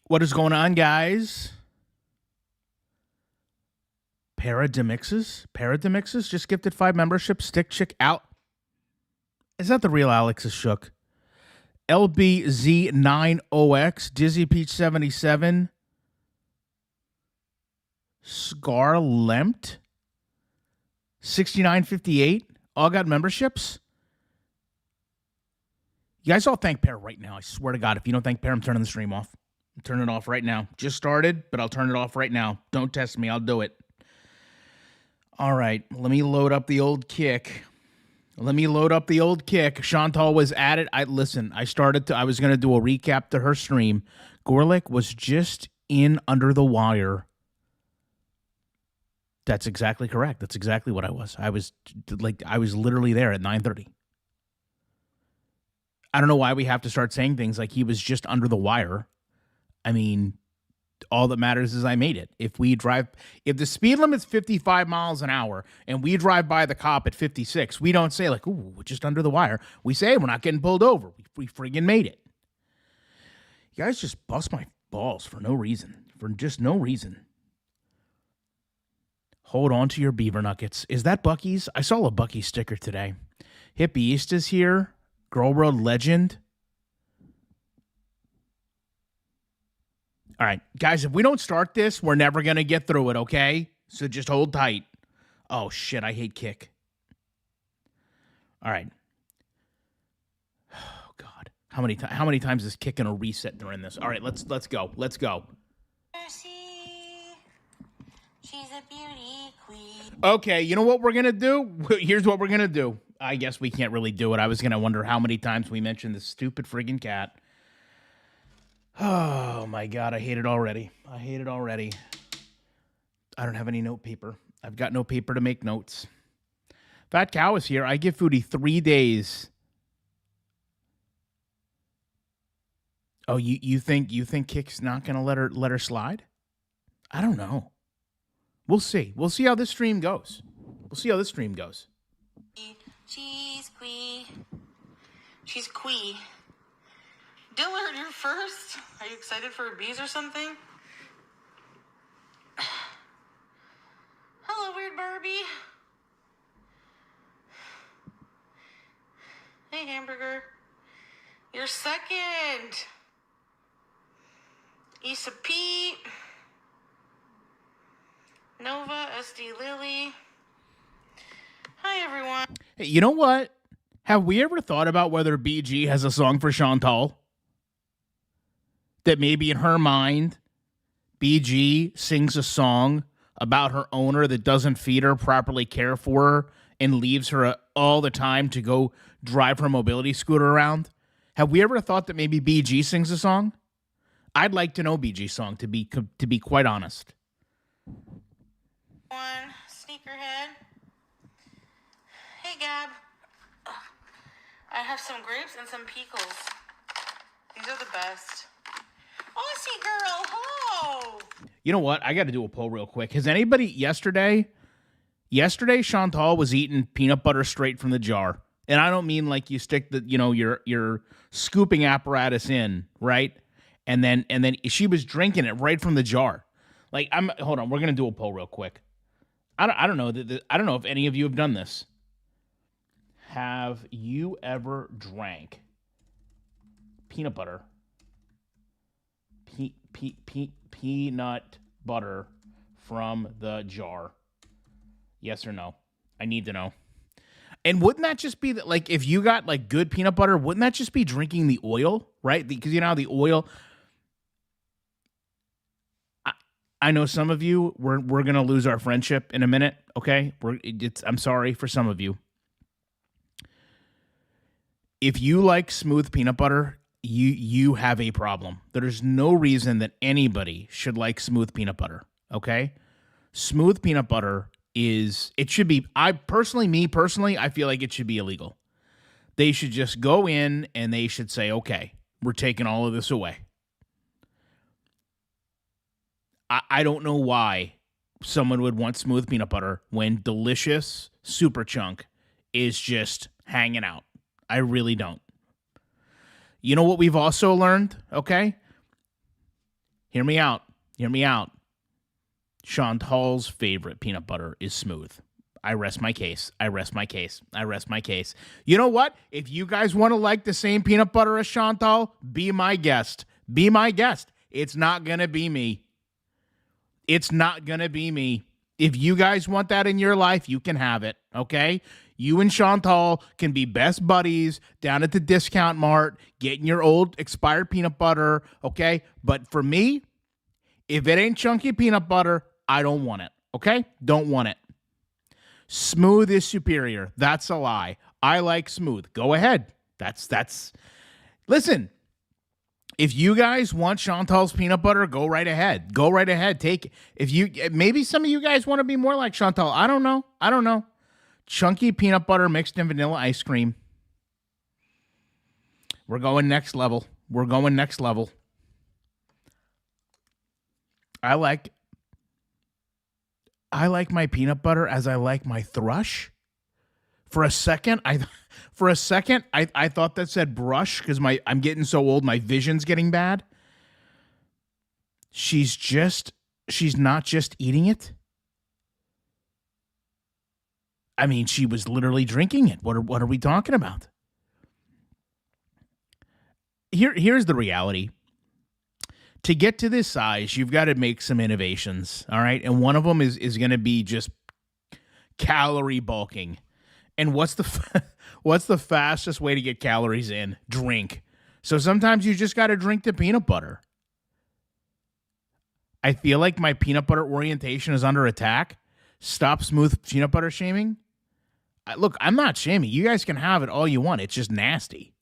What is going on, guys? Parademixes just gifted 5 memberships. Stick Chick out. Is that the real Alex is shook? LBZ9OX, Dizzy Peach 77, Scar Lempt, 6958, all got memberships. You guys all thank Pear right now. I swear to God, if you don't thank Pear, I'm turning the stream off. I'm turning it off right now. Just started, but I'll turn it off right now. Don't test me. I'll do it. All right, let me load up the old kick. Chantal was at it. I was going to do a recap to her stream. Gorlick was just in under the wire. That's exactly correct. That's exactly what I was. I was literally there at 9:30. I don't know why we have to start saying things like he was just under the wire. I mean, all that matters is I made it. If the speed limit's 55 miles an hour and we drive by the cop at 56, we don't say like, ooh, we're just under the wire. We say we're not getting pulled over. We friggin' made it. You guys just bust my balls for no reason. For just no reason. Hold on to your beaver nuggets. Is that Bucky's? I saw a Bucky sticker today. Hippie East is here. Girl World Legend. All right, guys, if we don't start this, we're never going to get through it, okay? So just hold tight. Oh, shit, I hate kick. All right. Oh, God. How many times is kick going to reset during this? All right, let's go. Let's go. She's a beauty queen. Okay, you know what we're going to do? Here's what we're going to do. I guess we can't really do it. I was going to wonder how many times we mentioned this stupid friggin' cat. Oh, my God. I hate it already. I don't have any note paper. I've got no paper to make notes. Fat Cow is here. I give Foodie 3 days. Oh, you think Kick's not going to let her slide? I don't know. We'll see. We'll see how this stream goes. She's quee. She's quee. Dillard, you're first. Are you excited for bees or something? Hello, weird Barbie. Hey, hamburger. You're second. Issa Pete. Nova, SD Lily. Hi, everyone. Hey, you know what? Have we ever thought about whether BG has a song for Chantal? That maybe in her mind, BG sings a song about her owner that doesn't feed her, properly care for her, and leaves her all the time to go drive her mobility scooter around? Have we ever thought that maybe BG sings a song? I'd like to know BG's song, to be quite honest. One, sneakerhead. Hey, Gab. I have some grapes and some pickles. These are the best. Aussie girl, hello. You know what? I got to do a poll real quick. Has anybody yesterday Chantal was eating peanut butter straight from the jar. And I don't mean like you stick the, your scooping apparatus in, right? And then she was drinking it right from the jar. Like hold on, we're going to do a poll real quick. I don't know I don't know if any of you have done this. Have you ever drank peanut butter? Peanut butter from the jar? Yes or no? I need to know. And wouldn't that just be like, if you got like good peanut butter, wouldn't that just be drinking the oil, right? Because you know how the oil. I know some of you, we're gonna lose our friendship in a minute. Okay, I'm sorry for some of you. If you like smooth peanut butter, you have a problem. There's no reason that anybody should like smooth peanut butter. Okay, smooth peanut butter should be. I feel like it should be illegal. They should just go in and they should say, okay, we're taking all of this away. I don't know why someone would want smooth peanut butter when delicious super chunk is just hanging out. I really don't. You know what we've also learned, okay? Hear me out. Hear me out. Chantal's favorite peanut butter is smooth. I rest my case. I rest my case. I rest my case. You know what? If you guys want to like the same peanut butter as Chantal, be my guest. Be my guest. It's not going to be me. It's not going to be me. If you guys want that in your life, you can have it, okay? You and Chantal can be best buddies down at the discount mart, getting your old expired peanut butter, okay? But for me, if it ain't chunky peanut butter, I don't want it, okay? Don't want it. Smooth is superior. That's a lie. I like smooth. Go ahead. Listen, if you guys want Chantal's peanut butter, go right ahead. Go right ahead. Take it. Maybe some of you guys want to be more like Chantal. I don't know. Chunky peanut butter mixed in vanilla ice cream. We're going next level. I like my peanut butter as I like my thrush. For a second, I thought that said brush because I'm getting so old, my vision's getting bad. She's not just eating it. I mean, she was literally drinking it. What are we talking about? Here's the reality. To get to this size, you've got to make some innovations, all right? And one of them is going to be just calorie bulking. And what's the fastest way to get calories in? Drink. So sometimes you just got to drink the peanut butter. I feel like my peanut butter orientation is under attack. Stop smooth peanut butter shaming. Look, I'm not shaming. You guys can have it all you want. It's just nasty.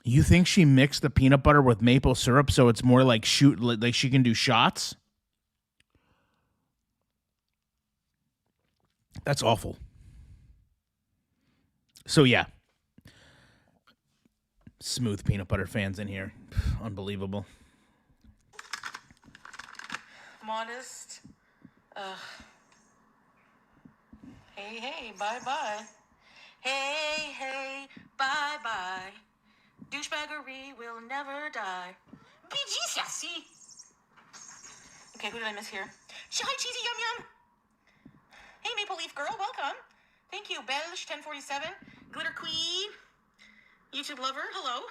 You think she mixed the peanut butter with maple syrup so it's more like she can do shots? That's awful. So yeah. Smooth peanut butter fans in here. Unbelievable. Modest. Hey, bye-bye. Hey, bye-bye. Douchebaggery will never die. BG sassy. Okay, who did I miss here? Hi, cheesy yum yum. Hey, Maple Leaf Girl, welcome. Thank you, Belge 1047, Glitter Queen, YouTube Lover, hello.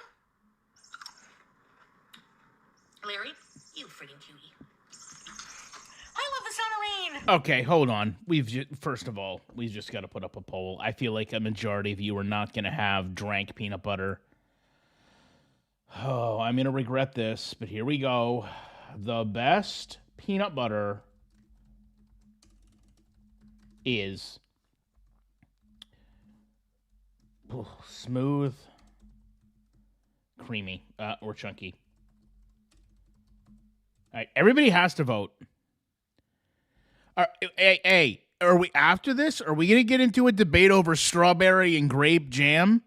Larry, you friggin' cutie. I love the Sonorine. Okay, hold on. First of all, we've just got to put up a poll. I feel like a majority of you are not going to have drank peanut butter. Oh, I'm going to regret this, but here we go. The best peanut butter is smooth, creamy, or chunky. All right, everybody has to vote. Hey, are we after this? Are we going to get into a debate over strawberry and grape jam?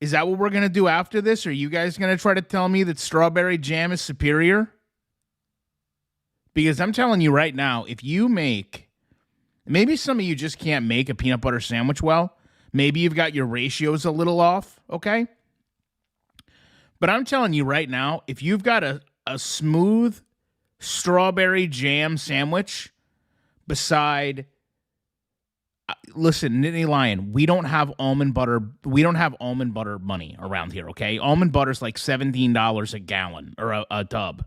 Is that what we're going to do after this? Are you guys going to try to tell me that strawberry jam is superior? Because I'm telling you right now, if you maybe some of you just can't make a peanut butter sandwich well. Maybe you've got your ratios a little off, okay? But I'm telling you right now, if you've got a smooth strawberry jam sandwich beside... Listen, Nittany Lion, we don't have almond butter money around here, okay? Almond butter's like $17 a gallon or a tub.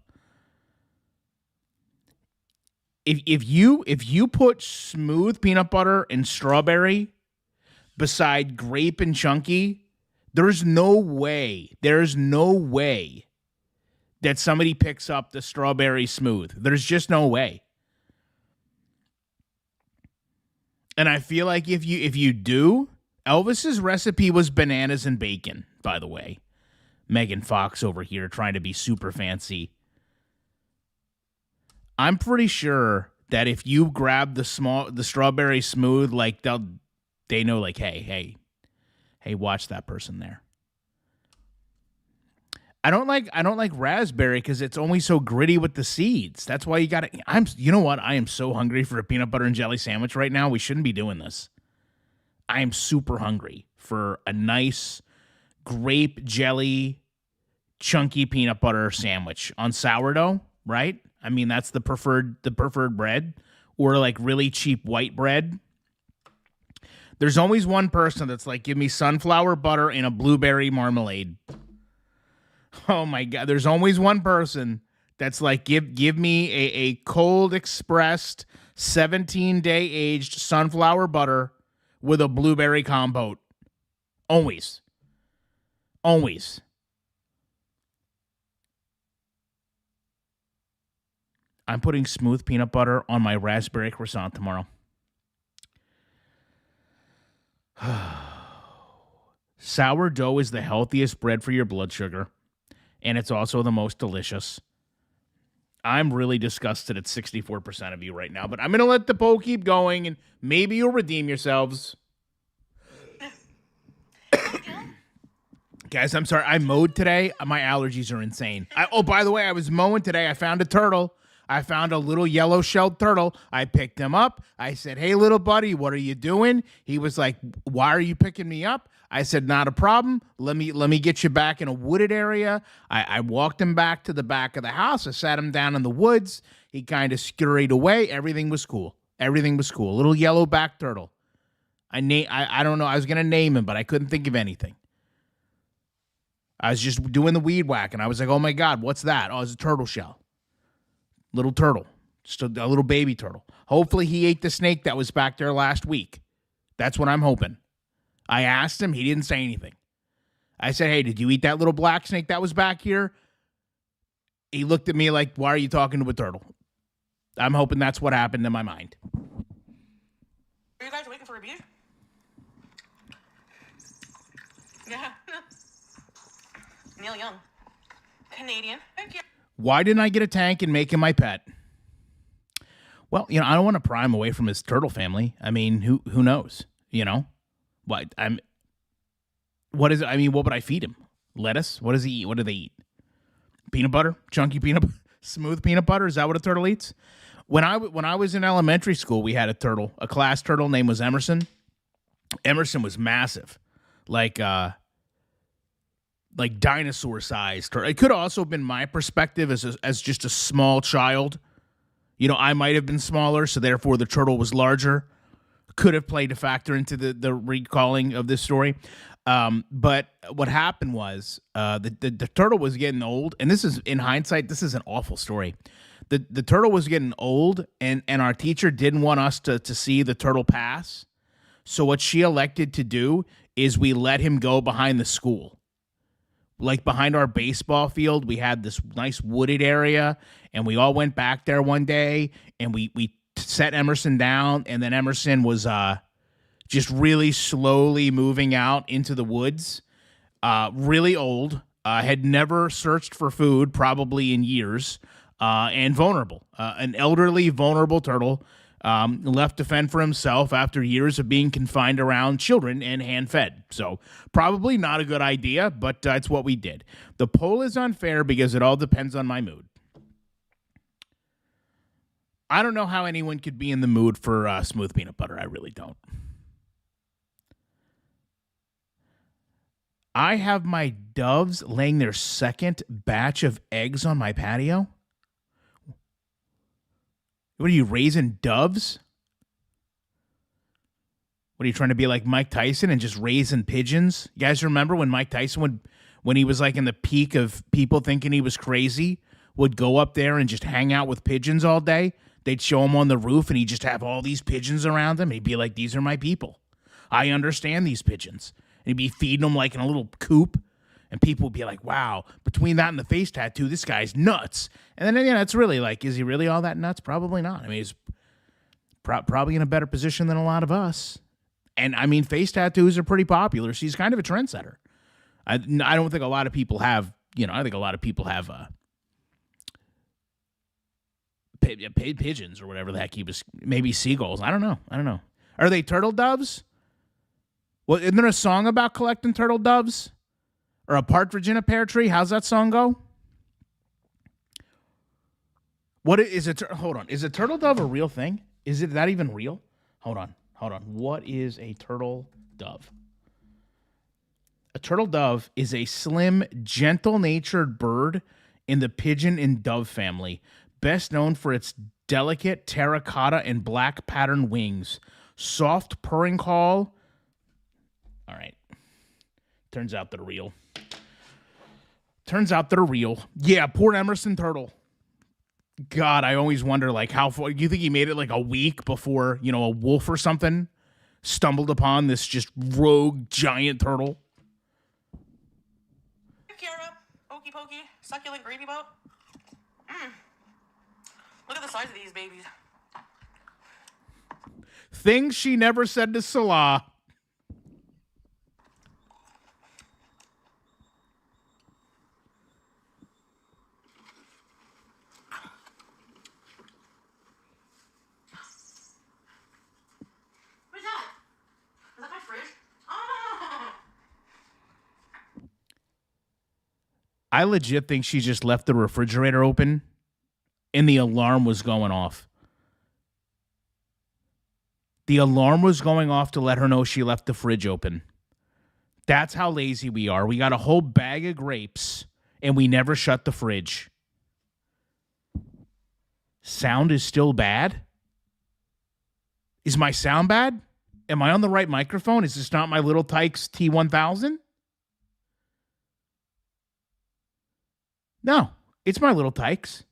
If you put smooth peanut butter and strawberry beside grape and chunky, there's no way that somebody picks up the strawberry smooth. There's just no way. And I feel like if you do, Elvis's recipe was bananas and bacon, by the way. Megan Fox over here trying to be super fancy. I'm pretty sure that if you grab the strawberry smooth, like they know, like, hey, watch that person there. I don't like raspberry because it's only so gritty with the seeds. That's why you know what? I am so hungry for a peanut butter and jelly sandwich right now. We shouldn't be doing this. I am super hungry for a nice grape jelly chunky peanut butter sandwich on sourdough, right? I mean, that's the preferred bread, or like really cheap white bread. There's always one person that's like, give me sunflower butter and a blueberry marmalade. Oh my God. There's always one person that's like, give me a cold expressed 17-day aged sunflower butter with a blueberry compote. Always. Always. I'm putting smooth peanut butter on my raspberry croissant tomorrow. Sourdough is the healthiest bread for your blood sugar, and it's also the most delicious. I'm really disgusted at 64% of you right now, but I'm going to let the poll keep going, and maybe you'll redeem yourselves. Guys, I'm sorry. I mowed today. My allergies are insane. By the way, I was mowing today. I found a turtle. I found a little yellow-shelled turtle. I picked him up. I said, hey, little buddy, what are you doing? He was like, why are you picking me up? I said, not a problem. Let me get you back in a wooded area. I walked him back to the back of the house. I sat him down in the woods. He kind of scurried away. Everything was cool. Everything was cool. A little yellow-backed turtle. I don't know. I was going to name him, but I couldn't think of anything. I was just doing the weed whack, and I was like, oh, my God, what's that? Oh, it's a turtle shell. Little turtle. Just a little baby turtle. Hopefully he ate the snake that was back there last week. That's what I'm hoping. I asked him. He didn't say anything. I said, hey, did you eat that little black snake that was back here? He looked at me like, why are you talking to a turtle? I'm hoping that's what happened in my mind. Are you guys waiting for a beer? Yeah. Neil Young. Canadian. Thank you. Why didn't I get a tank and make him my pet? Well, I don't want to pry him away from his turtle family. I mean, who knows? What would I feed him? Lettuce? What does he eat? What do they eat? Peanut butter? Chunky peanut butter? Smooth peanut butter? Is that what a turtle eats? When I was in elementary school, we had a turtle, a class turtle. Name was Emerson. Emerson was massive. Like dinosaur-sized. It could have also been my perspective as just a small child. I might have been smaller, so therefore the turtle was larger. Could have played a factor into the recalling of this story. But what happened was the turtle was getting old, and this is, in hindsight, this is an awful story. The turtle was getting old, and our teacher didn't want us to see the turtle pass. So what she elected to do is we let him go behind the school. Like behind our baseball field, we had this nice wooded area, and we all went back there one day, and we set Emerson down, and then Emerson was just really slowly moving out into the woods, really old, had never searched for food probably in years, and vulnerable, an elderly, vulnerable turtle, left to fend for himself after years of being confined around children and hand-fed. So probably not a good idea, but it's what we did. The poll is unfair because it all depends on my mood. I don't know how anyone could be in the mood for smooth peanut butter. I really don't. I have my doves laying their second batch of eggs on my patio. What are you, raising doves? What are you trying to be like Mike Tyson and just raising pigeons? You guys remember when Mike Tyson when he was like in the peak of people thinking he was crazy, would go up there and just hang out with pigeons all day? They'd show him on the roof and he'd just have all these pigeons around him. He'd be like, these are my people. I understand these pigeons. And he'd be feeding them like in a little coop. And people would be like, wow, between that and the face tattoo, this guy's nuts. And then, it's really like, is he really all that nuts? Probably not. I mean, he's probably in a better position than a lot of us. And, I mean, face tattoos are pretty popular. So he's kind of a trendsetter. I don't think a lot of people have, I think a lot of people have pigeons or whatever the heck he was, maybe seagulls. I don't know. Are they turtle doves? Well, isn't there a song about collecting turtle doves? Or a partridge in a pear tree? How's that song go? What is it? Hold on. Is a turtle dove a real thing? Is it that even real? Hold on. What is a turtle dove? A turtle dove is a slim, gentle-natured bird in the pigeon and dove family, best known for its delicate terracotta and black patterned wings, soft purring call. All right. Turns out they're real. Yeah, poor Emerson Turtle. God, I always wonder, like, how far. Do you think he made it like a week before, a wolf or something stumbled upon this just rogue giant turtle? Kara, pokey pokey, succulent gravy boat. Look at the size of these babies. Things she never said to Salah. What's that? Is that my fridge? Oh! I legit think she just left the refrigerator open and the alarm was going off. The alarm was going off to let her know she left the fridge open. That's how lazy we are. We got a whole bag of grapes and we never shut the fridge. Sound is still bad? Is my sound bad? Am I on the right microphone? Is this not my Little Tykes T1000? No, it's my Little Tykes.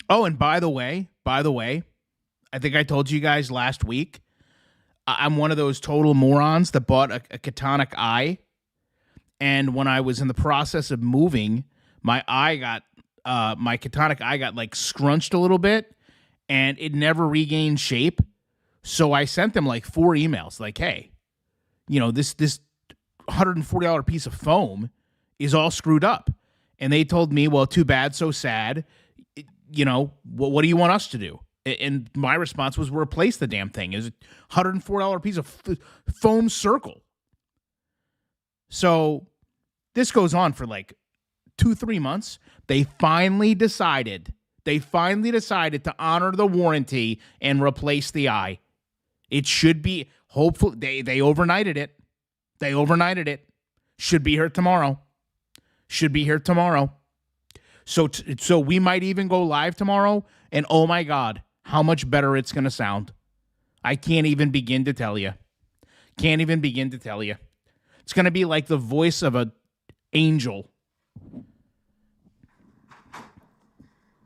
Oh, and by the way, I think I told you guys last week, I'm one of those total morons that bought a catonic eye. And when I was in the process of moving, my catonic eye got like scrunched a little bit and it never regained shape. So I sent them like 4 emails like, hey, this $140 piece of foam is all screwed up. And they told me, well, too bad, so sad. What do you want us to do? And my response was, replace the damn thing. It's a $104 piece of foam circle. So this goes on for like 2-3 months. They finally decided to honor the warranty and replace the eye. It should be, hopefully, they overnighted it. Should be here tomorrow. So we might even go live tomorrow, and oh my God, how much better it's going to sound. I can't even begin to tell you. It's going to be like the voice of an angel.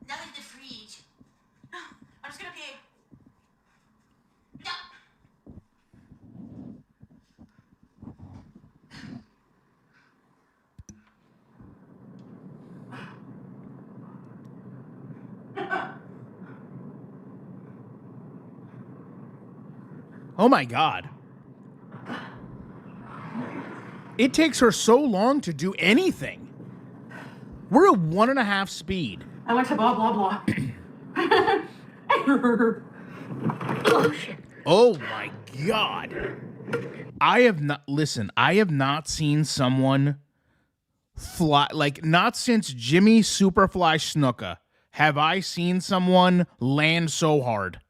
Now in the fridge. I'm just going to pee. No. Oh my God. It takes her so long to do anything. We're at 1.5 speed. I went to blah, blah, blah. Oh, shit. Oh my God. I have not seen someone fly, like, not since Jimmy Superfly Snuka have I seen someone land so hard.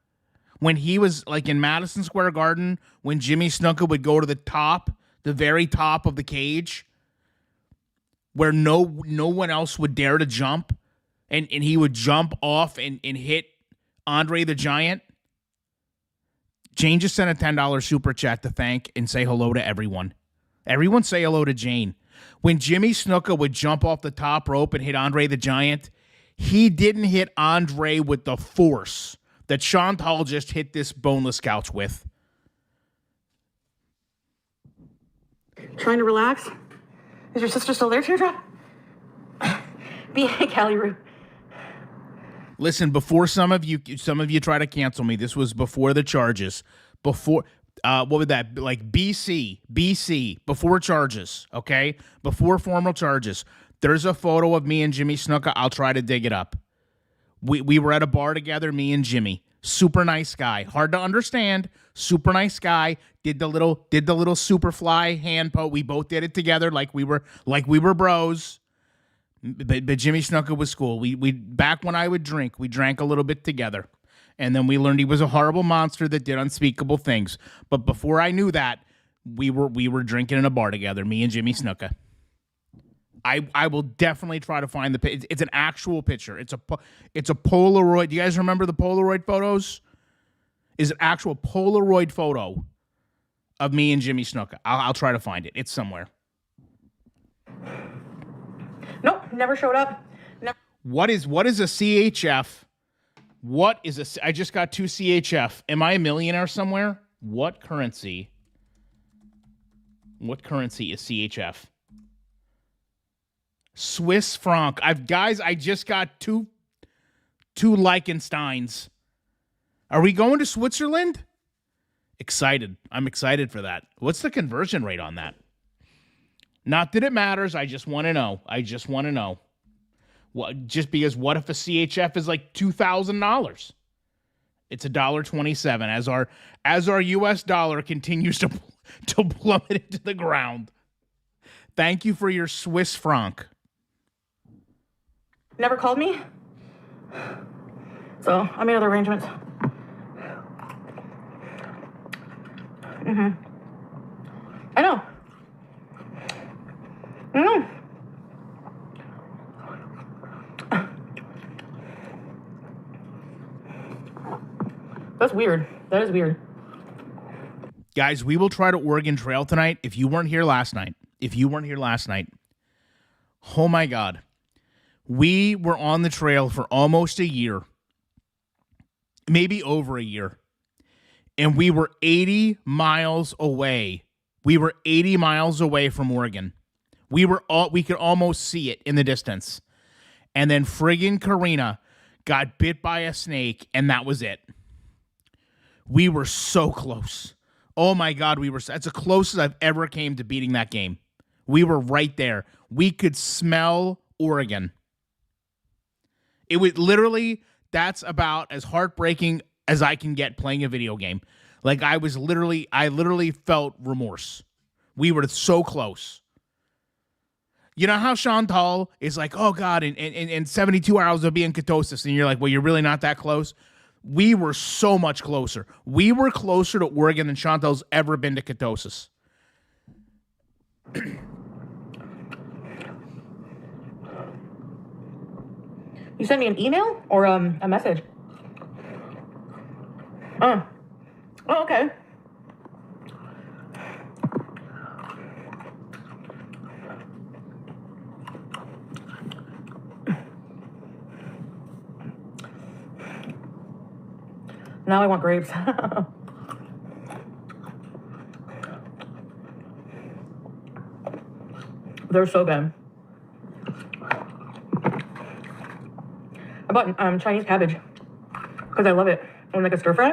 When he was like in Madison Square Garden, when Jimmy Snuka would go to the very top of the cage, where no one else would dare to jump, and he would jump off and hit Andre the Giant. Jane just sent a $10 super chat to thank and say hello to everyone. Everyone say hello to Jane. When Jimmy Snuka would jump off the top rope and hit Andre the Giant, he didn't hit Andre with the force that Chantal just hit this boneless couch with. Trying to relax? Is your sister still there, Teardrop? Be a Cali Root. Listen, before some of you try to cancel me, this was before the charges. Before what was that? Like BC, before charges, okay? Before formal charges. There's a photo of me and Jimmy Snuka. I'll try to dig it up. We were at a bar together, me and Jimmy. Super nice guy. Hard to understand. Super nice guy. Did the little Superfly hand po. We both did it together like we were bros. But Jimmy Snuka was cool. We back when I would drink, we drank a little bit together. And then we learned he was a horrible monster that did unspeakable things. But before I knew that, we were drinking in a bar together, me and Jimmy Snuka. I will definitely try to find the. It's an actual picture. It's a Polaroid. Do you guys remember the Polaroid photos? Is an actual Polaroid photo of me and Jimmy Snuka. I'll try to find it. It's somewhere. Nope, never showed up. No. What is a CHF? What is a? I just got 2 CHF. Am I a millionaire somewhere? What currency? What currency is CHF? Swiss franc. I just got two Liechtensteins. Are we going to Switzerland? Excited. I'm excited for that. What's the conversion rate on that? Not that it matters. I just want to know. Just because what if a CHF is like $2,000? It's $1.27 as our US dollar continues to plummet into the ground. Thank you for your Swiss franc. Never called me. So I made other arrangements. I know. That's weird. That is weird. Guys, we will try to Oregon Trail tonight. If you weren't here last night, oh my God. We were on the trail for almost a year, maybe over a year, and we were 80 miles away. We were 80 miles away from Oregon. We could almost see it in the distance. And then friggin' Karina got bit by a snake, and that was it. We were so close. Oh my God, that's the closest I've ever came to beating that game. We were right there. We could smell Oregon. It was literally, that's about as heartbreaking as I can get playing a video game. Like I literally felt remorse. We were so close. You know how Chantal is like, oh God, in 72 hours of being ketosis, and you're like, well, you're really not that close. We were so much closer. We were closer to Oregon than Chantal's ever been to ketosis. You sent me an email or a message? Oh, okay. Now I want grapes. They're so good. I bought Chinese cabbage because I love it. I want to make a stir fry.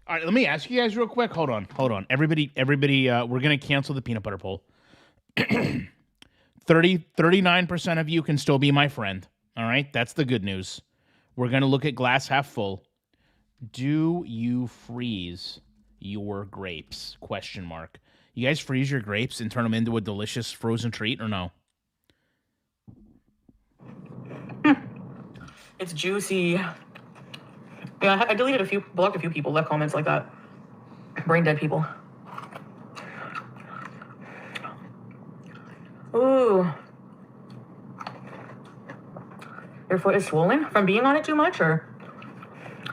All right, let me ask you guys real quick. Hold on. Everybody, we're going to cancel the peanut butter poll. 39% of you can still be my friend. All right, that's the good news. We're going to look at glass half full. Do you freeze your grapes? Question mark. You guys freeze your grapes and turn them into a delicious frozen treat or no? It's juicy. Yeah, I deleted blocked a few people, left comments like that. Brain dead people. Ooh. Your foot is swollen from being on it too much, or?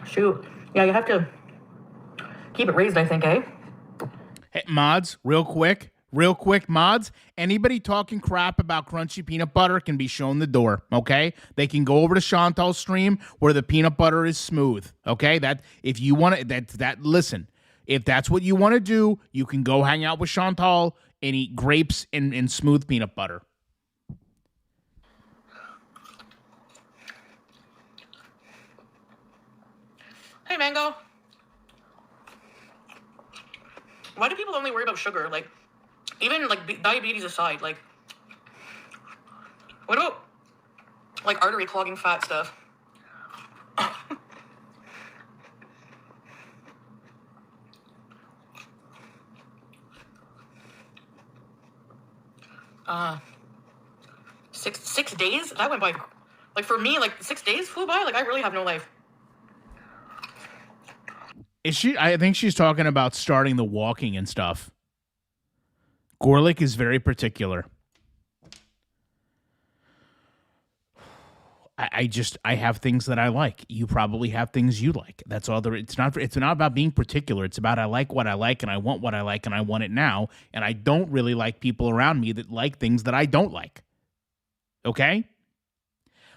Shoot. Yeah, you have to keep it raised, I think, eh? Hey, mods, real quick, mods. Anybody talking crap about crunchy peanut butter can be shown the door, okay? They can go over to Chantal's stream where the peanut butter is smooth, okay? That if you want to, listen, if that's what you want to do, you can go hang out with Chantal and eat grapes and smooth peanut butter. Hey, Mango. Why do people only worry about sugar? Like, even, like, diabetes aside, like, what about, like, artery clogging fat stuff? Six days? That went by, like, for me, like, 6 days flew by. Like, I really have no life. Is she? I think she's talking about starting the walking and stuff. Gorlick is very particular. I have things that I like. You probably have things you like. That's all there. It's not about being particular. It's about I like what I like and I want what I like and I want it now. And I don't really like people around me that like things that I don't like. Okay?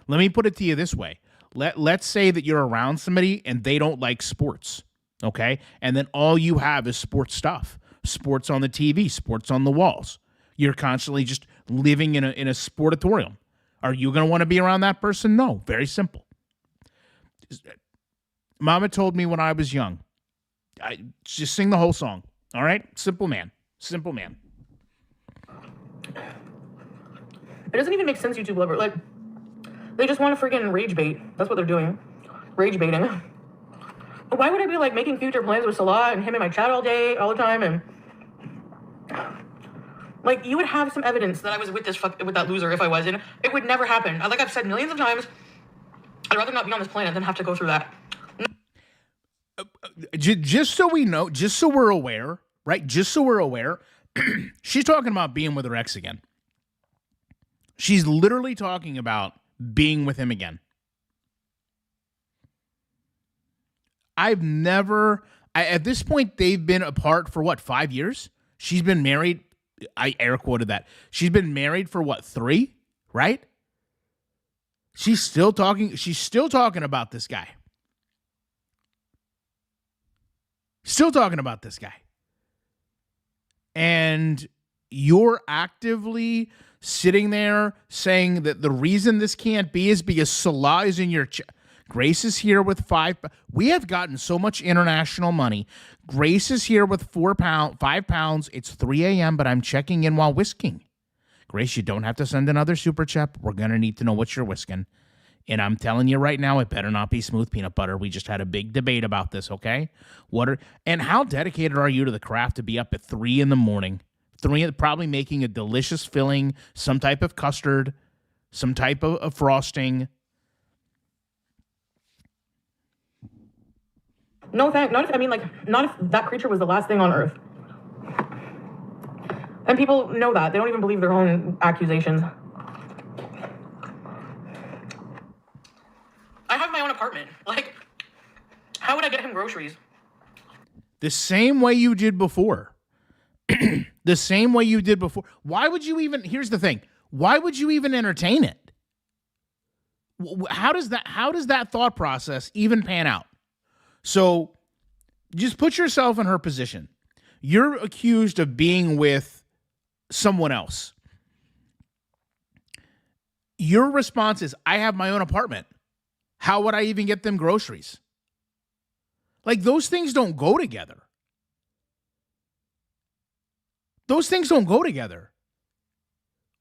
Let me put it to you this way. Let's say that you're around somebody and they don't like sports. Okay? And then all you have is sports stuff. Sports on the TV, sports on the walls. You're constantly just living in a sportatorium. Are you going to want to be around that person? No. Very simple. Mama told me when I was young, just sing the whole song. All right? Simple man. Simple man. It doesn't even make sense, YouTube lover. Like, they just want to freaking rage bait. That's what they're doing. Rage baiting. Why would I be, like, making future plans with Salah and him in my chat all day, all the time, and... Like, you would have some evidence that I was with with that loser if I was, and it would never happen. Like I've said millions of times, I'd rather not be on this planet than have to go through that. Just so we know, just so we're aware, right? Just so we're aware, she's talking about being with her ex again. She's literally talking about being with him again. At this point, they've been apart for what, 5 years? She's been married. I air quoted that. She's been married for what, 3, right? She's still talking about this guy. Still talking about this guy. And you're actively sitting there saying that the reason this can't be is because Salah is in your Grace is here with 5. We have gotten so much international money. Grace is here with 5 pounds. It's 3 a.m., but I'm checking in while whisking. Grace, you don't have to send another super chat. We're going to need to know what you're whisking. And I'm telling you right now, it better not be smooth peanut butter. We just had a big debate about this, okay? And how dedicated are you to the craft to be up at 3 in the morning? Probably making a delicious filling, some type of custard, some type of frosting. No, not if that creature was the last thing on Earth. And people know that. They don't even believe their own accusations. I have my own apartment. Like, how would I get him groceries? The same way you did before. The same way you did before. Why would you even... Here's the thing. Why would you even entertain it? How does that thought process even pan out? So just put yourself in her position. You're accused of being with someone else. Your response is, I have my own apartment. How would I even get them groceries? Like, those things don't go together. Those things don't go together.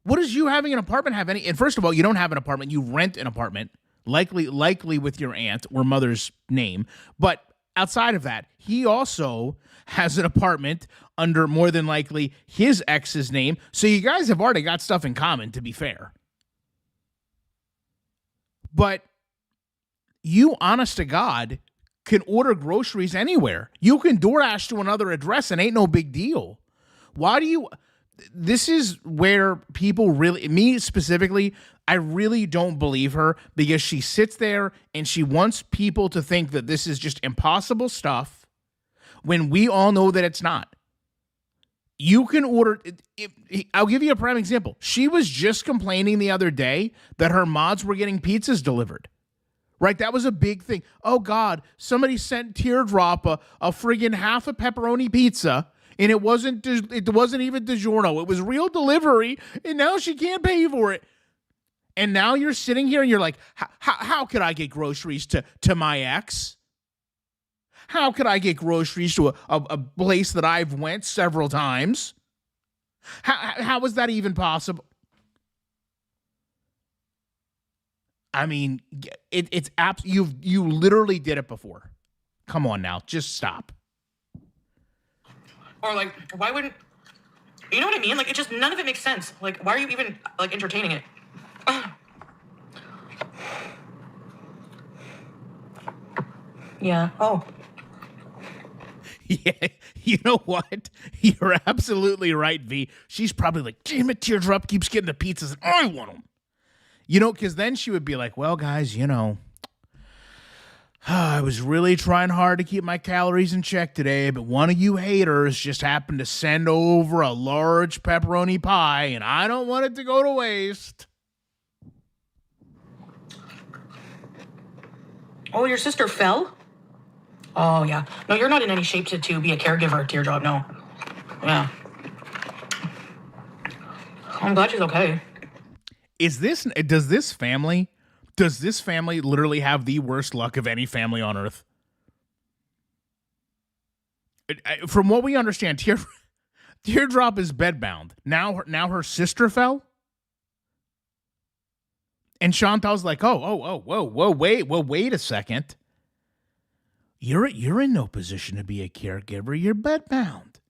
What does you having an apartment have any... And first of all, you don't have an apartment. You rent an apartment. Likely with your aunt or mother's name. But outside of that, he also has an apartment under more than likely his ex's name. So you guys have already got stuff in common, to be fair. But you, honest to God, can order groceries anywhere. You can DoorDash to another address and ain't no big deal. Why do you... This is where people really... Me specifically... I really don't believe her because she sits there and she wants people to think that this is just impossible stuff when we all know that it's not. You can order... I'll give you a prime example. She was just complaining the other day that her mods were getting pizzas delivered. Right? That was a big thing. Oh, God, somebody sent Teardrop a friggin' half a pepperoni pizza, and it wasn't even DiGiorno. It was real delivery, and now she can't pay for it. And now you're sitting here and you're like, how could I get groceries to my ex? How could I get groceries to a place that I've went several times? How is that even possible? I mean, it's you literally did it before. Come on now, just stop. Or like, why wouldn't... You know what I mean? Like, it just... None of it makes sense. Like, why are you even, like, entertaining it? Yeah. Oh. Yeah, you know what? You're absolutely right, V. She's probably like, damn it, Teardrop keeps getting the pizzas and I want them. You know, because then she would be like, well, guys, you know, I was really trying hard to keep my calories in check today, but one of you haters just happened to send over a large pepperoni pie, and I don't want it to go to waste. Oh, your sister fell? Oh, yeah. No, you're not in any shape to be a caregiver, Teardrop, no. Yeah. I'm glad she's okay. Does this family literally have the worst luck of any family on earth? From what we understand, Teardrop is bedbound. Now her sister fell? And Chantal's like, whoa, wait a second. You're in no position to be a caregiver. You're bedbound.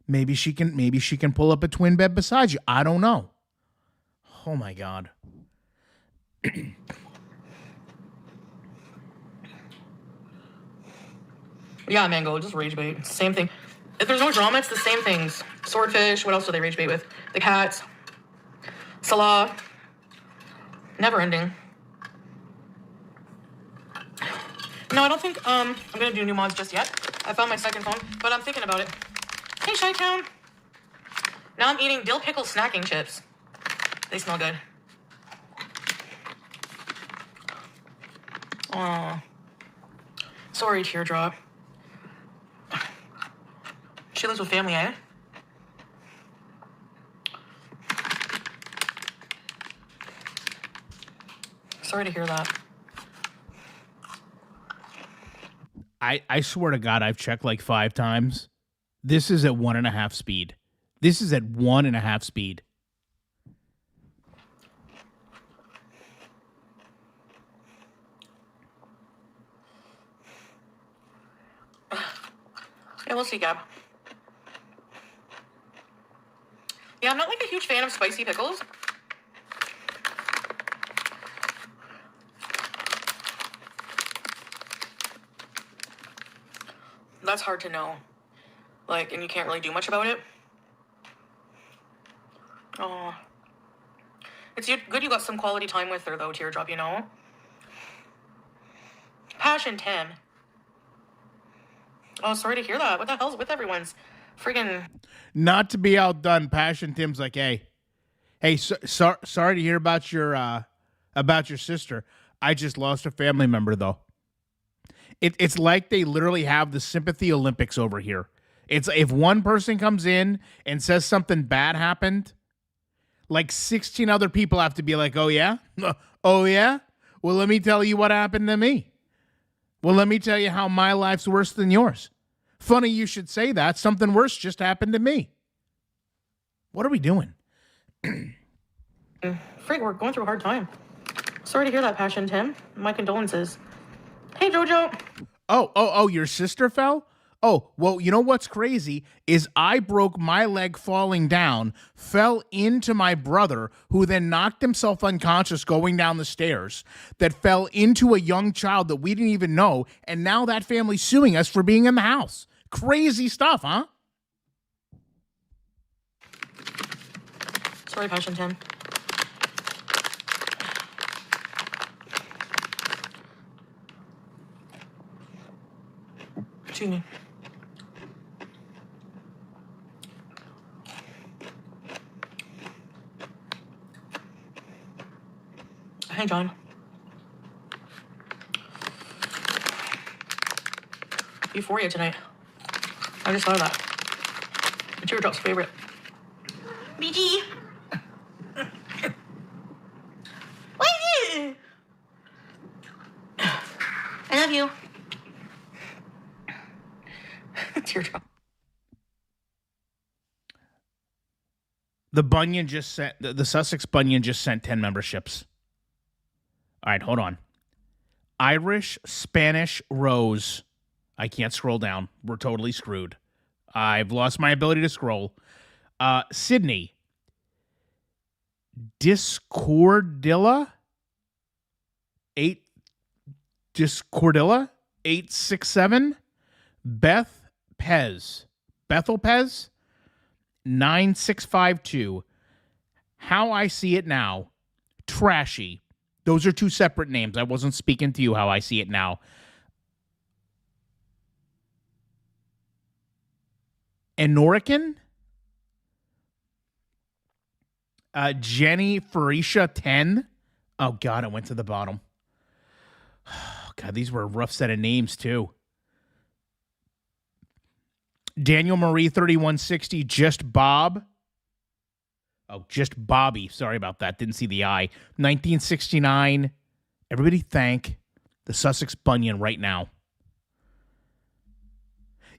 Maybe she can pull up a twin bed beside you. I don't know. Oh my God. Yeah, Mango, just rage bait. Same thing. If there's no drama, it's the same things. Swordfish, what else do they rage bait with? The cats. Salah. Never ending. No, I don't think I'm gonna do new mods just yet. I found my second phone, but I'm thinking about it. Hey, Chi-Town. Now I'm eating dill pickle snacking chips. They smell good. Aw. Sorry, Teardrop. She lives with family, eh? Sorry to hear that. I swear to God, I've checked like 5 times. This is at 1.5 speed. This is at 1.5 speed. Yeah, we'll see, Gab. Yeah, I'm not like a huge fan of spicy pickles. That's hard to know. Like, and you can't really do much about it. Oh. It's good you got some quality time with her, though, Teardrop, you know? Passion Tim. Oh, sorry to hear that. What the hell's with everyone's friggin'... Not to be outdone, Passion Tim's like, hey, sorry to hear about your sister. I just lost a family member, though. It's like they literally have the sympathy Olympics over here. It's if one person comes in and says something bad happened, like 16 other people have to be like, oh yeah? Oh yeah? Well, let me tell you what happened to me. Well, let me tell you how my life's worse than yours. Funny you should say that. Something worse just happened to me. What are we doing? Frig, we're going through a hard time. Sorry to hear that, Passion Tim. My condolences. Hey, Jojo. Oh, your sister fell? Oh, well, you know what's crazy is I broke my leg falling down, fell into my brother, who then knocked himself unconscious going down the stairs, that fell into a young child that we didn't even know, and now that family's suing us for being in the house. Crazy stuff, huh? Sorry, Passion Tim. Excuse me. Hey, John. Euphoria tonight. I just thought of that. It's Teardrop's favorite. BG. What is it? I love you. Teardrop. The Bunyan just sent the Sussex Bunyan just sent 10 memberships. All right, hold on. Irish, Spanish, Rose. I can't scroll down. We're totally screwed. I've lost my ability to scroll. Sydney. Discordilla 867. Bethel Pez 9652. How I See It Now. Trashy. Those are two separate names. I wasn't speaking to you how I see it now. Enorican. Jenny Farisha 10. Oh, God, I went to the bottom. Oh, God, these were a rough set of names, too. Daniel Marie 3160. Just Bob. Oh, just Bobby. Sorry about that. Didn't see the I. 1969. Everybody thank the Sussex Bunyan right now.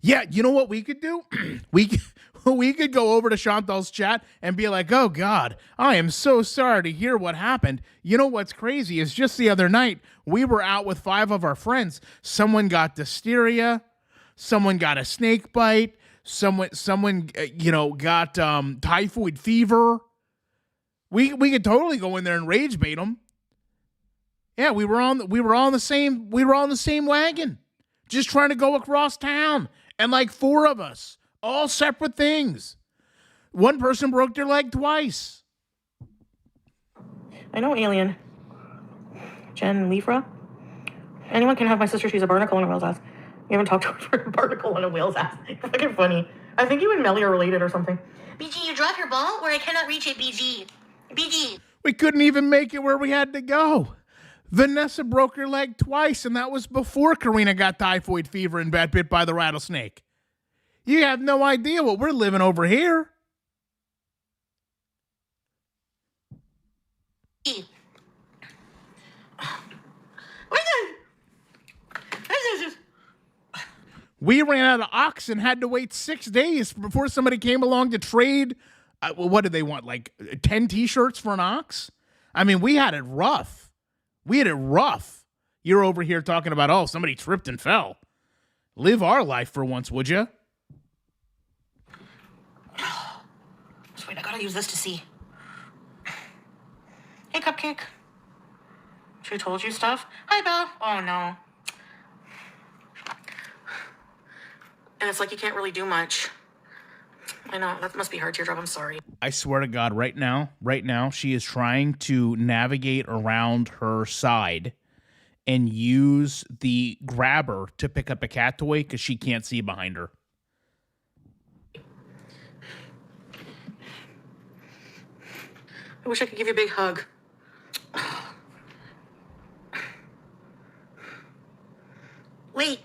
Yeah, you know what we could do? we could go over to Chantal's chat and be like, oh, God, I am so sorry to hear what happened. You know what's crazy is just the other night, we were out with 5 of our friends. Someone got diphtheria. Someone got a snake bite. Someone got typhoid fever. We could totally go in there and rage bait them. Yeah, we were on the same wagon, just trying to go across town, and like 4 of us, all separate things. One person broke their leg twice. I know, alien. Jen Lefra. Anyone can have my sister. She's a barnacle in a whale's ass. You haven't talked to her for a barnacle in a whale's ass. It's fucking funny. I think you and Melly are related or something. BG, you dropped your ball where I cannot reach it, BG. BG. We couldn't even make it where we had to go. Vanessa broke her leg twice, and that was before Karina got typhoid fever and got bit by the rattlesnake. You have no idea what we're living over here. We ran out of ox and had to wait 6 days before somebody came along to trade. What did they want? Like 10 T-shirts for an ox? I mean, we had it rough. You're over here talking about, oh, somebody tripped and fell. Live our life for once, would you? Just wait, I gotta use this to see. Hey, Cupcake. She told you stuff? Hi, Belle. Oh, no. And it's like you can't really do much. I know, that must be hard, Teardrop. I'm sorry. I swear to God, right now, she is trying to navigate around her side and use the grabber to pick up a cat toy because she can't see behind her. I wish I could give you a big hug. Wait,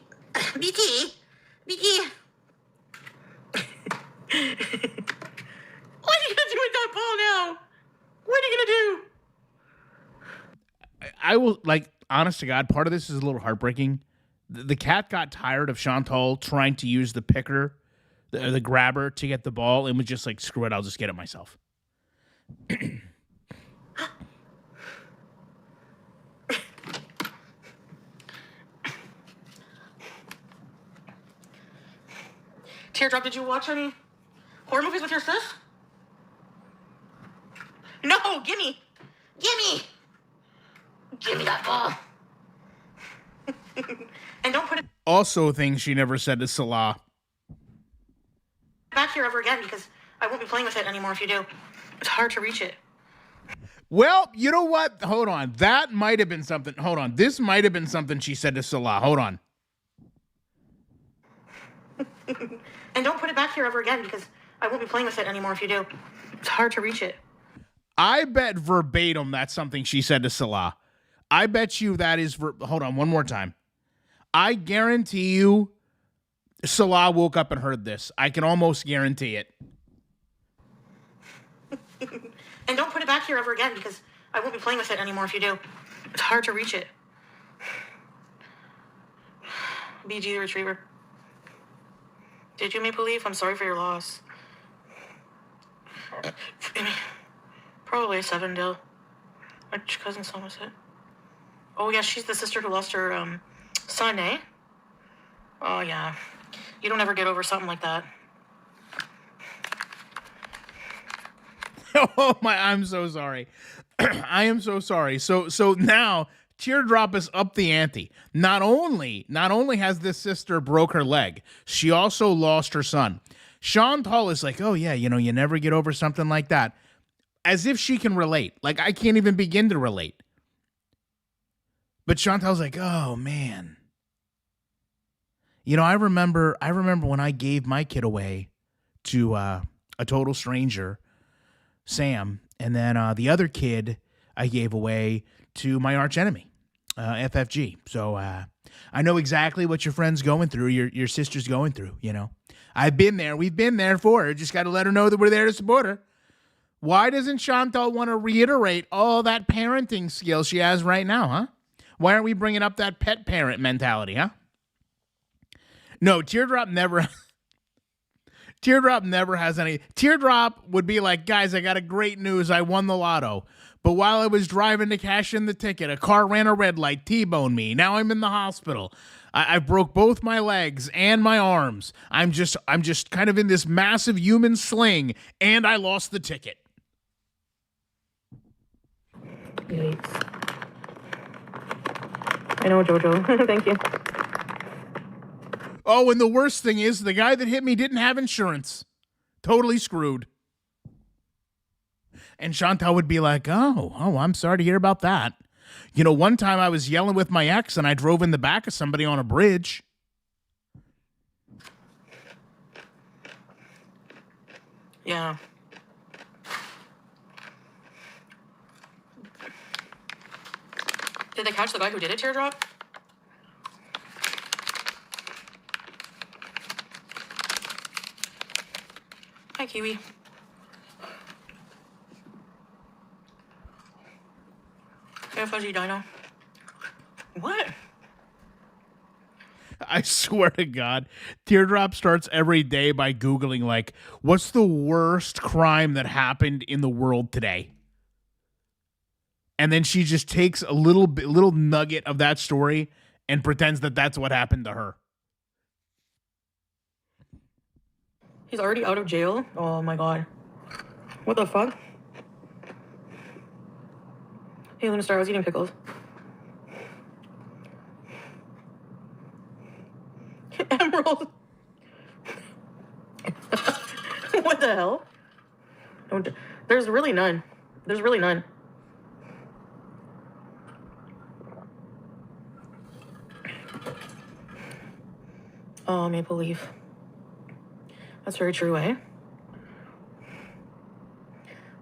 BT? What are you gonna do with that ball now? What are you gonna do? I will, like, honest to God, part of this is a little heartbreaking. The cat got tired of Chantal trying to use the picker, the grabber to get the ball, and was just like, screw it, I'll just get it myself. Teardrop, did you watch any horror movies with your sis? No, gimme that ball. And don't put it Also, things she never said to Salah. back here ever again because I won't be playing with it anymore if you do. It's hard to reach it. Well, you know what? Hold on. That might have been something. Hold on. This might have been something she said to Salah. Hold on. And don't put it back here ever again because I won't be playing with it anymore if you do. It's hard to reach it. I bet verbatim that's something she said to Salah. I bet you that is... Hold on, one more time. I guarantee you Salah woke up and heard this. I can almost guarantee it. And don't put it back here ever again because I won't be playing with it anymore if you do. It's hard to reach it. BG the Retriever. Did you, Maple Leaf? I'm sorry for your loss. Probably a 7, Dill. Which cousin son was it? Oh, yeah, she's the sister who lost her son, eh? Oh, yeah. You don't ever get over something like that. Oh, my, I'm so sorry. I am so sorry. So now Teardrop is up the ante. Not only has this sister broke her leg, she also lost her son. Chantal is like, oh yeah, you know, you never get over something like that. As if she can relate. Like, I can't even begin to relate. But Chantal's like, oh man. You know, I remember when I gave my kid away to a total stranger, Sam, and then the other kid I gave away to my arch enemy, FFG. So I know exactly what your friend's going through, your sister's going through, you know. I've been there. We've been there for her. Just got to let her know that we're there to support her. Why doesn't Chantal want to reiterate all that parenting skill she has right now, huh? Why aren't we bringing up that pet parent mentality, huh? No, Teardrop never... Teardrop never has any... Teardrop would be like, guys, I got a great news. I won the lotto. But while I was driving to cash in the ticket, a car ran a red light, T-boned me. Now I'm in the hospital. I broke both my legs and my arms. I'm just kind of in this massive human sling, and I lost the ticket. Yikes. I know, Jojo. Thank you. Oh, and the worst thing is the guy that hit me didn't have insurance. Totally screwed. And Chantal would be like, oh, I'm sorry to hear about that. You know, one time I was yelling with my ex and I drove in the back of somebody on a bridge. Yeah. Did they catch the guy who did it, Teardrop? Hi, Kiwi. Hey, Fuzzy Dino. What? I swear to God, Teardrop starts every day by Googling, like, what's the worst crime that happened in the world today? And then she just takes a little nugget of that story and pretends that that's what happened to her. He's already out of jail? Oh my God. What the fuck? Hey, Luna Star, I was eating pickles. Emerald. What the hell? There's really none. There's really none. Oh, Maple Leaf. That's very true, eh?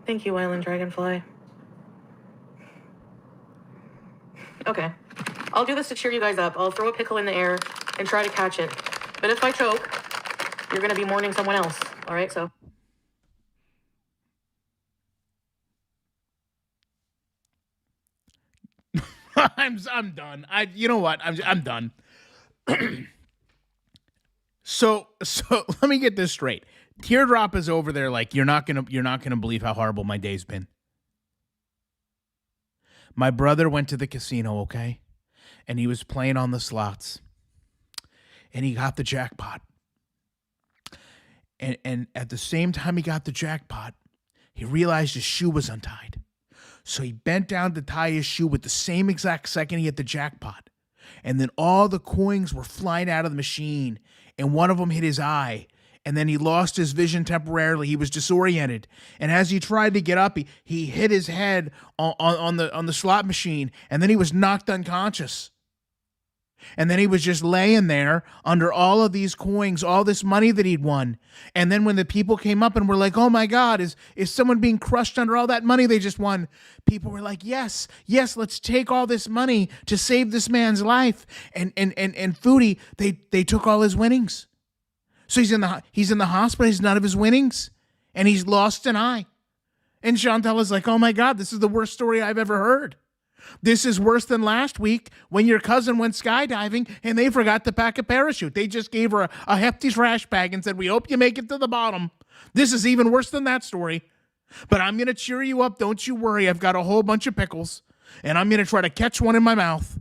Thank you, Island Dragonfly. Okay. I'll do this to cheer you guys up. I'll throw a pickle in the air and try to catch it. But if I choke, you're going to be mourning someone else. All right, so... I'm done. You know what? I'm done. So let me get this straight. Teardrop is over there like, you're not gonna believe how horrible my day's been. My brother went to the casino, okay? And he was playing on the slots. And he got the jackpot. And at the same time he got the jackpot, he realized his shoe was untied. So he bent down to tie his shoe with the same exact second he hit the jackpot. And then all the coins were flying out of the machine, and one of them hit his eye. And then he lost his vision temporarily. He was disoriented. And as he tried to get up, he hit his head on the slot machine, and then he was knocked unconscious. And then he was just laying there under all of these coins, all this money that he'd won. And then when the people came up and were like, oh my God, is someone being crushed under all that money they just won? People were like, yes, let's take all this money to save this man's life. And Foodie, they took all his winnings. So he's in the hospital, he's none of his winnings, and he's lost an eye. And Chantal is like, oh my God, this is the worst story I've ever heard. This is worse than last week when your cousin went skydiving and they forgot to pack a parachute. They just gave her a hefty trash bag and said, we hope you make it to the bottom. This is even worse than that story. But I'm going to cheer you up. Don't you worry. I've got a whole bunch of pickles, and I'm going to try to catch one in my mouth.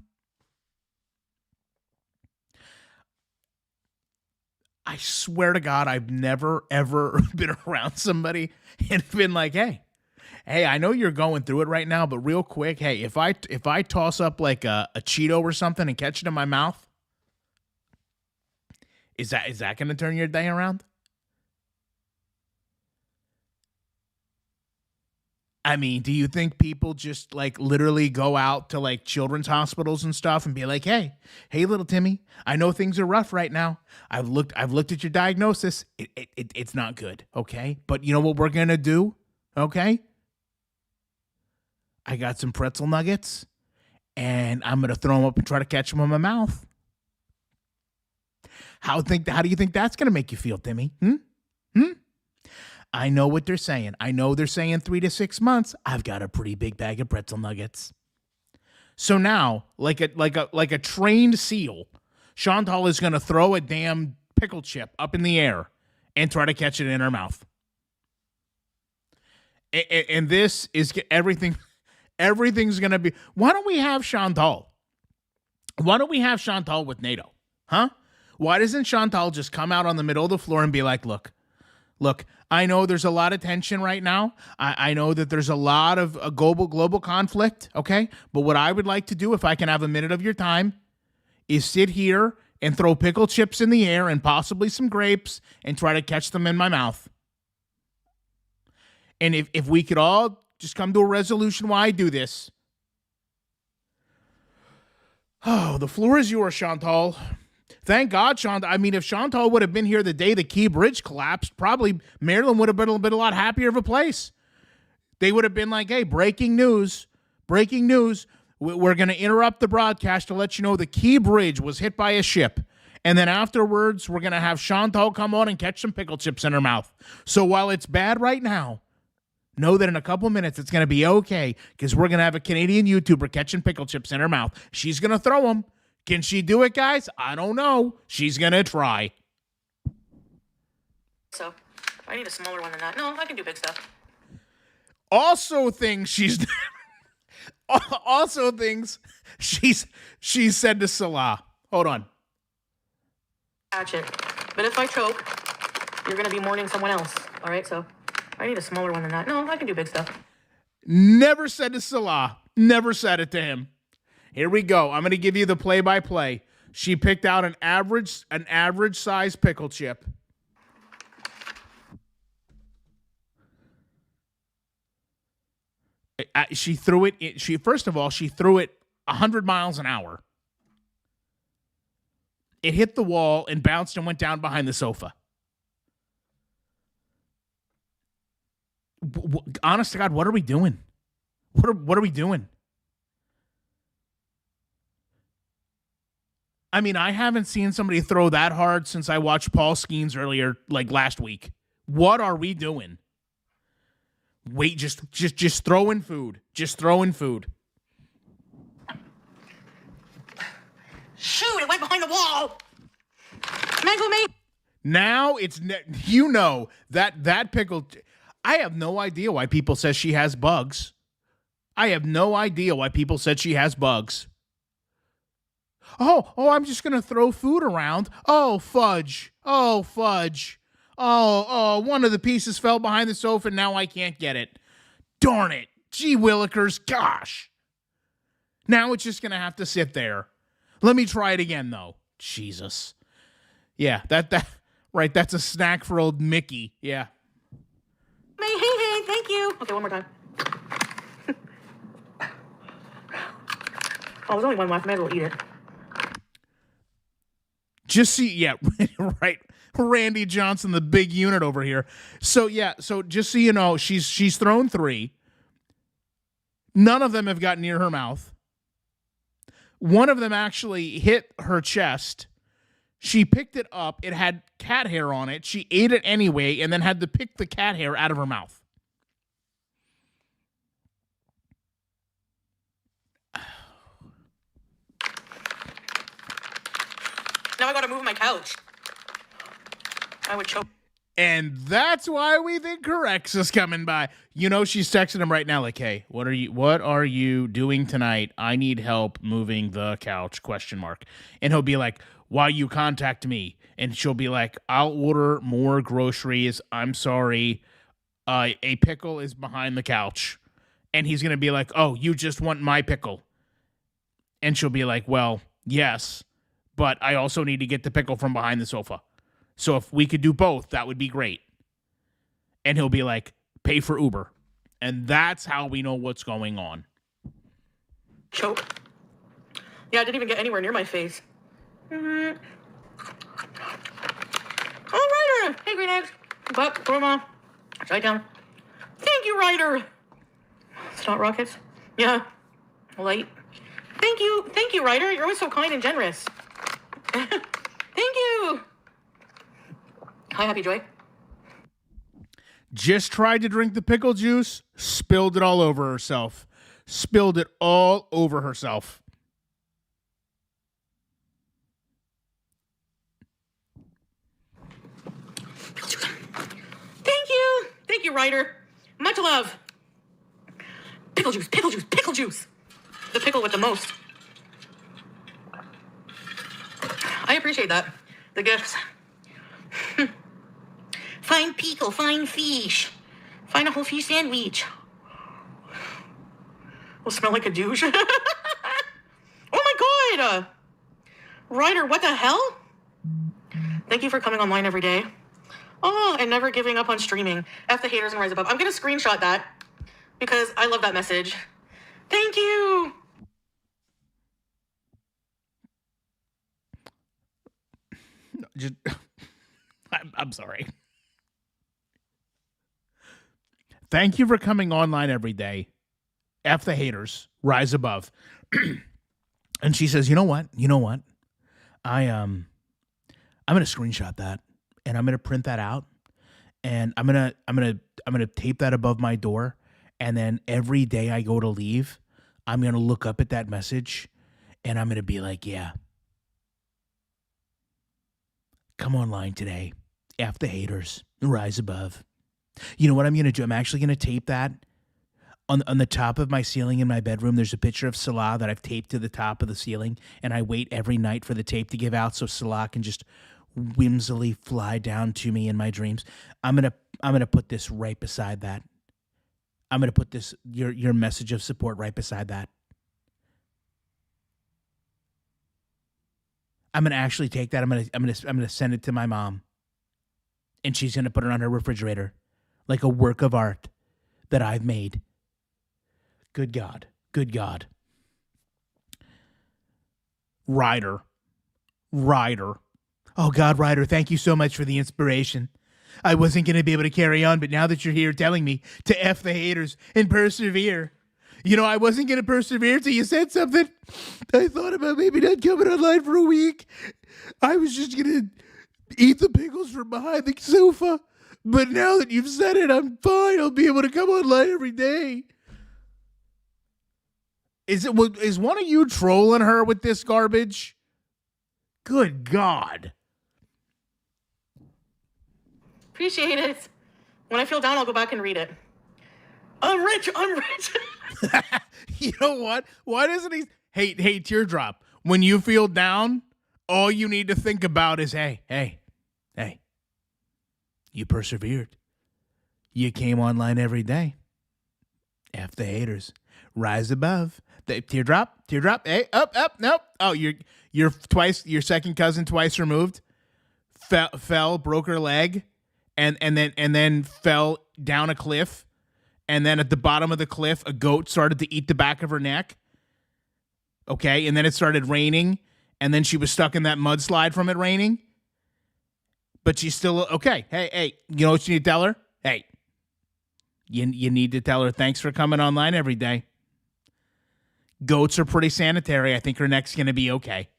I swear to God, I've never, ever been around somebody and been like, hey, Hey, I know you're going through it right now, but real quick, hey, if I toss up like a Cheeto or something and catch it in my mouth, is that going to turn your day around? I mean, do you think people just like literally go out to like children's hospitals and stuff and be like, hey, little Timmy, I know things are rough right now. I've looked at your diagnosis. It's not good, okay? But you know what we're gonna do, okay? I got some pretzel nuggets, and I'm gonna throw them up and try to catch them in my mouth. How do you think that's gonna make you feel, Timmy? I know what they're saying. I know they're saying 3 to 6 months. I've got a pretty big bag of pretzel nuggets. So now, like a trained seal, Chantal is going to throw a damn pickle chip up in the air and try to catch it in her mouth. And this is everything. Everything's going to be. Why don't we have Chantal? Why don't we have Chantal with NATO? Huh? Why doesn't Chantal just come out on the middle of the floor and be like, look, I know there's a lot of tension right now. I know that there's a lot of global conflict, okay? But what I would like to do, if I can have a minute of your time, is sit here and throw pickle chips in the air and possibly some grapes and try to catch them in my mouth. And if we could all just come to a resolution why I do this. Oh, the floor is yours, Chantal. Thank God, Chantal. I mean, if Chantal would have been here the day the Key Bridge collapsed, probably Maryland would have been a lot happier of a place. They would have been like, hey, breaking news. We're going to interrupt the broadcast to let you know the Key Bridge was hit by a ship. And then afterwards, we're going to have Chantal come on and catch some pickle chips in her mouth. So while it's bad right now, know that in a couple minutes it's going to be okay because we're going to have a Canadian YouTuber catching pickle chips in her mouth. She's going to throw them. Can she do it, guys? I don't know. She's going to try. So, I need a smaller one than that. No, I can do big stuff. Also things she's said to Salah. Hold on. Catch it. But if I choke, you're going to be mourning someone else. All right, so I need a smaller one than that. No, I can do big stuff. Never said to Salah. Never said it to him. Here we go. I'm going to give you the play-by-play. She picked out an average size pickle chip. She threw it. First of all, she threw it 100 miles an hour. It hit the wall and bounced and went down behind the sofa. Honest to God, what are we doing? What are we doing? I mean, I haven't seen somebody throw that hard since I watched Paul Skeens earlier, like last week. What are we doing? Wait, just throwing food. Just throwing food. Shoot, it went behind the wall. Mango me. Now it's, that pickle. I have no idea why people say she has bugs. I have no idea why people said she has bugs. Oh, I'm just going to throw food around. Oh, fudge. Oh, one of the pieces fell behind the sofa and now I can't get it. Darn it. Gee willikers, gosh. Now it's just going to have to sit there. Let me try it again, though. Jesus. Yeah, right, that's a snack for old Mickey. Yeah. Hey, thank you. Okay, one more time. Oh, there's only one left. Might as well eat it. Just see, yeah, right. Randy Johnson, the big unit over here. So just so you know, she's thrown 3. None of them have got near her mouth. One of them actually hit her chest. She picked it up. It had cat hair on it. She ate it anyway and then had to pick the cat hair out of her mouth. Now I gotta move my couch. I would choke. And that's why we think Correx is coming by. You know, she's texting him right now like, hey, what are you doing tonight? I need help moving the couch, ? And he'll be like, why you contact me? And she'll be like, I'll order more groceries. I'm sorry. A pickle is behind the couch. And he's going to be like, oh, you just want my pickle. And she'll be like, well, yes, but I also need to get the pickle from behind the sofa. So if we could do both, that would be great. And he'll be like, pay for Uber. And that's how we know what's going on. Choke. Yeah, I didn't even get anywhere near my face. Mm-hmm. Oh, Ryder. Hey, green eggs. But, Grandma. Right down. Thank you, Ryder. It's not rockets. Yeah. Light. Thank you, Ryder. You're always so kind and generous. Thank you. Hi, Happy Joy. Just tried to drink the pickle juice, spilled it all over herself. Spilled it all over herself. Thank you. Thank you, Ryder. Much love. Pickle juice, pickle juice, pickle juice. The pickle with the most. I appreciate that. The gifts. Fine pickle, fine fish. Find a whole fish sandwich. Will smell like a douche. Oh my god! Ryder, what the hell? Thank you for coming online every day. Oh, and never giving up on streaming. F the haters and rise above. I'm gonna screenshot that because I love that message. Thank you. Just, I'm sorry. Thank you for coming online every day. F the haters, rise above. And she says, you know what? I'm gonna screenshot that and I'm gonna print that out and I'm gonna tape that above my door. And then every day I go to leave, I'm gonna look up at that message and I'm gonna be like, yeah. Come online today. F the haters, rise above. You know what I'm gonna do? I'm actually gonna tape that on the top of my ceiling in my bedroom. There's a picture of Salah that I've taped to the top of the ceiling, and I wait every night for the tape to give out so Salah can just whimsily fly down to me in my dreams. I'm gonna put this right beside that. I'm gonna put this your message of support right beside that. I'm gonna actually take that. I'm gonna send it to my mom, and she's gonna put it on her refrigerator, like a work of art that I've made. Good God. Good God. Ryder. Oh, God, Ryder, thank you so much for the inspiration. I wasn't going to be able to carry on, but now that you're here telling me to F the haters and persevere. You know, I wasn't going to persevere till you said something. I thought about maybe not coming online for a week. I was just going to eat the pickles from behind the sofa. But now that you've said it, I'm fine. I'll be able to come online every day. Is one of you trolling her with this garbage? Good God. Appreciate it. When I feel down, I'll go back and read it. I'm rich. You know what? Why doesn't he? Hey, Teardrop. When you feel down, all you need to think about is, hey. You persevered. You came online every day. F the haters. Rise above. Teardrop. Hey, up. Nope. Oh, you're twice. Your second cousin twice removed. Fell, broke her leg, and then fell down a cliff, and then at the bottom of the cliff, a goat started to eat the back of her neck. Okay, and then it started raining, and then she was stuck in that mudslide from it raining. But she's still okay. Hey, you know what you need to tell her? Hey, you need to tell her thanks for coming online every day. Goats are pretty sanitary. I think her neck's going to be okay.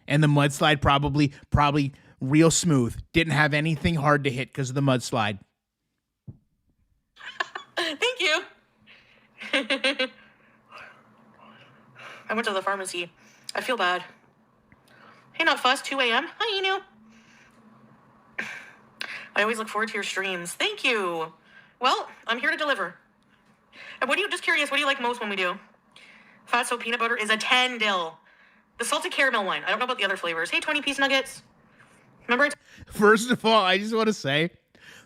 And the mudslide probably real smooth. Didn't have anything hard to hit because of the mudslide. Thank you. I went to the pharmacy. I feel bad. Hey, Not Fuss, 2 a.m. Hi, Enu. I always look forward to your streams. Thank you. Well, I'm here to deliver. And just curious, what do you like most when we do? Fatso peanut butter is a 10 dill. The salted caramel one. I don't know about the other flavors. Hey, 20-piece nuggets. Remember? First of all, I just want to say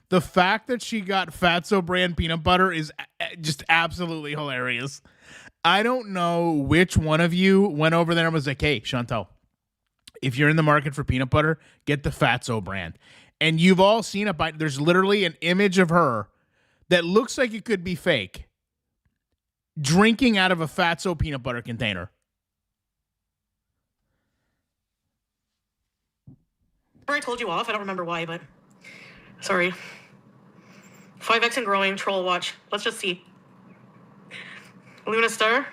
The fact that she got Fatso brand peanut butter is just absolutely hilarious. I don't know which one of you went over there and was like, hey, Chantal, if you're in the market for peanut butter, get the Fatso brand. And you've all seen it. There's literally an image of her that looks like it could be fake drinking out of a Fatso peanut butter container. I told you off. I don't remember why, but sorry. 5X and growing, troll watch. Let's just see. Luna Star.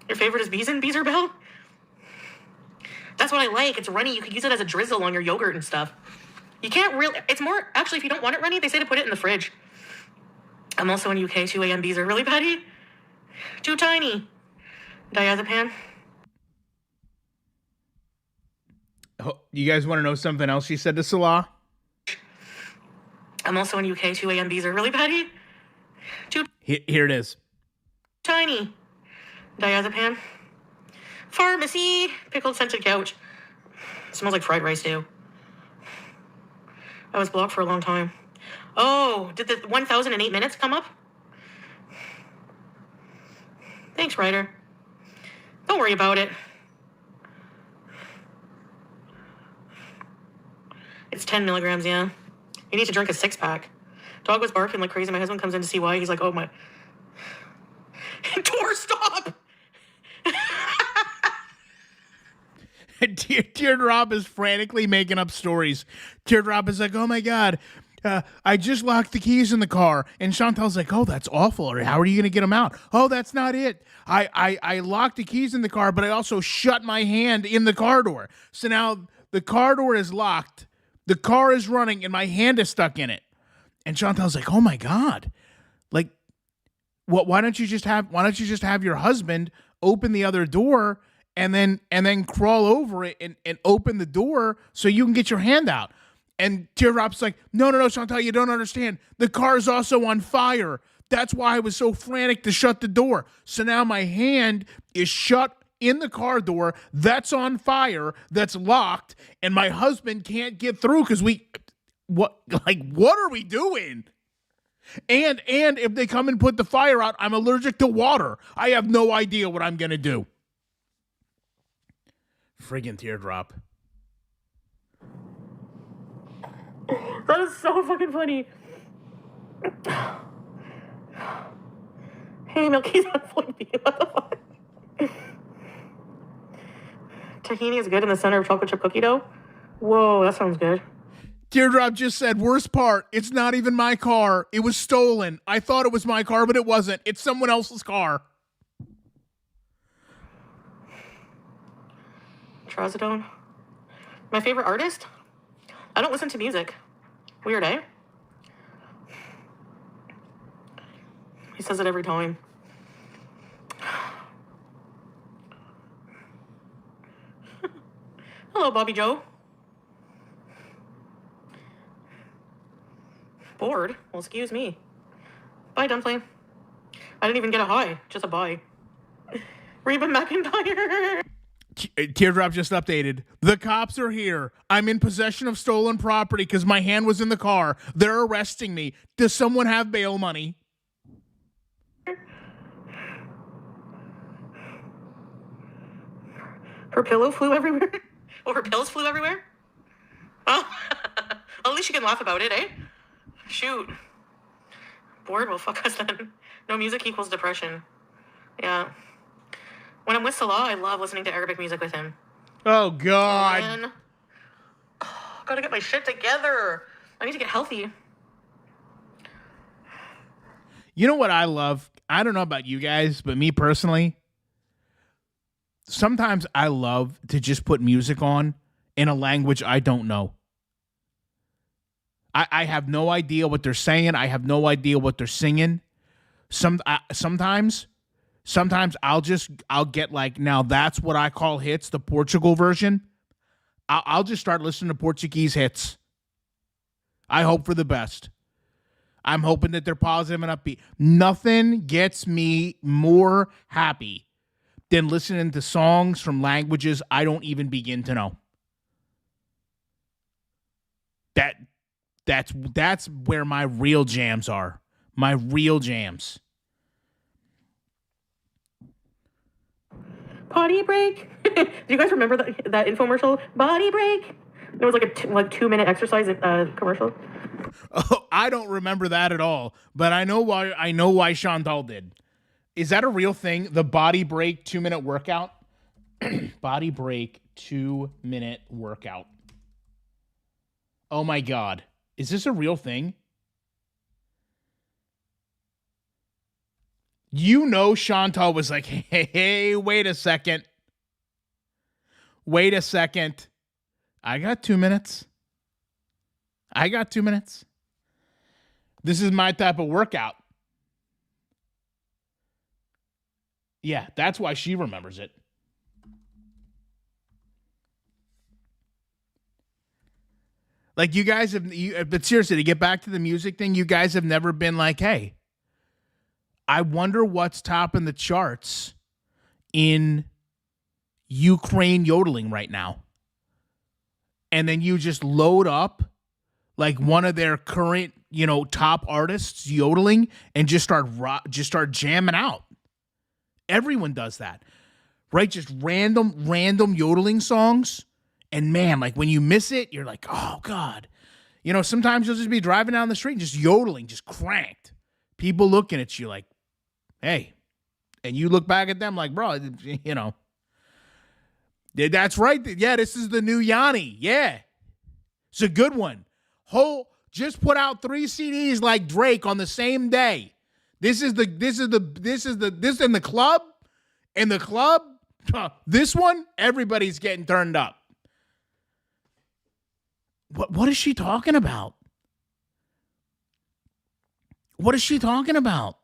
Your favorite is Beezer Bell? That's what I like. It's runny. You could use it as a drizzle on your yogurt and stuff. You can't really... It's more... Actually, if you don't want it runny, they say to put it in the fridge. I'm also in UK. 2 a.m. Beezer. Really, Patty? Too tiny. Diazepam. Oh, you guys want to know something else she said to Salah? I'm also in UK. 2 a.m. Beezer. Really, Patty? Too Here it is. tiny. Diazepam. Pharmacy. Pickled scented couch. Smells like fried rice, too. I was blocked for a long time. Oh, did the 1,008 minutes come up? Thanks, Ryder. Don't worry about it. It's 10 milligrams, yeah. You need to drink a 6-pack. Dog was barking like crazy. My husband comes in to see why. He's like, oh my... Door, stop! Teardrop is frantically making up stories. Teardrop is like, oh my God, I just locked the keys in the car. And Chantal's like, oh, that's awful. Or how are you going to get them out? Oh, that's not it. I locked the keys in the car, but I also shut my hand in the car door. So now the car door is locked. The car is running and my hand is stuck in it. And Chantal's like, oh my God. Like, why don't you just have your husband open the other door and then crawl over it and open the door so you can get your hand out? And Teardrop's like, no, Chantal, you don't understand. The car is also on fire. That's why I was so frantic to shut the door. So now my hand is shut in the car door that's on fire, that's locked, and my husband can't get through because what are we doing? And if they come and put the fire out, I'm allergic to water. I have no idea what I'm going to do. Friggin' Teardrop. That is so fucking funny. Hey, Milky's on point B. What the fuck? Tahini is good in the center of chocolate chip cookie dough. Whoa, that sounds good. Teardrop just said, worst part, it's not even my car. It was stolen. I thought it was my car, but it wasn't. It's someone else's car. Trazodone. My favorite artist? I don't listen to music. Weird, eh? He says it every time. Hello, Bobby Joe. Bored? Well, excuse me. Bye, Dumpling. I didn't even get a hi, just a bye. Reba McIntyre. Teardrop just updated. The cops are here. I'm in possession of stolen property because my hand was in the car. They're arresting me. Does someone have bail money? Her pillow flew everywhere? Oh, her pills flew everywhere? Oh, at least you can laugh about it, eh? Shoot. Bored? Well, fuck us then. No music equals depression. Yeah. When I'm with Salah, I love listening to Arabic music with him. Oh, God. Man. Oh, gotta get my shit together. I need to get healthy. You know what I love? I don't know about you guys, but me personally, sometimes I love to just put music on in a language I don't know. I have no idea what they're saying. I have no idea what they're singing. Sometimes I'll get like, now that's what I call hits, the Portugal version. I'll just start listening to Portuguese hits. I hope for the best. I'm hoping that they're positive and upbeat. Nothing gets me more happy than listening to songs from languages I don't even begin to know. That's where my real jams are. My real jams. Potty break. Do you guys remember that infomercial? Body break. There was like a 2-minute exercise commercial. Oh, I don't remember that at all, but I know why. I know why Chantal did. Is that a real thing? The body break 2-minute workout. Body break 2-minute workout. Oh my God, is this a real thing? You know, Chantal was like, hey, wait a second. Wait a second. I got 2 minutes. I got 2 minutes. This is my type of workout. Yeah, that's why she remembers it. Like, you guys have, but seriously, to get back to the music thing, you guys have never been like, hey, I wonder what's topping the charts in Ukraine yodeling right now. And then you just load up like one of their current, top artists yodeling and just start jamming out. Everyone does that, right? Just random yodeling songs. And man, like when you miss it, you're like, oh God. Sometimes you'll just be driving down the street and just yodeling, just cranked. People looking at you like, hey, and you look back at them like, bro, that's right. Yeah, this is the new Yanni. Yeah, it's a good one. Just put out 3 CDs like Drake on the same day. This in the club. In the club, this one, everybody's getting turned up. What is she talking about? What is she talking about?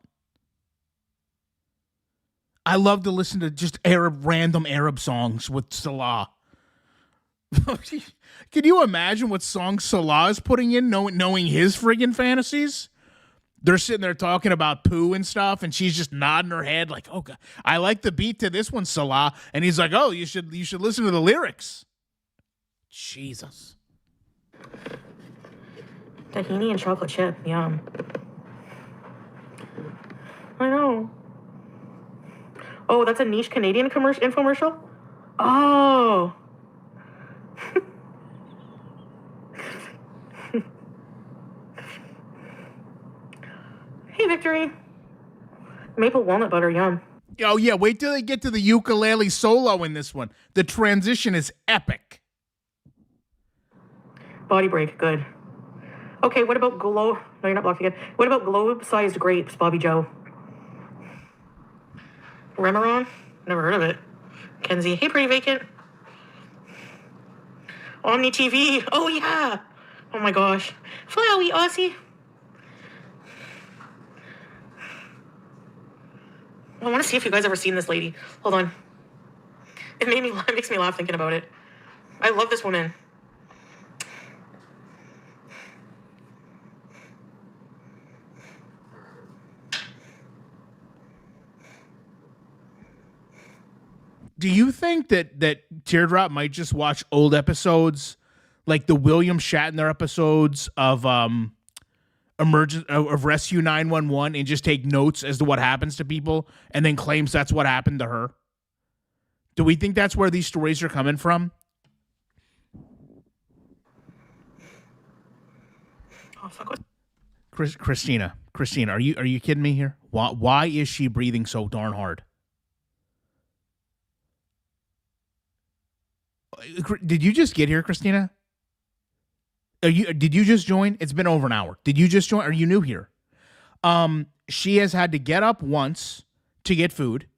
I love to listen to just random Arab songs with Salah. Can you imagine what song Salah is putting in, knowing his friggin' fantasies? They're sitting there talking about poo and stuff, and she's just nodding her head like, "Oh God, I like the beat to this one, Salah." And he's like, "Oh, you should listen to the lyrics." Jesus. Tahini and chocolate chip, yum. I know. Oh, that's a niche Canadian infomercial? Oh. Hey, Victory. Maple walnut butter, yum. Oh, yeah, wait till they get to the ukulele solo in this one. The transition is epic. Body break, good. Okay, what about No, you're not blocked again. What about globe-sized grapes, Bobby Joe? Remeron? Never heard of it. Kenzie. Hey, pretty vacant. Omni TV. Oh, yeah. Oh, my gosh. Flowey, Aussie. I want to see if you guys ever seen this lady. Hold on. It makes me laugh thinking about it. I love this woman. Do you think that Teardrop might just watch old episodes, like the William Shatner episodes of Rescue 911, and just take notes as to what happens to people, and then claims that's what happened to her? Do we think that's where these stories are coming from? Oh, fuck what? Christina, are you kidding me here? Why is she breathing so darn hard? Did you just get here, Christina? Did you just join? It's been over an hour. Did you just join? Are you new here? She has had to get up once to get food.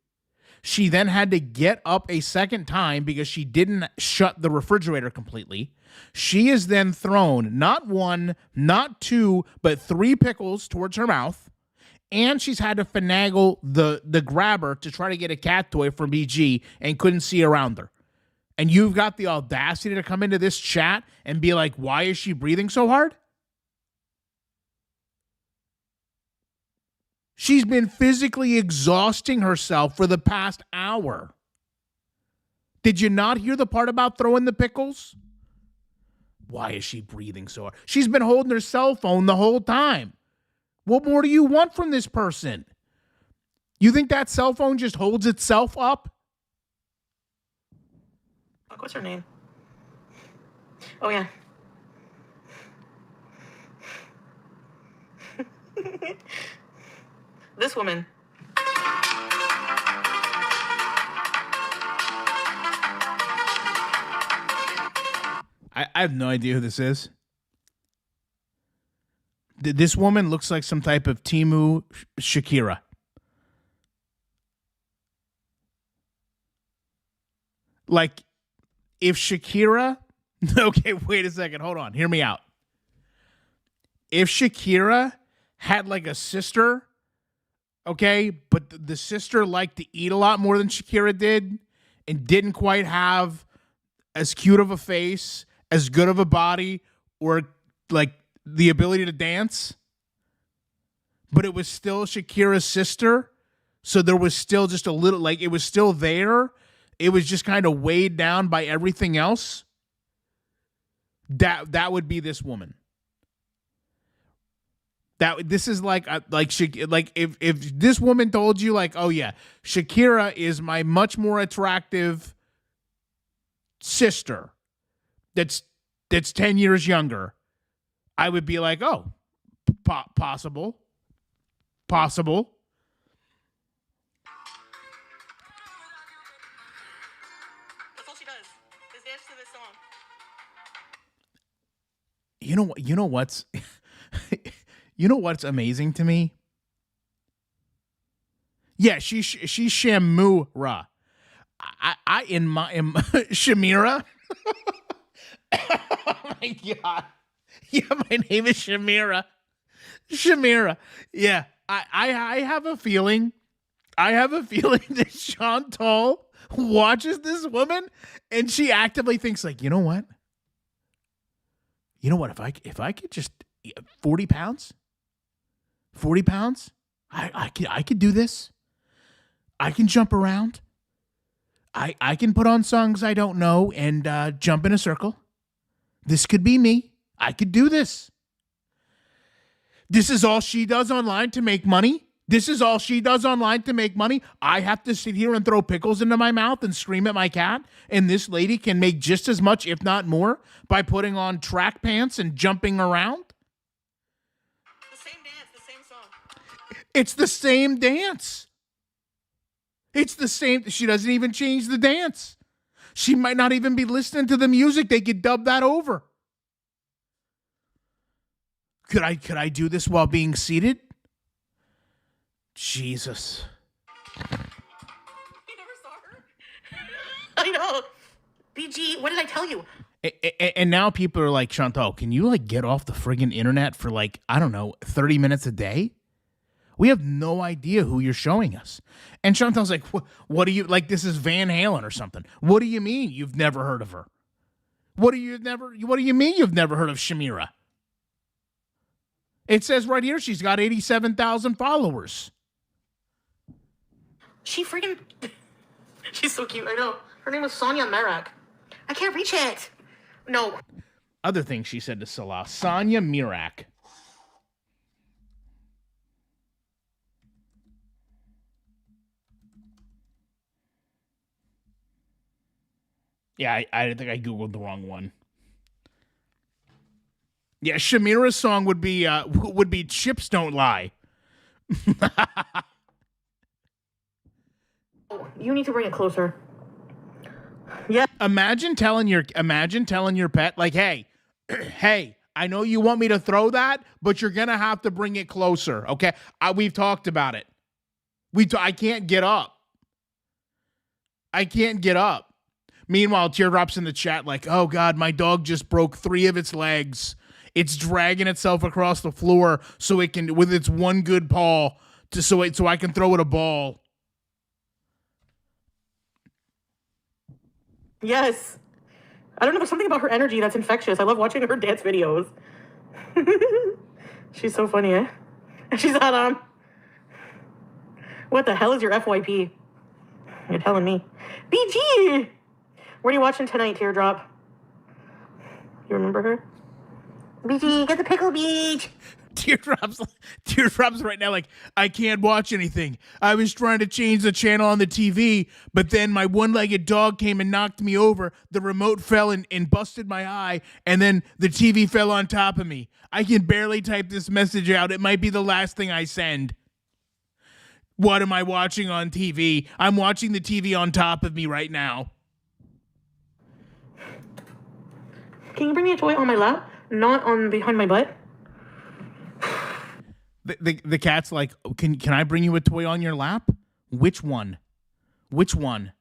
She then had to get up a second time because she didn't shut the refrigerator completely. She is then thrown not 1, not 2, but 3 pickles towards her mouth. And she's had to finagle the grabber to try to get a cat toy from BG and couldn't see around her. And you've got the audacity to come into this chat and be like, why is she breathing so hard? She's been physically exhausting herself for the past hour. Did you not hear the part about throwing the pickles? Why is she breathing so hard? She's been holding her cell phone the whole time. What more do you want from this person? You think that cell phone just holds itself up? What's her name? Oh, yeah. This woman. I have no idea who this is. This woman looks like some type of Timu Shakira. Like, if Shakira... Okay, wait a second. Hold on. Hear me out. If Shakira had like a sister, okay, but the sister liked to eat a lot more than Shakira did and didn't quite have as cute of a face, as good of a body, or like the ability to dance, but it was still Shakira's sister, so there was still just a little, like, it was still there. It was just kind of weighed down by everything else. That would be this woman. This is like if this woman told you, like, oh yeah, Shakira is my much more attractive sister that's 10 years younger, I would be like, oh, possible. That's all she does is dance to this song. You know what's you know what's amazing to me? Yeah, she's Shamura. I in Shamira. Oh my god. Yeah, my name is Shamira. Shamira. Yeah. I have a feeling. I have a feeling that Chantal watches this woman and she actively thinks, like, you know what? You know what? If I could just 40 pounds, I could do this. I can jump around. I can put on songs I don't know and jump in a circle. This could be me. I could do this. This is all she does online to make money. I have to sit here and throw pickles into my mouth and scream at my cat. And this lady can make just as much, if not more, by putting on track pants and jumping around. The same dance, the same song. It's the same dance. It's the same. She doesn't even change the dance. She might not even be listening to the music. They could dub that over. Could I do this while being seated? Jesus. You never saw her? I know. BG, what did I tell you? And now people are like, Chantal, can you like get off the friggin' internet for like, I don't know, 30 minutes a day? We have no idea who you're showing us. And Chantal's like, what do you, like, this is Van Halen or something. What do you mean you've never heard of her? What do you mean you've never heard of Shamira? It says right here she's got 87,000 followers. She's so cute, I know. Her name was Sonia Merak. I can't reach it. No. Other thing she said to Salah, Sonia Mirak. Yeah, I think I Googled the wrong one. Yeah, Shamira's song would be Chips Don't Lie. You need to bring it closer. Yeah. Imagine telling your pet, like, hey, I know you want me to throw that, but you're gonna have to bring it closer, okay? We've talked about it. I can't get up. Meanwhile, Teardrop's in the chat like, oh God, my dog just broke 3 of its legs. It's dragging itself across the floor so it can, with its one good paw, so I can throw it a ball. Yes. I don't know, there's something about her energy that's infectious. I love watching her dance videos. She's so funny, eh? And she's not what the hell is your FYP? You're telling me. BG! What are you watching tonight, Teardrop? You remember her? BG, get the Pickle Beach. Teardrops right now, like, I can't watch anything. I was trying to change the channel on the TV, but then my one-legged dog came and knocked me over. The remote fell and busted my eye, and then the TV fell on top of me. I can barely type this message out. It might be the last thing I send. What am I watching on TV? I'm watching the TV on top of me right now. Can you bring me a toy on my lap, not on behind my butt? The cat's like, can I bring you a toy on your lap? Which one? Which one?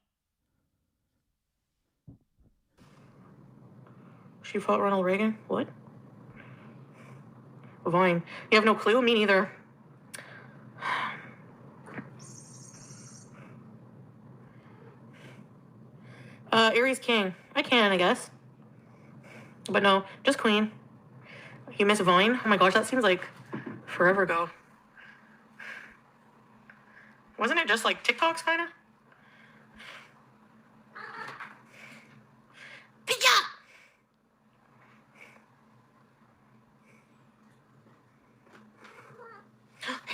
She fought Ronald Reagan? What? Vine. You have no clue? Me neither. Aries King. I can, I guess. But no, just Queen. You miss Vine? Oh my gosh, that seems like forever ago. Wasn't it just like TikToks, kind of?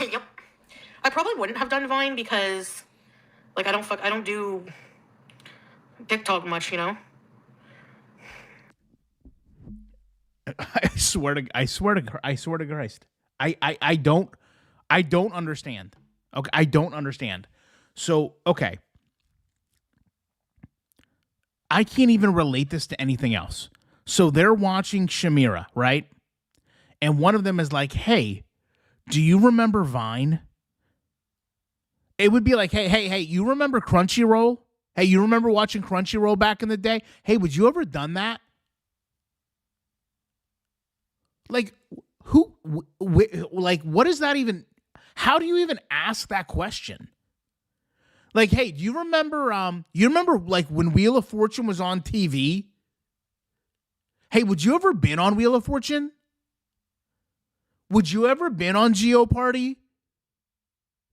Yep. I probably wouldn't have done Vine because, like, I don't do TikTok much, you know. I swear to Christ. I don't understand. Okay, I don't understand. So, okay. I can't even relate this to anything else. So they're watching Shamira, right? And one of them is like, "Hey, do you remember Vine?" It would be like, hey, you remember Crunchyroll? Hey, you remember watching Crunchyroll back in the day? Hey, would you ever done that? Like, what is that even? How do you even ask that question? Like, hey, do you remember, like when Wheel of Fortune was on TV? Hey, would you ever been on Wheel of Fortune? Would you ever been on Jeopardy?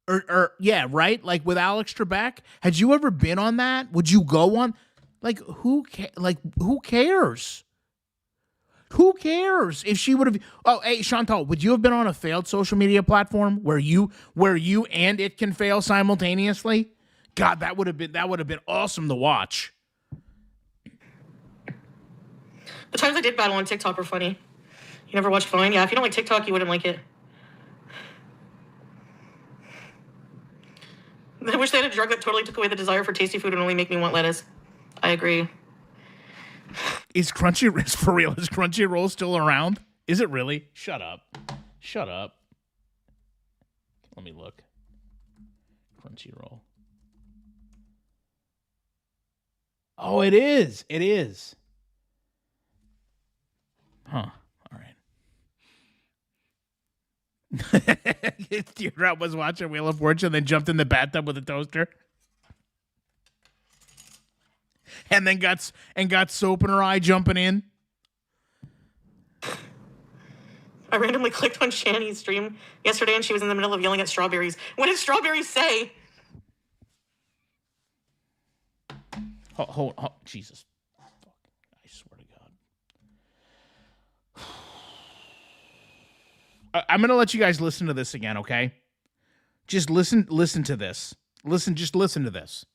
Or yeah, right? Like with Alex Trebek? Had you ever been on that? Would you go on? Like, who cares? Who cares if she would have? Oh, hey, Chantal, would you have been on a failed social media platform where you and it can fail simultaneously? God, that would have been awesome to watch. The times I did battle on TikTok were funny. You never watched Vine? Yeah, if you don't like TikTok, you wouldn't like it. I wish they had a drug that totally took away the desire for tasty food and only make me want lettuce. I agree. Is for real? Is Crunchyroll still around? Is it really? Shut up. Let me look. Crunchyroll. Oh, it is. Huh. All right. Teardrop was watching Wheel of Fortune, then jumped in the bathtub with a toaster. And then got soap in her eye jumping in. I randomly clicked on Shani's stream yesterday and she was in the middle of yelling at strawberries. What did strawberries say? Hold, Jesus. Fuck. I swear to God. I'm going to let you guys listen to this again, okay? Just listen to this. Just listen to this.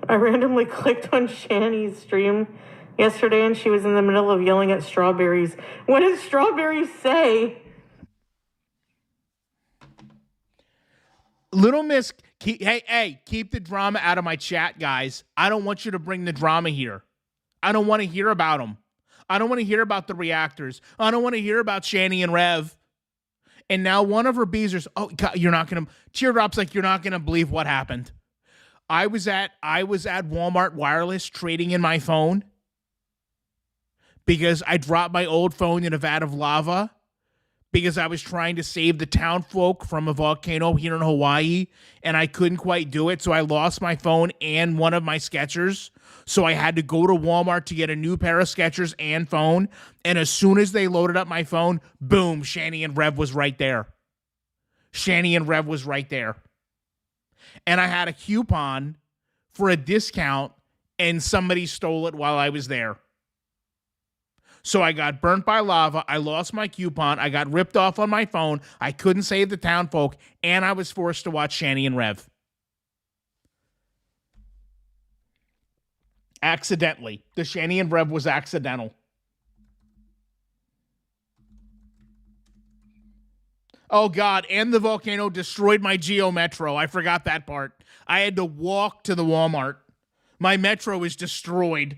I randomly clicked on Shani's stream yesterday and she was in the middle of yelling at strawberries. What did strawberries say? Little Miss, keep the drama out of my chat, guys. I don't want you to bring the drama here. I don't want to hear about them. I don't want to hear about the reactors. I don't want to hear about Shani and Rev. And now one of her beezers, God, Teardrop's like, you're not going to believe what happened. I was at Walmart Wireless trading in my phone because I dropped my old phone in a vat of lava because I was trying to save the town folk from a volcano here in Hawaii, and I couldn't quite do it, so I lost my phone and one of my Skechers. So I had to go to Walmart to get a new pair of Skechers and phone, and as soon as they loaded up my phone, boom, Shani and Rev was right there. And I had a coupon for a discount, and somebody stole it while I was there. So I got burnt by lava. I lost my coupon. I got ripped off on my phone. I couldn't save the town folk, and I was forced to watch Shani and Rev. Accidentally. The Shani and Rev was accidental. Oh, God, and the volcano destroyed my Geo Metro. I forgot that part. I had to walk to the Walmart. My Metro is destroyed.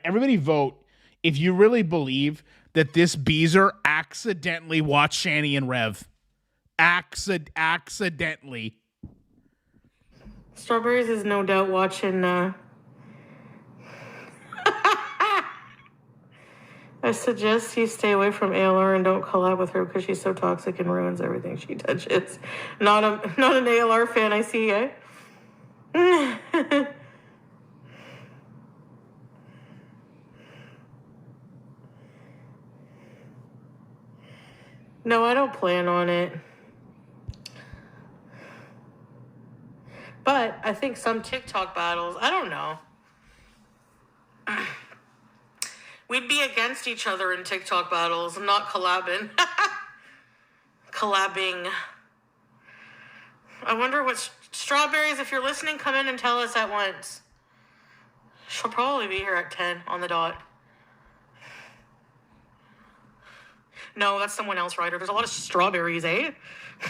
Everybody vote if you really believe that this Beezer accidentally watched Shani and Rev. Accidentally. Strawberries is no doubt watching. I suggest you stay away from ALR and don't collab with her because she's so toxic and ruins everything she touches. Not an ALR fan, I see, eh? No, I don't plan on it. But I think some TikTok battles, I don't know. We'd be against each other in TikTok battles, not collabing. Collabing. I wonder what Strawberries, if you're listening, come in and tell us at once. She'll probably be here at 10 on the dot. No, that's someone else, Ryder. There's a lot of strawberries, eh?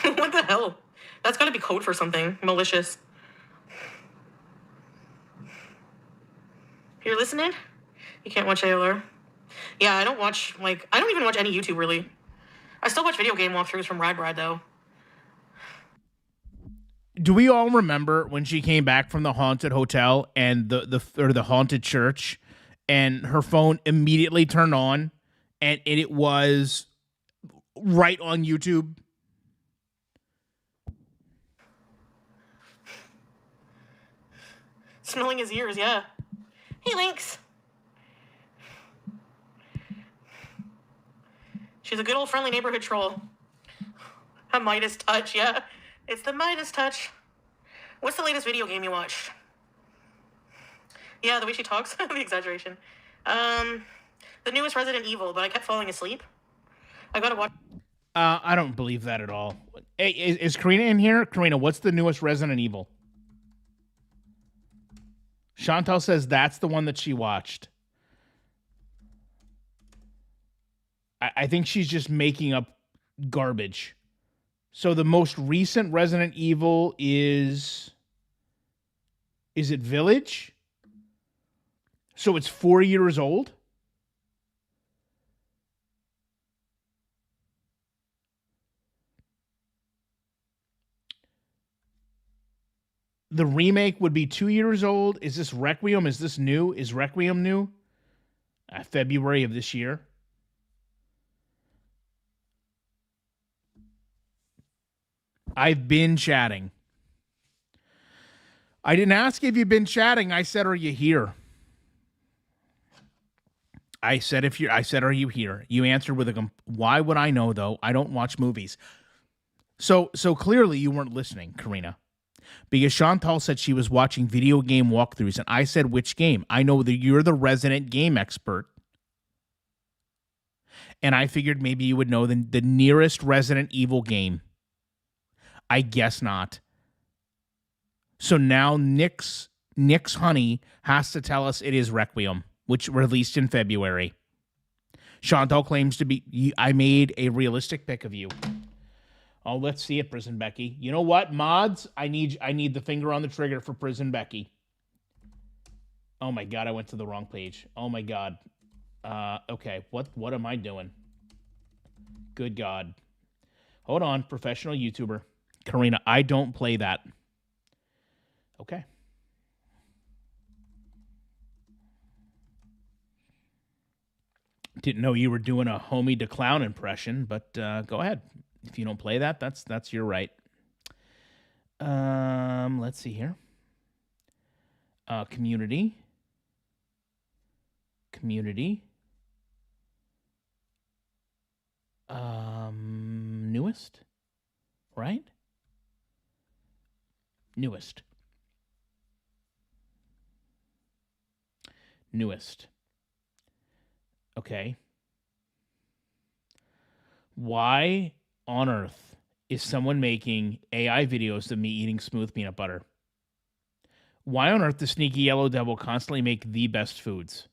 What the hell? That's got to be code for something malicious. You're listening? You can't watch ALR? Yeah, I don't even watch any YouTube, really. I still watch video game walkthroughs from Rad Brad, though. Do we all remember when she came back from the haunted hotel and the haunted church, and her phone immediately turned on, and it was right on YouTube? Smelling his ears, yeah. Hey, Lynx. She's a good old friendly neighborhood troll. A Midas touch, yeah. It's the Midas touch. What's the latest video game you watched? Yeah, the way she talks, the exaggeration. The newest Resident Evil, but I kept falling asleep. I gotta watch. I don't believe that at all. Hey, is Karina in here? Karina, what's the newest Resident Evil? Chantal says that's the one that she watched. I think she's just making up garbage. So the most recent Resident Evil is it Village? So it's 4 years old? The remake would be 2 years old. Is this Requiem? Is this new? Is Requiem new? February of this year. I've been chatting. I didn't ask if you've been chatting. I said, are you here? I said, are you here? You answered with why would I know, though? I don't watch movies. So clearly you weren't listening, Karina. Because Chantal said she was watching video game walkthroughs, and I said, which game? I know that you're the resident game expert. And I figured maybe you would know the nearest Resident Evil game. I guess not. So now Nick's honey has to tell us it is Requiem, which released in February. Chantal claims to be, I made a realistic pic of you. Oh, let's see it, Prison Becky. You know what, mods? I need the finger on the trigger for Prison Becky. Oh my God, I went to the wrong page. Oh my God. Okay, what am I doing? Good God. Hold on, professional YouTuber. Karina, I don't play that. Okay. Didn't know you were doing a Homie the Clown impression, but go ahead. If you don't play that, that's your right. Let's see here. Community. Newest, right? Newest. Okay. Why on earth is someone making AI videos of me eating smooth peanut butter? Why on earth does Sneaky Yellow Devil constantly make the best foods?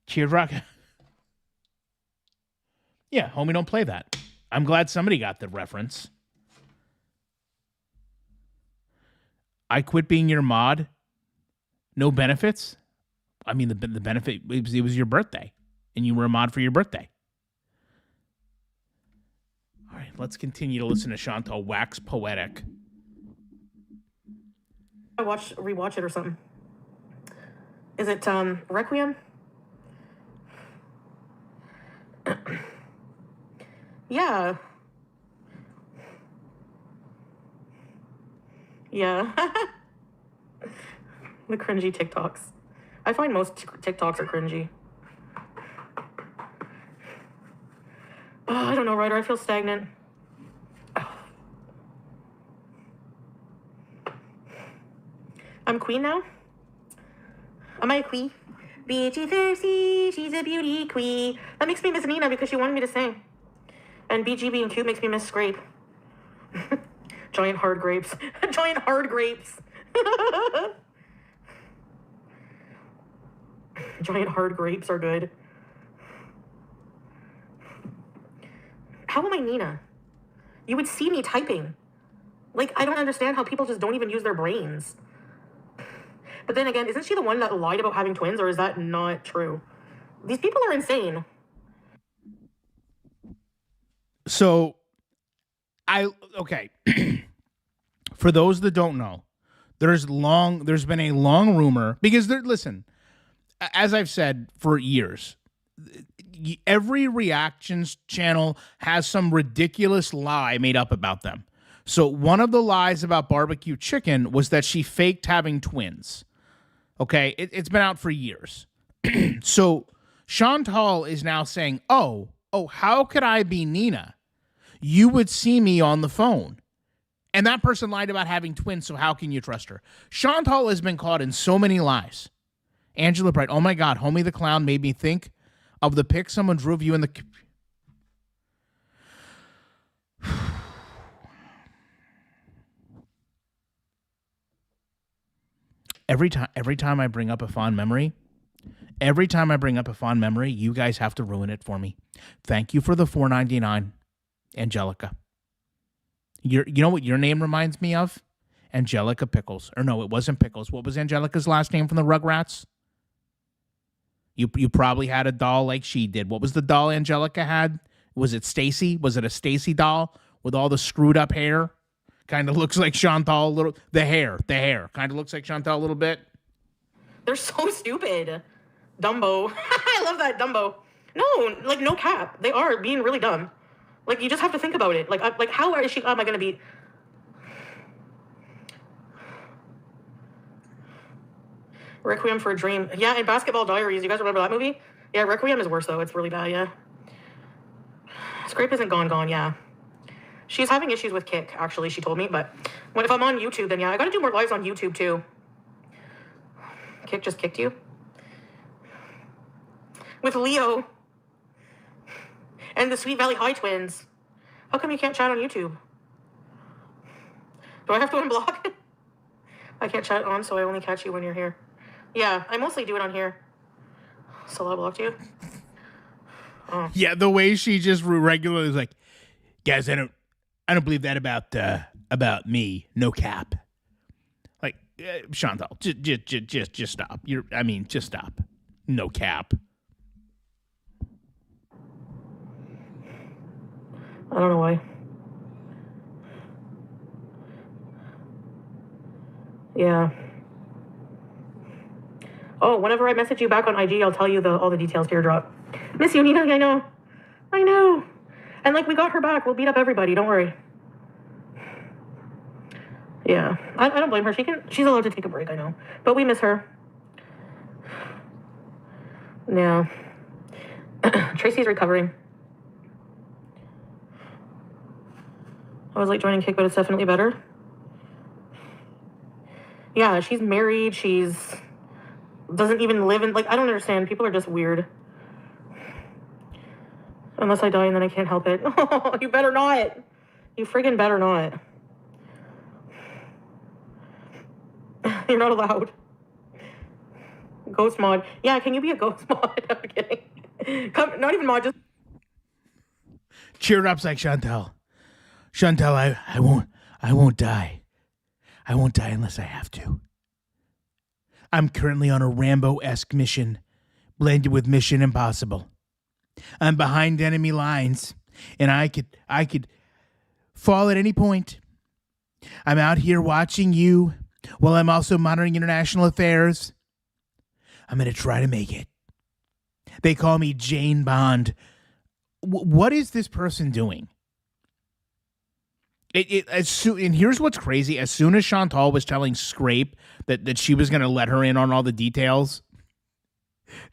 Cheers, Rock. Yeah, homie, don't play that. I'm glad somebody got the reference. I quit being your mod. No benefits. I mean, the benefit, it was your birthday, and you were a mod for your birthday. All right, let's continue to listen to Chantal wax poetic. I rewatch it or something. Is it Requiem? Yeah. Yeah. The cringy TikToks. I find most TikToks are cringy. Oh, I don't know, Ryder. I feel stagnant. I'm queen now? Am I a queen? Beachy thirsty, she's a beauty queen. That makes me miss Nina because she wanted me to sing. And BG being cute makes me miss Scrape. Giant hard grapes. Giant hard grapes. Giant hard grapes are good. How am I Nina? You would see me typing. Like, I don't understand how people just don't even use their brains. But then again, isn't she the one that lied about having twins, or is that not true? These people are insane. So, okay. For those that don't know, there's been a long rumor because listen, as I've said for years, every reactions channel has some ridiculous lie made up about them. So one of the lies about barbecue chicken was that she faked having twins. Okay, it's been out for years. So Chantal is now saying, oh, how could I be Nina? You would see me on the phone. And that person lied about having twins, so how can you trust her? Chantal has been caught in so many lies. Angela Bright, oh my God, Homie the Clown made me think of the pic someone drew of you in the... Every time I bring up a fond memory, you guys have to ruin it for me. Thank you for the $4.99, Angelica. You know what your name reminds me of? Angelica Pickles. Or no, it wasn't Pickles. What was Angelica's last name from the Rugrats? You probably had a doll like she did. What was the doll Angelica had? Was it Stacy? Was it a Stacy doll with all the screwed up hair? Kind of looks like Chantal a little. The hair kind of looks like Chantal a little bit. They're so stupid. Dumbo. I love that, Dumbo. No, like, no cap. They are being really dumb. Like, you just have to think about it. Like how am I going to be... Requiem for a Dream. Yeah, and Basketball Diaries. You guys remember that movie? Yeah, Requiem is worse, though. It's really bad, yeah. Scrape isn't gone, yeah. She's having issues with Kick, actually, she told me. But if I'm on YouTube, then yeah. I got to do more lives on YouTube, too. Kick just kicked you? With Leo. And the Sweet Valley High twins. How come you can't chat on YouTube? Do I have to unblock? I can't chat on, so I only catch you when you're here. Yeah, I mostly do it on here. So I blocked you? Oh. Yeah, the way she just regularly is like, guys, I don't believe that about me. No cap. Like, Chantal, just stop. Just stop. No cap. I don't know why. Yeah. Oh, whenever I message you back on IG, I'll tell you all the details. Teardrop. Miss you, Nina. I know. I know. And like, we got her back. We'll beat up everybody. Don't worry. Yeah. I don't blame her. She's allowed to take a break, I know. But we miss her. Yeah. Tracy's recovering. I was like joining Kick, but it's definitely better. Yeah, she's married. She's doesn't even live in, like, I don't understand. People are just weird. Unless I die and then I can't help it. Oh, you better not. You friggin' better not. You're not allowed. Ghost mod. Yeah, can you be a ghost mod? I'm kidding. Come, not even mod, just... Cheer up's like, Chantal. Chantal, I won't die. I won't die unless I have to. I'm currently on a Rambo-esque mission, blended with Mission Impossible. I'm behind enemy lines, and I could fall at any point. I'm out here watching you while I'm also monitoring international affairs. I'm going to try to make it. They call me Jane Bond. What is this person doing? And here's what's crazy. As soon as Chantal was telling Scrape that she was going to let her in on all the details,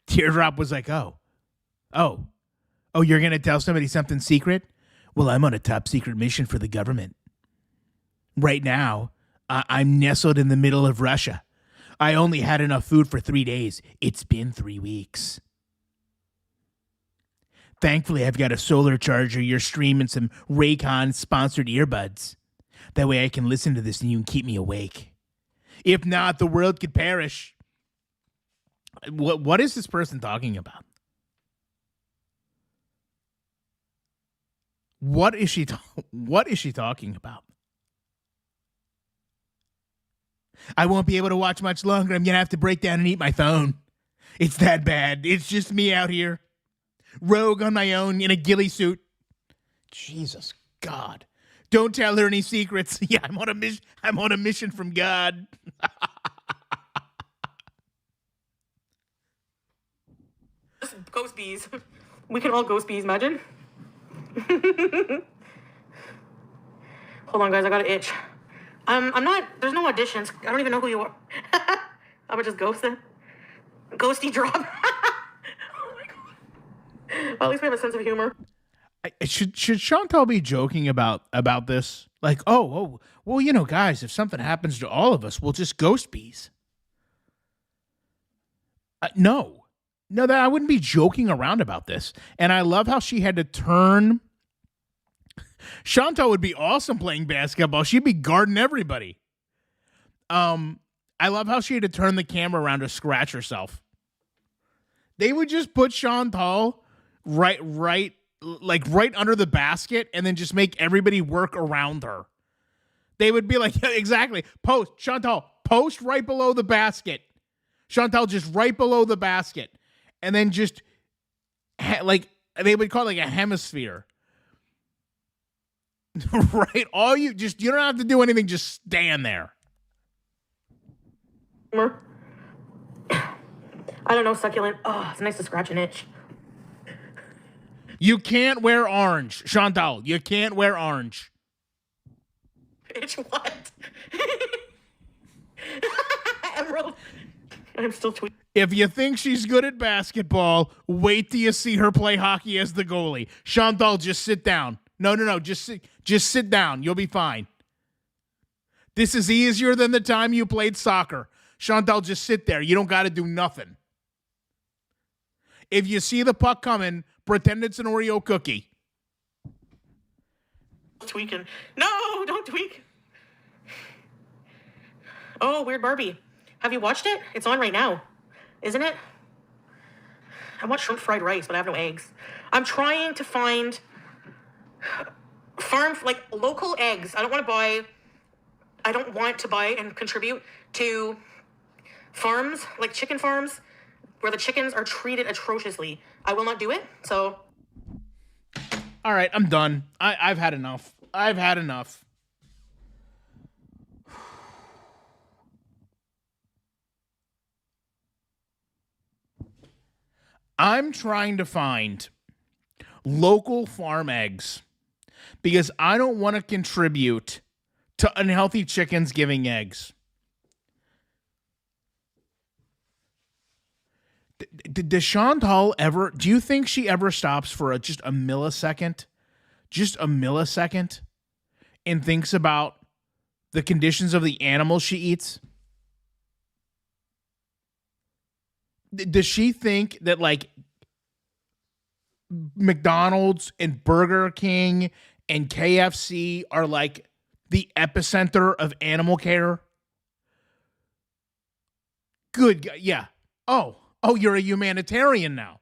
Teardrop was like, oh, you're going to tell somebody something secret? Well, I'm on a top secret mission for the government. Right now, I'm nestled in the middle of Russia. I only had enough food for 3 days. It's been 3 weeks. Thankfully, I've got a solar charger, your stream, and some Raycon-sponsored earbuds. That way I can listen to this and you can keep me awake. If not, the world could perish. What is this person talking about? What is she talking about? I won't be able to watch much longer. I'm going to have to break down and eat my phone. It's that bad. It's just me out here. Rogue on my own in a ghillie suit. Jesus God. Don't tell her any secrets. Yeah, I'm on a mission from God. Ghost bees. We can all ghost bees, imagine. Hold on, guys, I got an itch. I'm not, there's no auditions. I don't even know who you are. I'm gonna just ghost them. Ghosty drop. Oh my God. Well, at least we have a sense of humor. Should Chantal be joking about this? Like, well, guys, if something happens to all of us, we'll just ghost bees. No, that I wouldn't be joking around about this. And I love how she had to turn. Chantal would be awesome playing basketball. She'd be guarding everybody. I love how she had to turn the camera around to scratch herself. They would just put Chantal right under the basket and then just make everybody work around her. They would be like, yeah, exactly. Chantal, post right below the basket. Chantal, just right below the basket. And then just, they would call it like a hemisphere. Right? You don't have to do anything, just stand there. I don't know, succulent. Oh, it's nice to scratch an itch. You can't wear orange, Chantal. You can't wear orange. Itch what? Emerald. I'm still tweeting. If you think she's good at basketball, wait till you see her play hockey as the goalie. Chantal, just sit down. No. Just sit down. You'll be fine. This is easier than the time you played soccer. Chantal, just sit there. You don't got to do nothing. If you see the puck coming, pretend it's an Oreo cookie. Tweaking. No, don't tweak. Oh, Weird Barbie. Have you watched it? It's on right now. Isn't it? I want shrimp fried rice, but I have no eggs. I'm trying to find local eggs. I don't want to buy and contribute to farms, like chicken farms, where the chickens are treated atrociously. I will not do it, so. All right, I'm done. I've had enough. I'm trying to find local farm eggs because I don't want to contribute to unhealthy chickens giving eggs. Does Chantal ever, do you think she ever stops for just a millisecond? Just a millisecond? And thinks about the conditions of the animals she eats? Does she think that like McDonald's and Burger King and KFC are like the epicenter of animal care? Good. Yeah. Oh, you're a humanitarian now.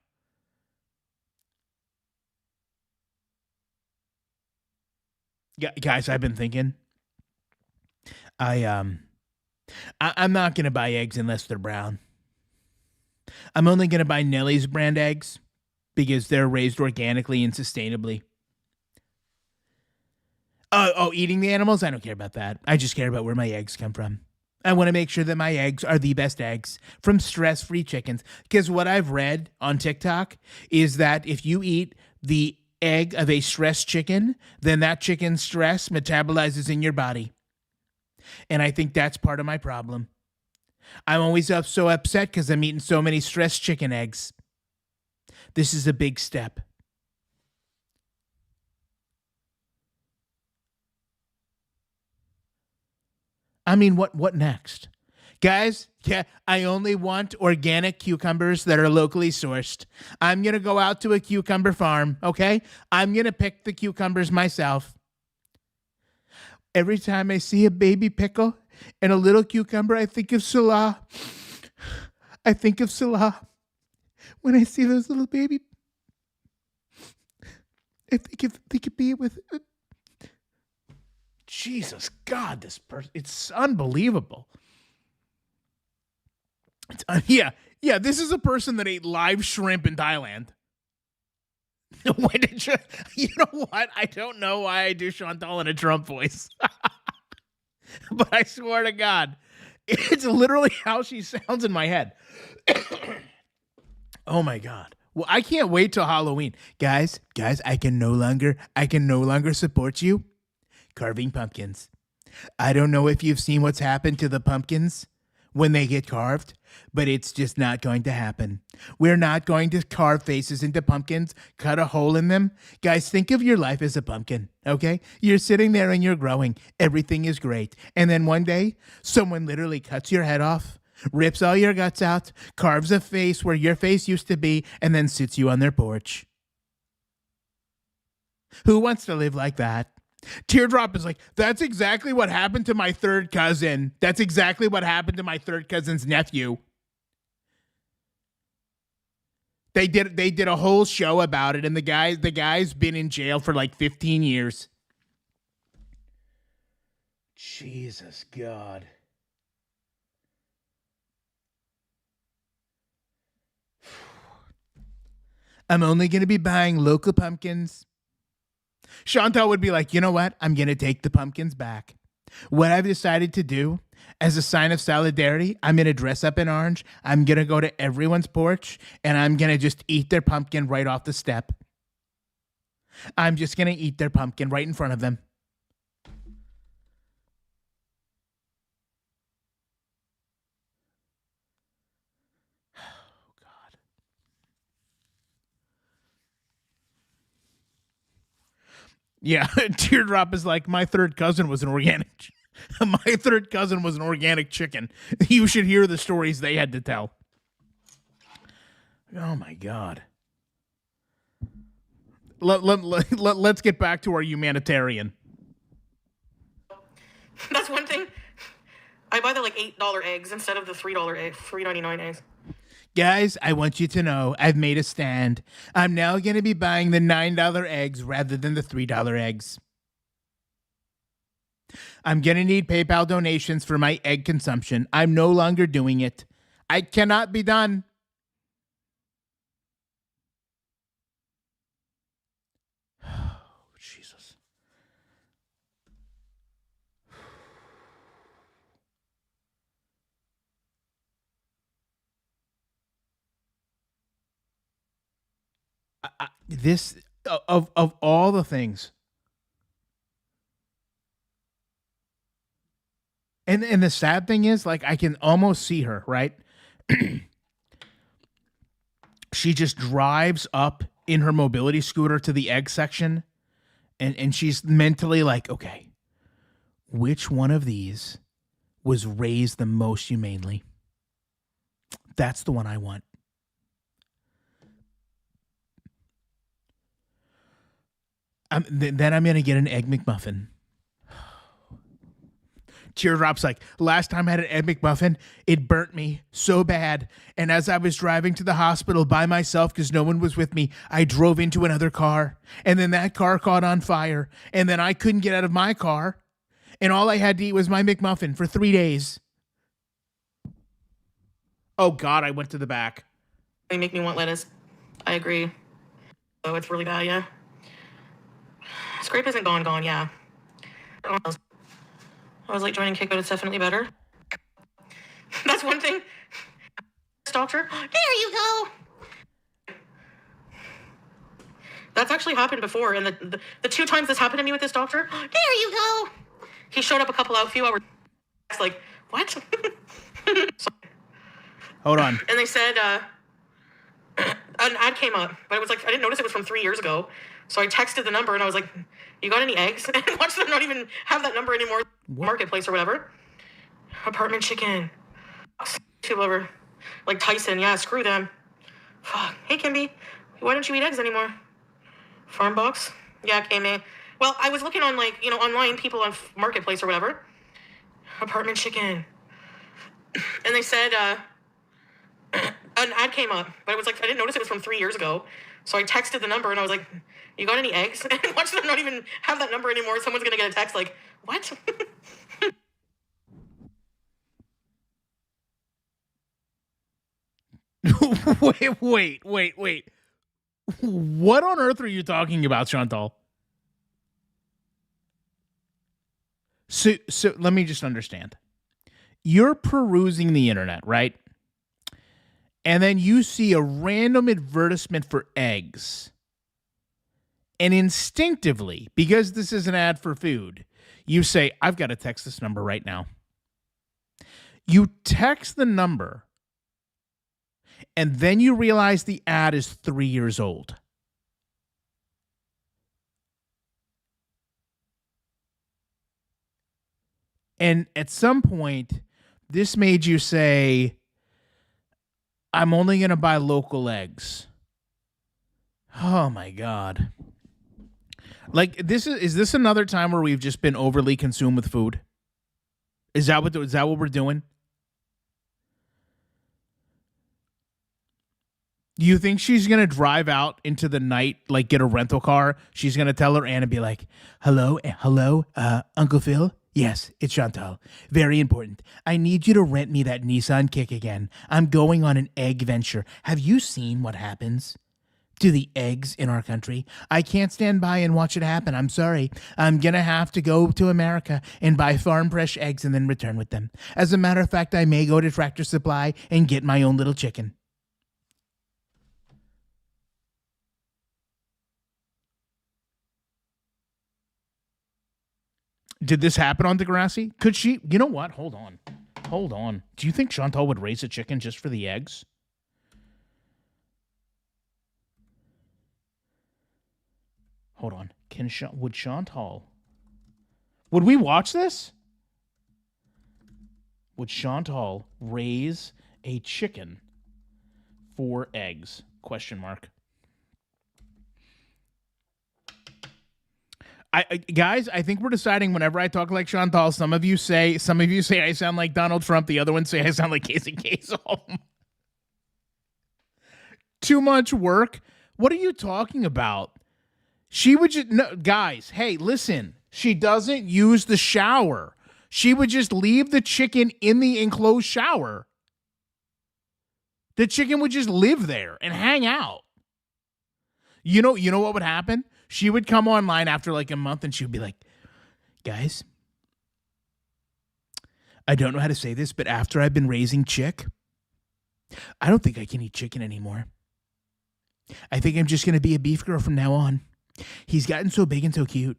Yeah, guys, I've been thinking. I'm not gonna buy eggs unless they're brown. I'm only gonna buy Nellie's brand eggs because they're raised organically and sustainably. Oh, eating the animals? I don't care about that. I just care about where my eggs come from. I want to make sure that my eggs are the best eggs from stress-free chickens. Because what I've read on TikTok is that if you eat the egg of a stressed chicken, then that chicken's stress metabolizes in your body. And I think that's part of my problem. I'm always so upset because I'm eating so many stressed chicken eggs. This is a big step. I mean, what next? Guys, yeah, I only want organic cucumbers that are locally sourced. I'm going to go out to a cucumber farm, okay? I'm going to pick the cucumbers myself. Every time I see a baby pickle and a little cucumber, I think of Salah. I think of Salah. When I see those little baby, I think of being with... Jesus, God, this person, it's unbelievable. Yeah, this is a person that ate live shrimp in Thailand. Why did you know what? I don't know why I do Chantal in a Trump voice. But I swear to God, it's literally how she sounds in my head. Oh my God. Well, I can't wait till Halloween. Guys, I can no longer support you carving pumpkins. I don't know if you've seen what's happened to the pumpkins when they get carved, but it's just not going to happen. We're not going to carve faces into pumpkins, cut a hole in them. Guys, think of your life as a pumpkin, okay? You're sitting there and you're growing. Everything is great. And then one day, someone literally cuts your head off, rips all your guts out, carves a face where your face used to be, and then sits you on their porch. Who wants to live like that? Teardrop is like, that's exactly what happened to my third cousin. That's exactly what happened to my third cousin's nephew. They did a whole show about it, and the guy's been in jail for like 15 years. Jesus God. I'm only going to be buying local pumpkins. Chantal would be like, you know what? I'm going to take the pumpkins back. What I've decided to do as a sign of solidarity, I'm going to dress up in orange. I'm going to go to everyone's porch and I'm going to just eat their pumpkin right off the step. I'm just going to eat their pumpkin right in front of them. Yeah, Teardrop is like, my third cousin was an organic. My third cousin was an organic chicken. You should hear the stories they had to tell. Oh my God. Let's get back to our humanitarian. That's one thing. I buy the like $8 eggs instead of the $3 egg, $3.99 eggs. Guys, I want you to know I've made a stand. I'm now going to be buying the $9 eggs rather than the $3 eggs. I'm going to need PayPal donations for my egg consumption. I'm no longer doing it. I cannot be done. Oh, Jesus. This of all the things, and the sad thing is, like, I can almost see her, right? She just drives up in her mobility scooter to the egg section, and she's mentally like, okay, which one of these was raised the most humanely? That's the one I want. Then I'm going to get an Egg McMuffin. Teardrop's like, last time I had an Egg McMuffin, it burnt me so bad. And as I was driving to the hospital by myself because no one was with me, I drove into another car. And then that car caught on fire. And then I couldn't get out of my car. And all I had to eat was my McMuffin for 3 days. Oh, God, I went to the back. They make me want lettuce. I agree. Oh, it's really bad, yeah. Scrape isn't gone, yeah. I was like joining Kick, but it's definitely better. That's one thing. Doctor, there you go. That's actually happened before, and the 2 times this happened to me with this doctor, there you go. He showed up a few hours. It's like, what? Hold on. And they said an ad came up, but it was like I didn't notice it was from 3 years ago. So I texted the number and I was like, "You got any eggs?" And watch them not even have that number anymore. What? Marketplace or whatever. Apartment chicken. Tube lover. Like Tyson, yeah, screw them. Fuck. Hey Kimby, why don't you eat eggs anymore? Farm box? Yeah, Kimmy. Well, I was looking on online, people on Marketplace or whatever. Apartment chicken. And they said an ad came up, but it was like I didn't notice it was from 3 years ago. So I texted the number and I was like, "You got any eggs?" And watch them not even have that number anymore. Someone's gonna get a text like, "What?" Wait. What on earth are you talking about, Chantal? So let me just understand. You're perusing the internet, right? And then you see a random advertisement for eggs. And instinctively, because this is an ad for food, you say, I've got to text this number right now. You text the number, and then you realize the ad is 3 years old. And at some point, this made you say, I'm only going to buy local eggs. Oh my God. Like, is this another time where we've just been overly consumed with food? Is that what we're doing? Do you think she's going to drive out into the night, like get a rental car? She's going to tell her aunt and be like, hello, Uncle Phil? Yes, it's Chantal. Very important. I need you to rent me that Nissan Kick again. I'm going on an egg venture. Have you seen what happens to the eggs in our country? I can't stand by and watch it happen. I'm sorry. I'm going to have to go to America and buy farm fresh eggs and then return with them. As a matter of fact, I may go to Tractor Supply and get my own little chicken. Did this happen on Degrassi? Could she? You know what? Hold on. Do you think Chantal would raise a chicken just for the eggs? Hold on. Would Chantal? Would we watch this? Would Chantal raise a chicken for eggs? Question mark. Guys, I think we're deciding whenever I talk like Chantal, some of you say I sound like Donald Trump. The other ones say I sound like Casey Kasem. Too much work? What are you talking about? She would just, no, guys, hey, listen. She doesn't use the shower. She would just leave the chicken in the enclosed shower. The chicken would just live there and hang out. You know what would happen? She would come online after like a month and she would be like, guys, I don't know how to say this, but after I've been raising chick, I don't think I can eat chicken anymore. I think I'm just going to be a beef girl from now on. He's gotten so big and so cute.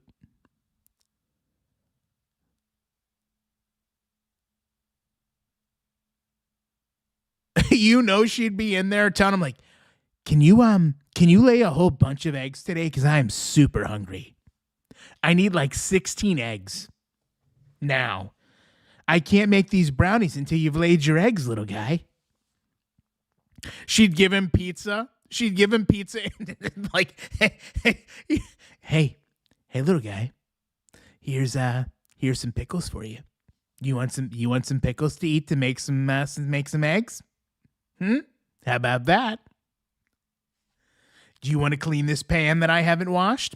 You know she'd be in there telling him like, can you lay a whole bunch of eggs today? Because I'm super hungry. I need like 16 eggs. Now, I can't make these brownies until you've laid your eggs, little guy. She'd give him pizza. And like, hey, little guy. Here's some pickles for you. You want some pickles to eat to make some eggs? How about that? Do you want to clean this pan that I haven't washed?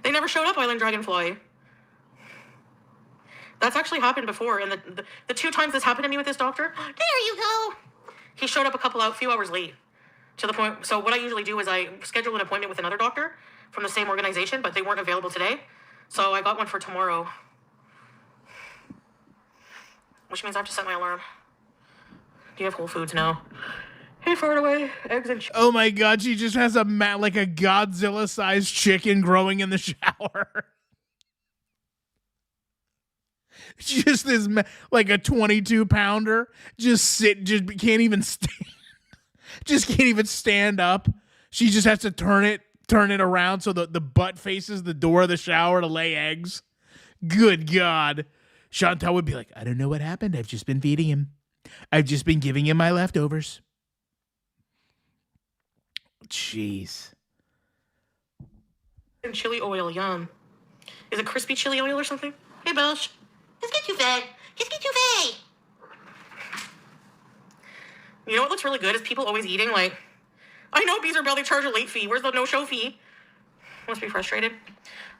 They never showed up, Island Dragonfly. That's actually happened before, and the 2 times this happened to me with this doctor, there you go. He showed up a few hours late. To the point, so what I usually do is I schedule an appointment with another doctor from the same organization, but they weren't available today. So I got one for tomorrow. Which means I have to set my alarm. Do you have Whole Foods now? Hey, far away, eggs and Oh my God, she just has like a Godzilla-sized chicken growing in the shower. Just this, like a 22-pounder, just can't even stand. Just can't even stand up. She just has to turn it around so the butt faces the door of the shower to lay eggs. Good God. Chantal would be like, I don't know what happened. I've just been feeding him. I've just been giving him my leftovers. Jeez. and chili oil, yum. Is it crispy chili oil or something? Hey, Belsh. Let's get you fed. Let's get you fed. You know what looks really good is people always eating like, I know bees are bell, they charge a late fee. Where's the no-show fee? Must be frustrated.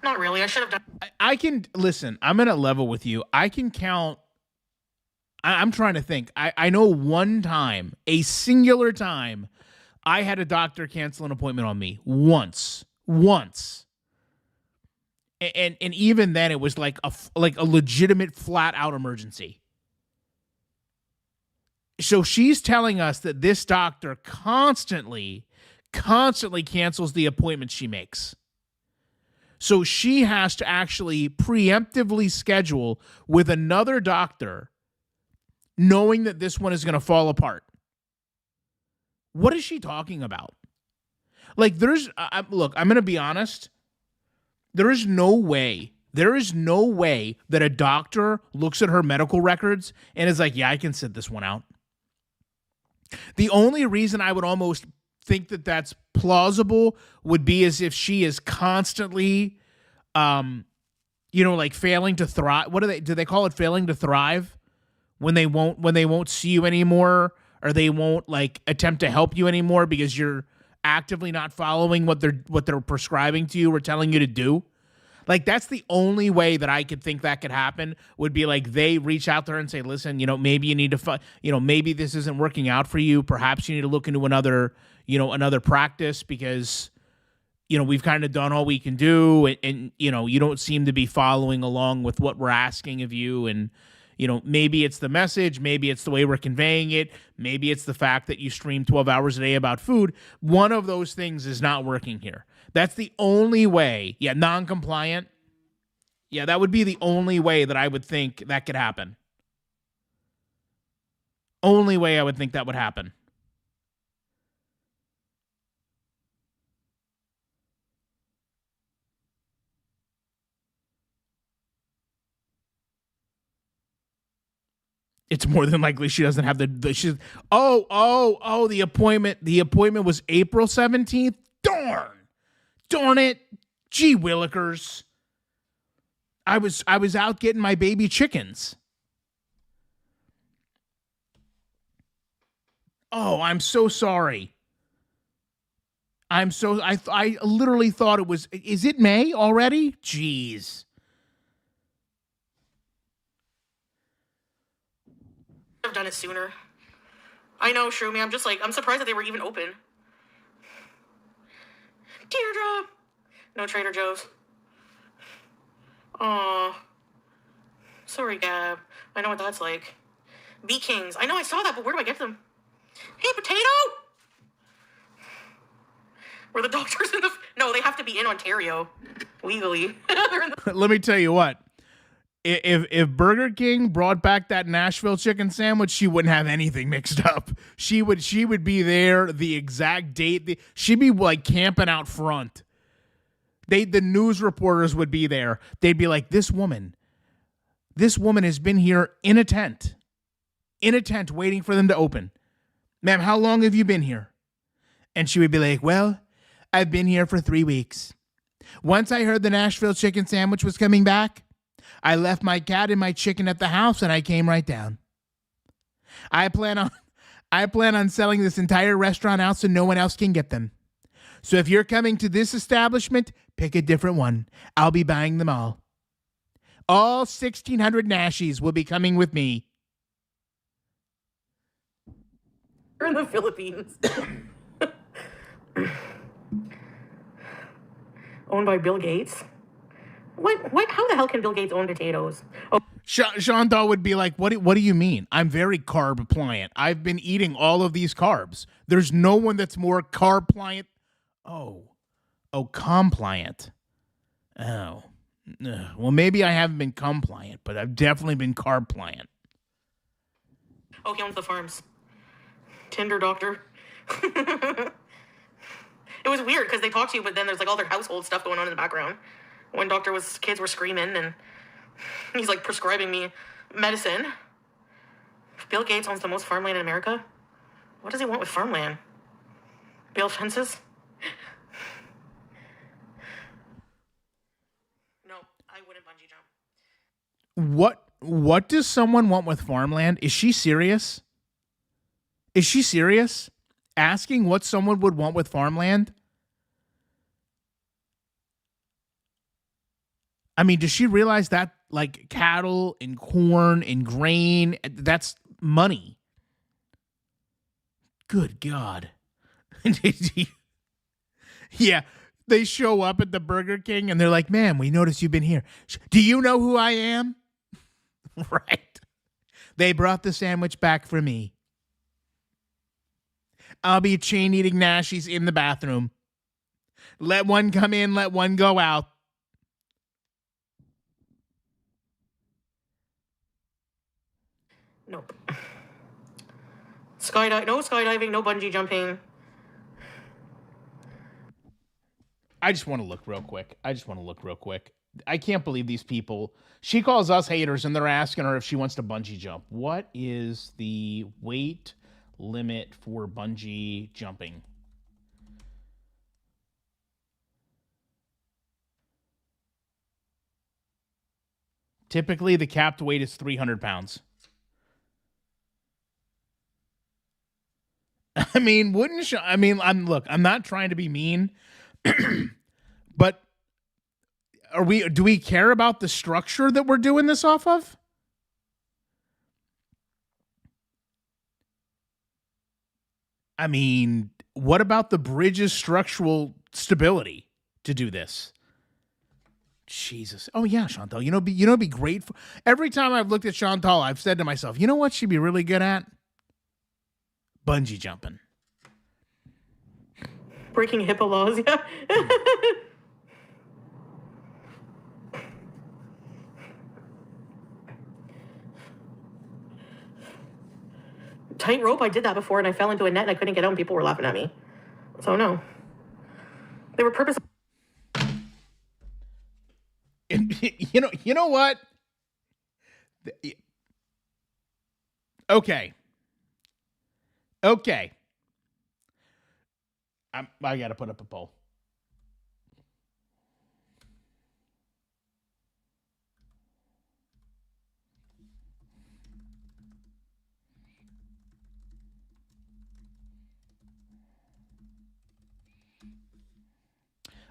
Not really. I should have done. I can listen. I'm gonna level with you. I can count. I'm trying to think. I know one time, a singular time, I had a doctor cancel an appointment on me once, and even then it was like a legitimate flat out emergency. So she's telling us that this doctor constantly cancels the appointments she makes. So she has to actually preemptively schedule with another doctor, knowing that this one is going to fall apart. What is she talking about? Like, look, I'm going to be honest. There is no way that a doctor looks at her medical records and is like, yeah, I can sit this one out. The only reason I would almost think that that's plausible would be as if she is constantly, like failing to thrive. What do they call it? Failing to thrive? When they won't see you anymore, or they won't like attempt to help you anymore because you're actively not following what they're prescribing to you or telling you to do. Like, that's the only way that I could think that could happen, would be like they reach out to her and say, listen, maybe you need to, maybe this isn't working out for you. Perhaps you need to look into another practice because, we've kind of done all we can do. And you don't seem to be following along with what we're asking of you. And, maybe it's the message, maybe it's the way we're conveying it, maybe it's the fact that you stream 12 hours a day about food. One of those things is not working here. That's the only way. Yeah, non-compliant. Yeah, that would be the only way that I would think that could happen. Only way I would think that would happen. It's more than likely she doesn't have the the appointment. The appointment was April 17th. Darn it. Gee willikers. I was out getting my baby chickens. Oh, I'm so sorry. I literally thought it was, is it May already? Jeez. I've done it sooner. I know, Shroomy. I'm surprised that they were even open. Teardrop. No Trader Joe's. Aw. Sorry, Gab. I know what that's like. Bee Kings. I know I saw that, but where do I get them? Hey, potato! Were the doctors in the... No, they have to be in Ontario. Legally. Let me tell you what. If Burger King brought back that Nashville chicken sandwich, she wouldn't have anything mixed up. She would be there the exact date. She'd be like camping out front. The news reporters would be there. They'd be like, this woman has been here in a tent waiting for them to open. Ma'am, how long have you been here? And she would be like, well, I've been here for 3 weeks. Once I heard the Nashville chicken sandwich was coming back, I left my cat and my chicken at the house and I came right down. I plan on selling this entire restaurant out so no one else can get them. So if you're coming to this establishment, pick a different one. I'll be buying them all. All 1,600 Nashies will be coming with me. We're in the Philippines. Owned by Bill Gates. What? How the hell can Bill Gates own potatoes? Oh. Chantal would be like, what do you mean? I'm very carb pliant. I've been eating all of these carbs. There's no one that's more carb pliant. Oh, compliant. Oh, well, maybe I haven't been compliant, but I've definitely been carb pliant. Oh, he owns the farms. Tinder doctor. It was weird because they talk to you, but then there's like all their household stuff going on in the background. One kids were screaming, and he's like prescribing me medicine. Bill Gates owns the most farmland in America. What does he want with farmland? Build fences? No, I wouldn't bungee jump. What does someone want with farmland? Is she serious? Is she serious? Asking what someone would want with farmland? I mean, does she realize that like cattle and corn and grain, that's money? Good God. Yeah, they show up at the Burger King and they're like, ma'am, we noticed you've been here. Do you know who I am? Right. They brought the sandwich back for me. I'll be chain eating Nashies in the bathroom. Let one come in, let one go out. Nope. No skydiving, no bungee jumping. I just want to look real quick. I can't believe these people. She calls us haters and they're asking her if she wants to bungee jump. What is the weight limit for bungee jumping? Typically, the capped weight is 300 pounds. I mean, I'm not trying to be mean, but do we care about the structure that we're doing this off of? I mean, what about the bridge's structural stability to do this? Jesus. Oh yeah, Chantal. It'd be great. Every time I've looked at Chantal, I've said to myself, you know what she'd be really good at? Bungee jumping. Breaking HIPAA laws, yeah. Tightrope, I did that before and I fell into a net and I couldn't get out and people were laughing at me. So no. They were purposely. You know what? Okay. I got to put up a poll.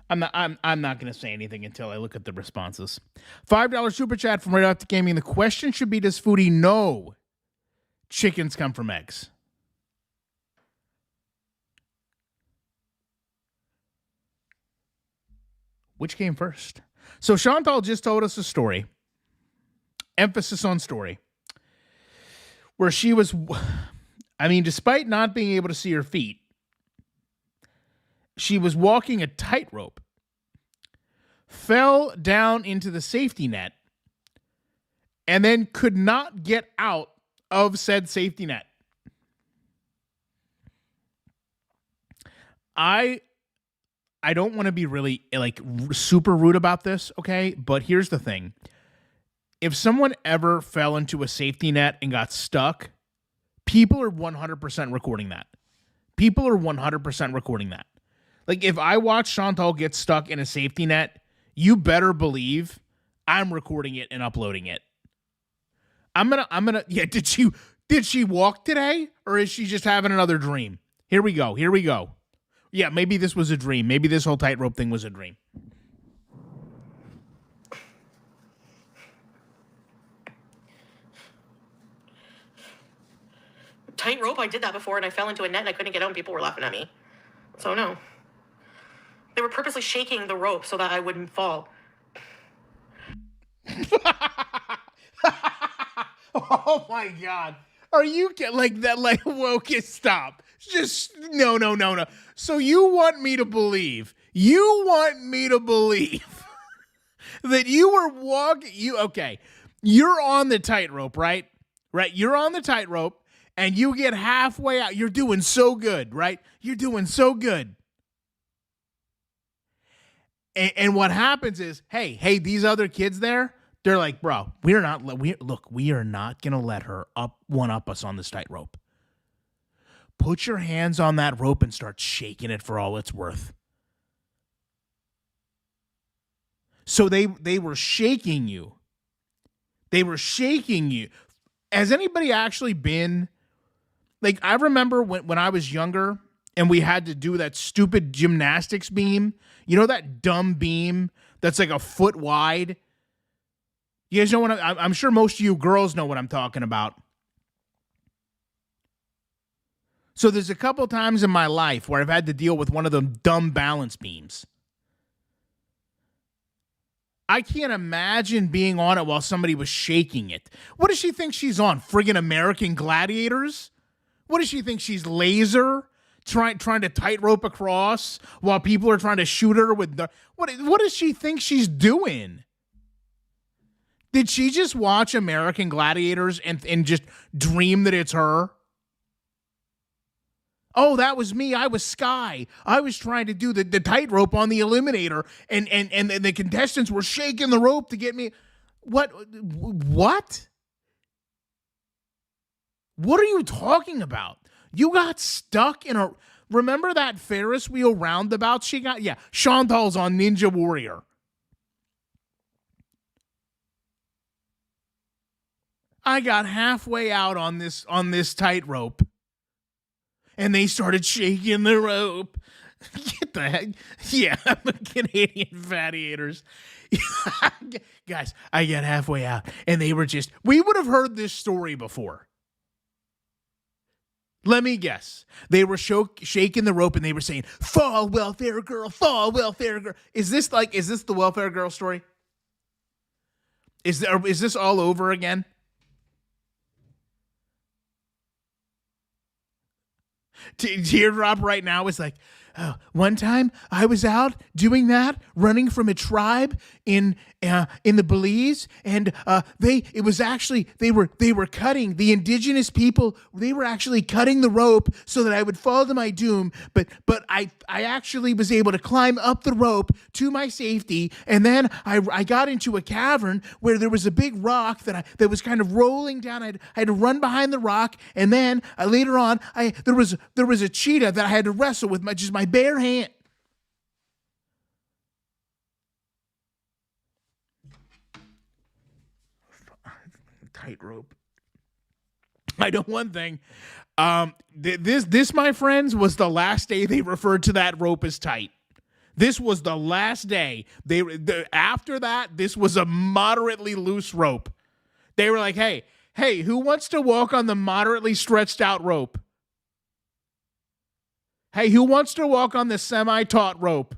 I'm not going to say anything until I look at the responses. $5 super chat from Right Out to Gaming. The question should be, does Foodie know chickens come from eggs? Which came first? So Chantal just told us a story. Emphasis on story. where she was, I mean, despite not being able to see her feet, she was walking a tightrope, fell down into the safety net, and then could not get out of said safety net. I don't want to be really like super rude about this, okay? But here's the thing. If someone ever fell into a safety net and got stuck, people are 100% recording that. People are 100% recording that. Like, if I watch Chantal get stuck in a safety net, you better believe I'm recording it and uploading it. I'm gonna, yeah, did she walk today? Or is she just having another dream? Here we go. Yeah, maybe this was a dream. Maybe this whole tightrope thing was a dream. Tightrope, I did that before, and I fell into a net, and I couldn't get out, and people were laughing at me. So, no. They were purposely shaking the rope so that I wouldn't fall. Oh, my God. Are you like that? Like, okay, stop. Just, no. So you want me to believe that you were walking, okay, you're on the tightrope, right? Right? You're on the tightrope, and you get halfway out. You're doing so good, right? You're doing so good. And what happens is, hey, these other kids there, they're like, bro, we are not going to let her one-up us on this tightrope. Put your hands on that rope and start shaking it for all it's worth. So they were shaking you. Has anybody actually been, like, I remember when I was younger and we had to do that stupid gymnastics beam. You know that dumb beam that's like a foot wide? You guys know what I'm sure most of you girls know what I'm talking about. So there's a couple times in my life where I've had to deal with one of them dumb balance beams. I can't imagine being on it while somebody was shaking it. What does she think she's on? Friggin' American Gladiators? What does she think she's Laser? Trying to tightrope across while people are trying to shoot her with the... What does she think she's doing? Did she just watch American Gladiators and just dream that it's her? Oh, that was me. I was Sky. I was trying to do the tightrope on the Eliminator, and the contestants were shaking the rope to get me. What? What are you talking about? You got stuck in a... Remember that Ferris wheel roundabout she got? Yeah, Chantal's on Ninja Warrior. I got halfway out on this tightrope, and they started shaking the rope. Get the heck? Yeah, Canadian Gladiators. Guys, I got halfway out, and they were just... We would have heard this story before. Let me guess. They were shaking the rope, and they were saying, "Fall, welfare girl, fall, welfare girl." Is this the welfare girl story? Is this all over again? Teardrop right now is like, oh, one time I was out doing that, running from a tribe in the Belize, and they were cutting the indigenous people. They were actually cutting the rope so that I would fall to my doom. But I actually was able to climb up the rope to my safety, and then I got into a cavern where there was a big rock that was kind of rolling down. I had to run behind the rock, and then later on there was a cheetah that I had to wrestle with just my bare hand. Tightrope. I know one thing. This, my friends, was the last day they referred to that rope as tight. This was the last day. After that, this was a moderately loose rope. They were like, hey, who wants to walk on the moderately stretched out rope? Hey, who wants to walk on the semi-taut rope?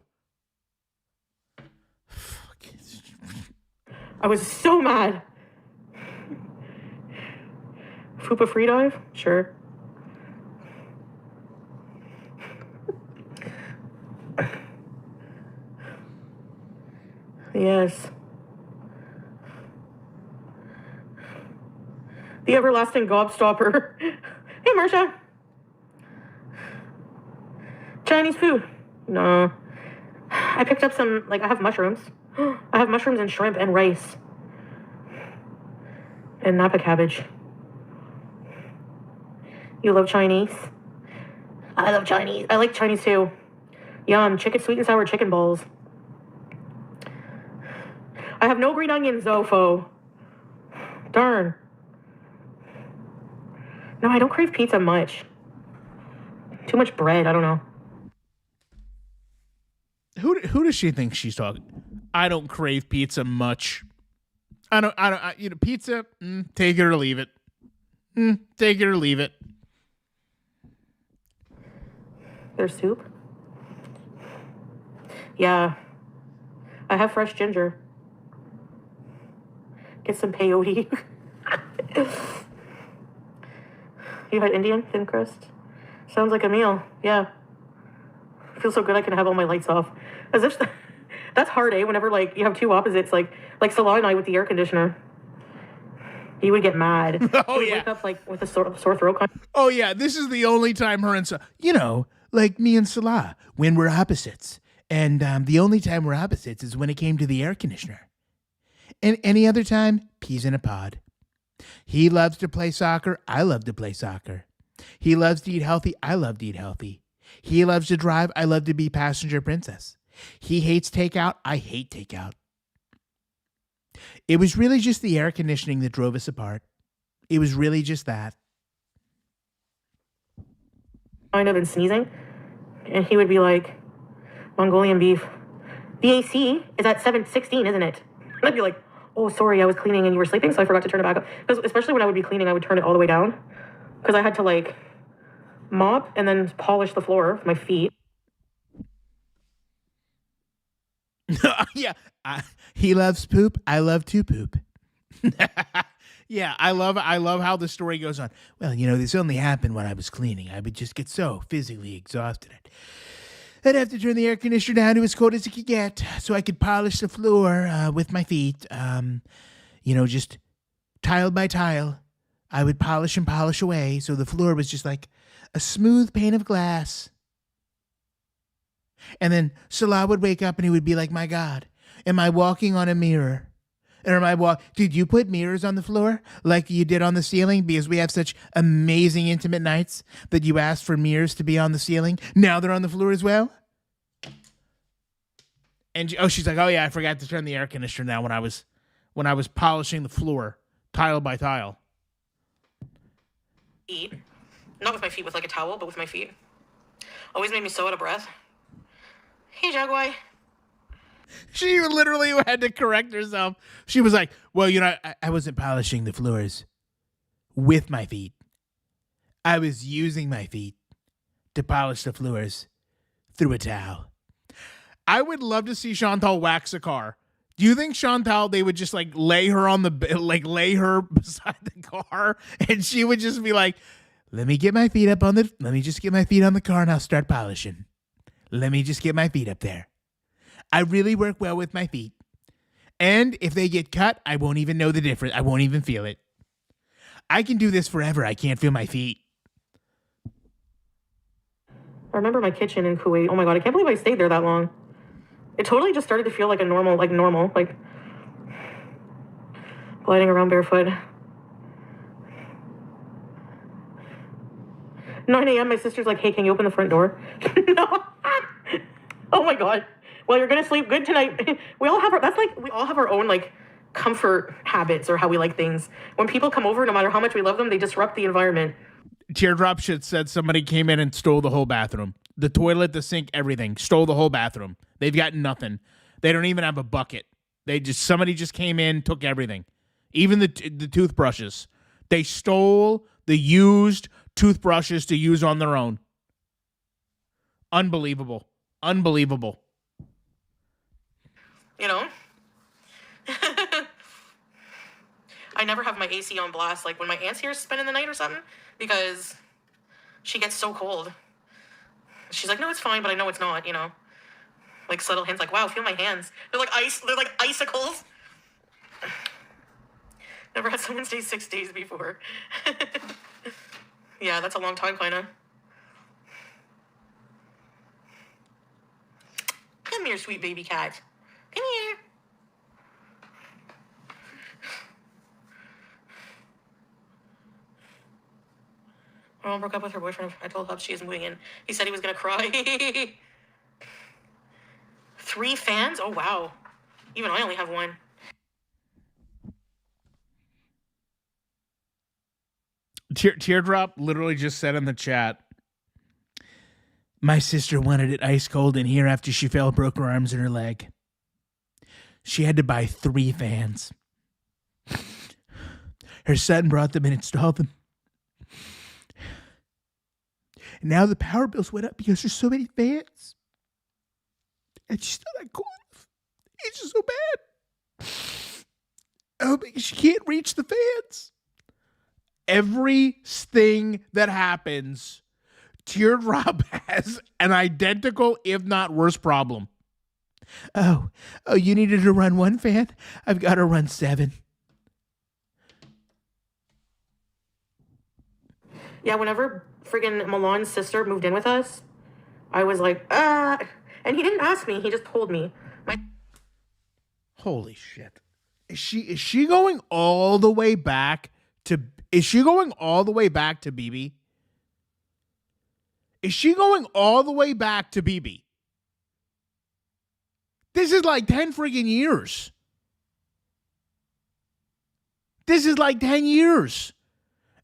I was so mad. Fupa free dive? Sure. Yes. The everlasting gobstopper. Hey, Marsha. Chinese food. No. I picked up some, like, I have mushrooms. I have mushrooms and shrimp and rice. And Napa cabbage. You love Chinese? I love Chinese. I like Chinese too. Yum. Chicken, sweet and sour chicken balls. I have no green onions though, Fo. Darn. No, I don't crave pizza much. Too much bread. I don't know. Who does she think she's talking? I don't crave pizza much. Pizza, take it or leave it. Take it or leave it. There's soup? Yeah. I have fresh ginger. Get some peyote. You had Indian thin crust? Sounds like a meal. Yeah. Feels so good I can have all my lights off. As if that's hard, eh? Whenever like you have two opposites, like Salah and I with the air conditioner. He would get mad. Oh, He would wake up like with a sore throat. Oh yeah, this is the only time her and like me and Salah, when we're opposites. And the only time we're opposites is when it came to the air conditioner. And any other time, peas in a pod. He loves to play soccer. I love to play soccer. He loves to eat healthy. I love to eat healthy. He loves to drive. I love to be passenger princess. He hates takeout. I hate takeout. It was really just the air conditioning that drove us apart. It was really just that. Kind of and sneezing. And he would be like, Mongolian beef. The AC is at 716, isn't it? And I'd be like, oh, sorry, I was cleaning and you were sleeping, so I forgot to turn it back up. Because especially when I would be cleaning, I would turn it all the way down. Because I had to like mop and then polish the floor with my feet. Yeah, he loves poop. I love to poop. Yeah, I love how the story goes on. Well, this only happened when I was cleaning. I would just get so physically exhausted. I'd have to turn the air conditioner down to as cold as it could get so I could polish the floor with my feet. Just tile by tile. I would polish and polish away so the floor was just like a smooth pane of glass. And then Salah would wake up and he would be like, my God, am I walking on a mirror? Or did you put mirrors on the floor like you did on the ceiling because we have such amazing intimate nights that you asked for mirrors to be on the ceiling? Now they're on the floor as well? And she's like, oh yeah, I forgot to turn the air conditioner down when I was polishing the floor tile by tile. Feet. Not with my feet, with like a towel, but with my feet. Always made me so out of breath. Hey, Jaguar. She literally had to correct herself. She was like, well, I wasn't polishing the floors with my feet. I was using my feet to polish the floors through a towel. I would love to see Chantal wax a car. Do you think Chantal, they would just like lay her lay her beside the car and she would just be like, let me just get my feet on the car and I'll start polishing. Let me just get my feet up there. I really work well with my feet. And if they get cut, I won't even know the difference. I won't even feel it. I can do this forever. I can't feel my feet. I remember my kitchen in Kuwait. Oh my God, I can't believe I stayed there that long. It totally just started to feel like normal, gliding around barefoot. 9 a.m. My sister's like, hey, can you open the front door? No. Oh my God. Well, you're gonna sleep good tonight. We all have our own like comfort habits or how we like things. When people come over, no matter how much we love them, they disrupt the environment. Teardrop shit said somebody came in and stole the whole bathroom. The toilet, the sink, everything. Stole the whole bathroom. They've got nothing. They don't even have a bucket. Somebody just came in, took everything. Even the toothbrushes. They stole the used toothbrushes to use on their own. Unbelievable. Unbelievable. I never have my AC on blast, like, when my aunt's here spending the night or something, because she gets so cold. She's like, no, it's fine, but I know it's not, you know. Like, subtle hints, like, wow, feel my hands. They're like ice. They're like icicles. Never had someone stay 6 days before. Yeah, that's a long time, kind of. Come here, sweet baby cat. Come here. My mom broke up with her boyfriend. I told Hubs she is moving in. He said he was going to cry. 3 fans? Oh, wow. Even I only have 1. Teardrop literally just said in the chat, my sister wanted it ice cold in here after she fell, broke her arms and her leg. She had to buy 3 fans. Her son brought them and installed them. And now the power bills went up because there's so many fans. And she's not that cool. It's just so bad. Oh, because she can't reach the fans. Everything that happens, Teardrop has an identical, if not worse, problem. Oh, you needed to run 1 fan? I've got to run 7. Yeah, whenever friggin' Milan's sister moved in with us, I was like, and he didn't ask me, he just told me. Holy shit. Is she going all the way back to BB? Is she going all the way back to BB? This is like 10 friggin' years.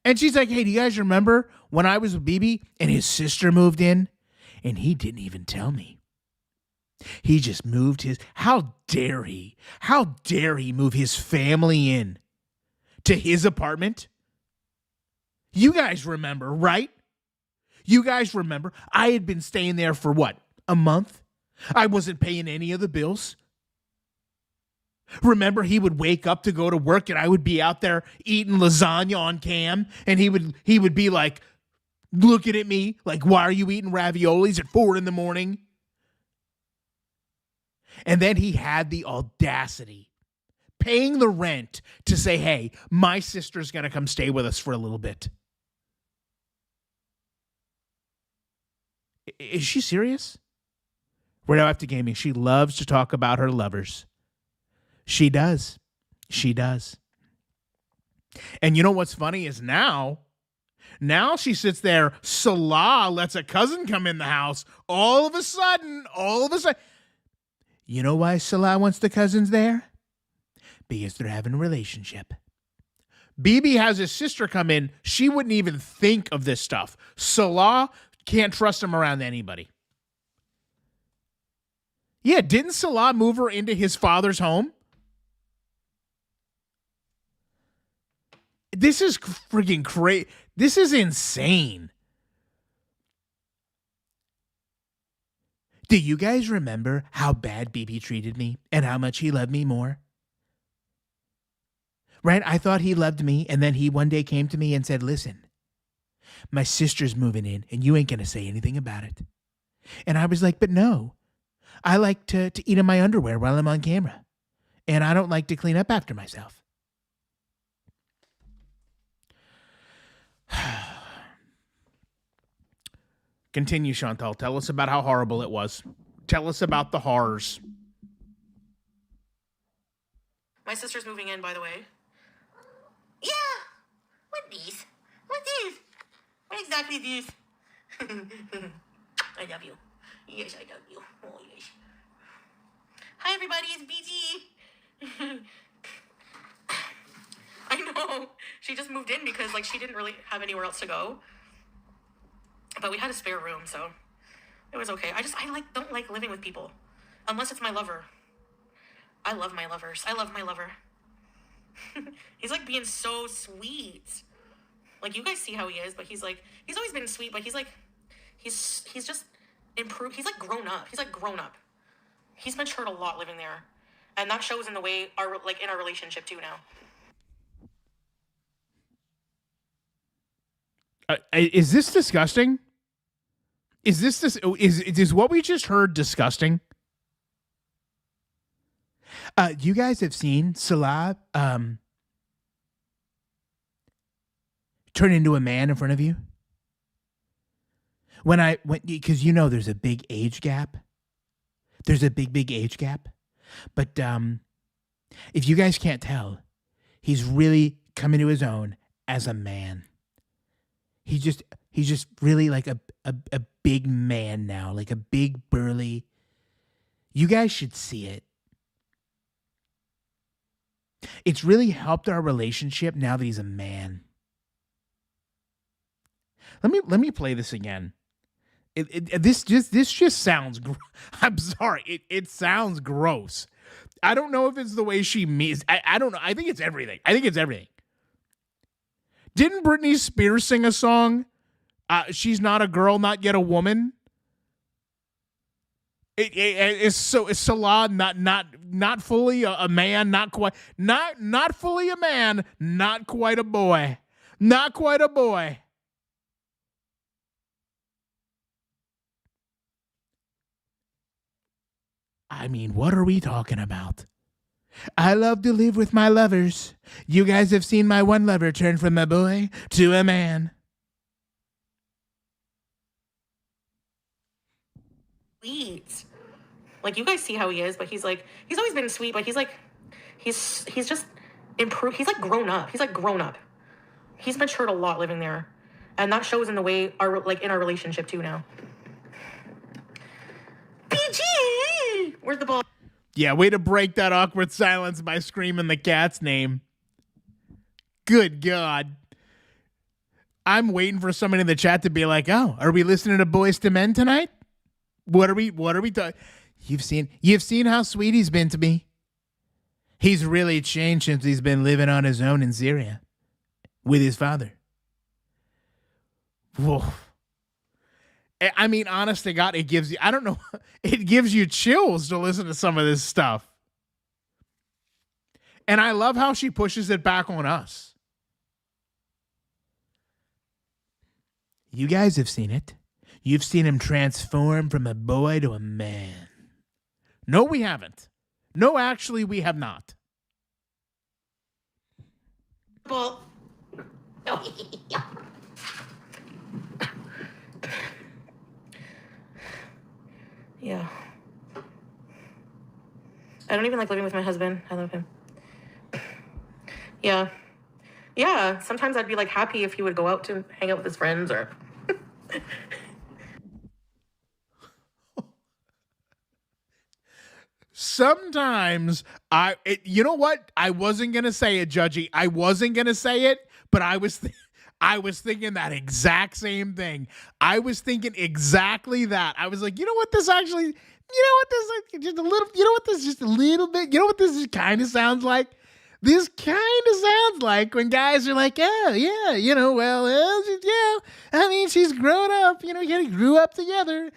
And she's like, hey, do you guys remember when I was with BB and his sister moved in? And he didn't even tell me. He just moved his... How dare he? How dare he move his family in to his apartment? You guys remember, right? You guys remember? I had been staying there for what? A month? I wasn't paying any of the bills. Remember, he would wake up to go to work and I would be out there eating lasagna on cam, and he would be like looking at me like, why are you eating raviolis at 4 a.m? And then he had the audacity, paying the rent, to say, hey, my sister's going to come stay with us for a little bit. Is she serious? We're now after gaming. She loves to talk about her lovers. She does. And you know what's funny is now she sits there. Salah lets a cousin come in the house. All of a sudden. You know why Salah wants the cousins there? Because they're having a relationship. BB has his sister come in. She wouldn't even think of this stuff. Salah can't trust him around anybody. Yeah, didn't Salah move her into his father's home? This is freaking crazy. This is insane. Do you guys remember how bad BB treated me and how much he loved me more? Right? I thought he loved me, and then he one day came to me and said, listen, my sister's moving in, and you ain't going to say anything about it. And I was like, but no. I like to eat in my underwear while I'm on camera, and I don't like to clean up after myself. Continue, Chantal. Tell us about how horrible it was. Tell us about the horrors. My sister's moving in, by the way. Yeah. What these? What these? What exactly these? I love you. Yes, I love you. Oh, yes. Hi, everybody. It's BG. I know. She just moved in because, like, she didn't really have anywhere else to go. But we had a spare room, so it was okay. I don't like living with people. Unless it's my lover. I love my lovers. I love my lover. He's, like, being so sweet. Like, you guys see how he is, but he's always been sweet, but he's just improved. He's, like, grown up. He's matured a lot living there. And that shows in the way in our relationship, too, now. Is this disgusting? Is what we just heard disgusting? You guys have seen Salah turn into a man in front of you? Because you know there's a big age gap. There's a big age gap. But if you guys can't tell, he's really coming to his own as a man. He's just really like a big man now, like a big burly. You guys should see it. It's really helped our relationship now that he's a man. Let me play this again. This just sounds. I'm sorry. It sounds gross. I don't know if it's the way she means. I don't know. I think it's everything. Didn't Britney Spears sing a song? She's not a girl, not yet a woman. It's Salah not fully a man, not fully a man, not quite a boy, not quite a boy. I mean, what are we talking about? I love to live with my lovers. You guys have seen my one lover turn from a boy to a man. Sweet. Like, you guys see how he is, but he's always been sweet, but he's just improved. He's like grown up. He's matured a lot living there. And that shows in the way in our relationship too now. PG! Where's the ball? Yeah, way to break that awkward silence by screaming the cat's name. Good God. I'm waiting for somebody in the chat to be like, oh, are we listening to Boys to Men tonight? What are we talking? You've seen how sweet he's been to me. He's really changed since he's been living on his own in Syria with his father. Whoa. I mean, honest to God, it gives you chills to listen to some of this stuff. And I love how she pushes it back on us. You guys have seen it. You've seen him transform from a boy to a man. No, we haven't. No, actually, we have not. Well, yeah. I don't even like living with my husband. I love him. Yeah. Yeah. Sometimes I'd be like happy if he would go out to hang out with his friends or. Sometimes you know what? I wasn't going to say it, Judgy. I wasn't going to say it, but I was thinking that exact same thing. I was thinking exactly that. I was like, you know what this just a little bit, you know what this kind of sounds like? This kind of sounds like when guys are like, oh, yeah, yeah, I mean, she's grown up, you grew up together.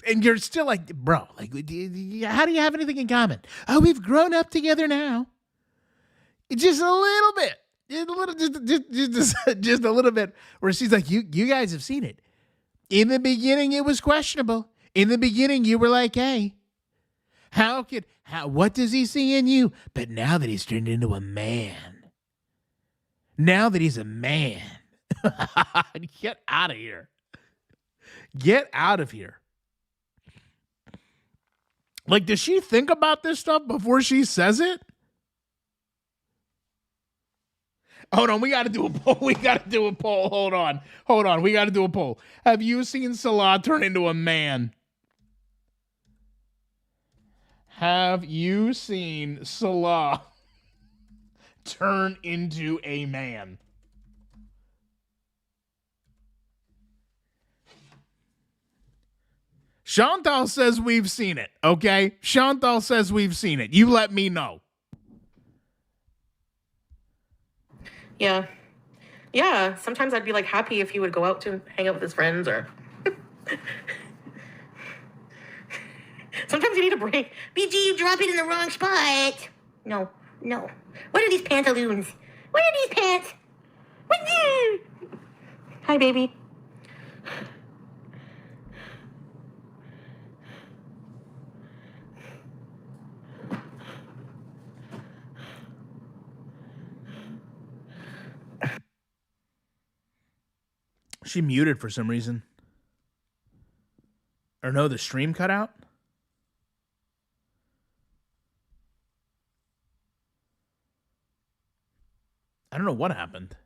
And you're still like, bro, like, how do you have anything in common? Oh, we've grown up together now. Just a little bit. Just a little bit. Where she's like, you guys have seen it. In the beginning, it was questionable. In the beginning, you were like, hey, what does he see in you? But now that he's turned into a man, now that he's a man, get out of here. Get out of here. Like, does she think about this stuff before she says it? Hold on, we got to do a poll. Hold on. We got to do a poll. Have you seen Salah turn into a man? Have you seen Salah turn into a man? Chantal says we've seen it, okay? Chantal says we've seen it. You let me know. Yeah. Yeah. Sometimes I'd be like happy if he would go out to hang out with his friends or. Sometimes you need a break. BG, you drop it in the wrong spot. No. What are these pantaloons? What are these pants? Hi, baby. She muted for some reason. Or no, the stream cut out? I don't know what happened.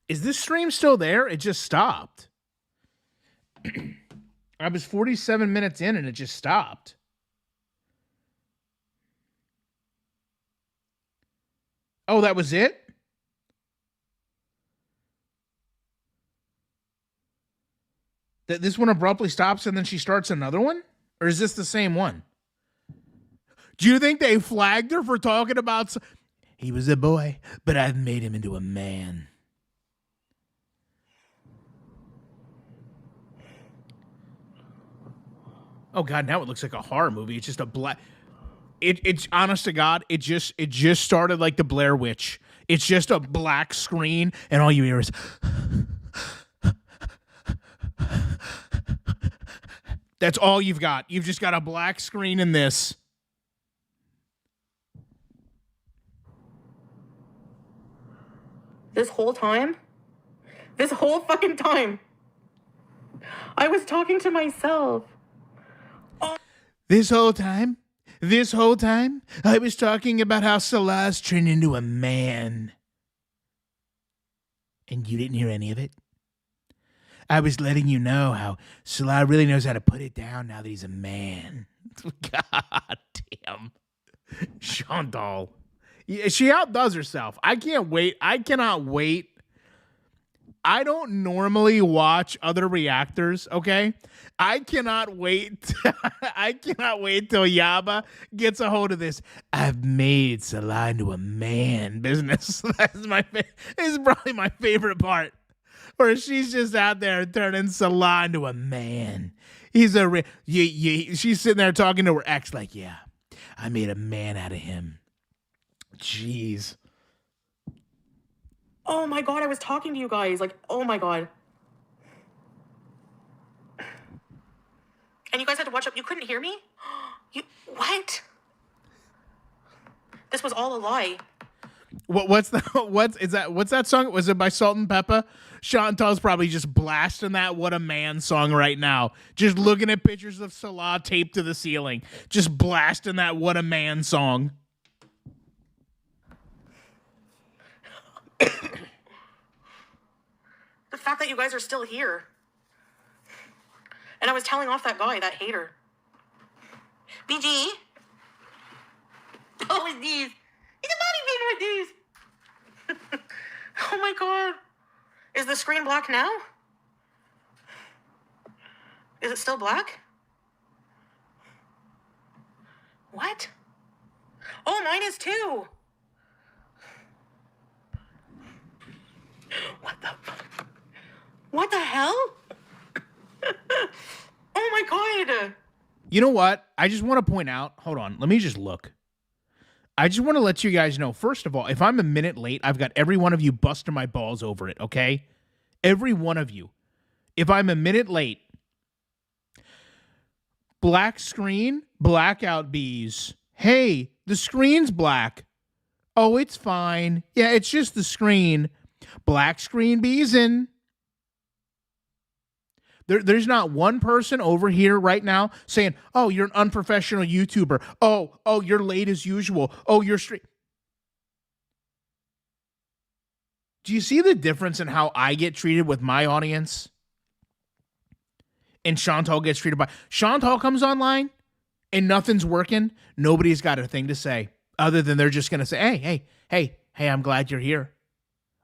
Is this stream still there? It just stopped. I was 47 minutes in and it just stopped. Oh, that was it? That this one abruptly stops and then she starts another one? Or is this the same one? Do you think they flagged her for talking about... He was a boy, but I've made him into a man. Oh God, now it looks like a horror movie. It's just a black... It's honest to God, it just started like the Blair Witch. It's just a black screen, and all you hear is... That's all you've got. You've just got a black screen in this. This whole time? This whole fucking time. I was talking to myself. Oh. This whole time, I was talking about how Salah's turned into a man. And you didn't hear any of it? I was letting you know how Salah really knows how to put it down now that he's a man. God damn. Chantal. She outdoes herself. I can't wait. I cannot wait. I don't normally watch other reactors, okay? I cannot wait. I cannot wait till Yaba gets a hold of this. I've made Salah into a man business. This is probably my favorite part. Where she's just out there turning Salah into a man. He's she's sitting there talking to her ex like, yeah, I made a man out of him. Jeez. Oh my God, I was talking to you guys. Like, oh my God. And you guys had to watch up. You couldn't hear me? What? This was all a lie. What's that song? Was it by Salt and Pepper? Chantal's probably just blasting that What a Man song right now. Just looking at pictures of Salah taped to the ceiling. Just blasting that What a Man song. The fact that you guys are still here. And I was telling off that guy, that hater. BG? Oh, it's these. It's a body being with these. Oh my God. Is the screen black now? Is it still black? What? Oh, mine is too. What the hell? Oh my God. You know what? I just want to point out, hold on, let me just look. I just want to let you guys know, first of all, if I'm a minute late, I've got every one of you busting my balls over it, okay? Every one of you. If I'm a minute late, black screen, blackout bees. Hey, the screen's black. Oh, it's fine. Yeah, it's just the screen. Black screen bees in. There's not one person over here right now saying, oh, you're an unprofessional YouTuber. Oh, you're late as usual. Oh, you're straight. Do you see the difference in how I get treated with my audience? And Chantal gets treated by... Chantal comes online and nothing's working. Nobody's got a thing to say other than they're just going to say, hey, I'm glad you're here.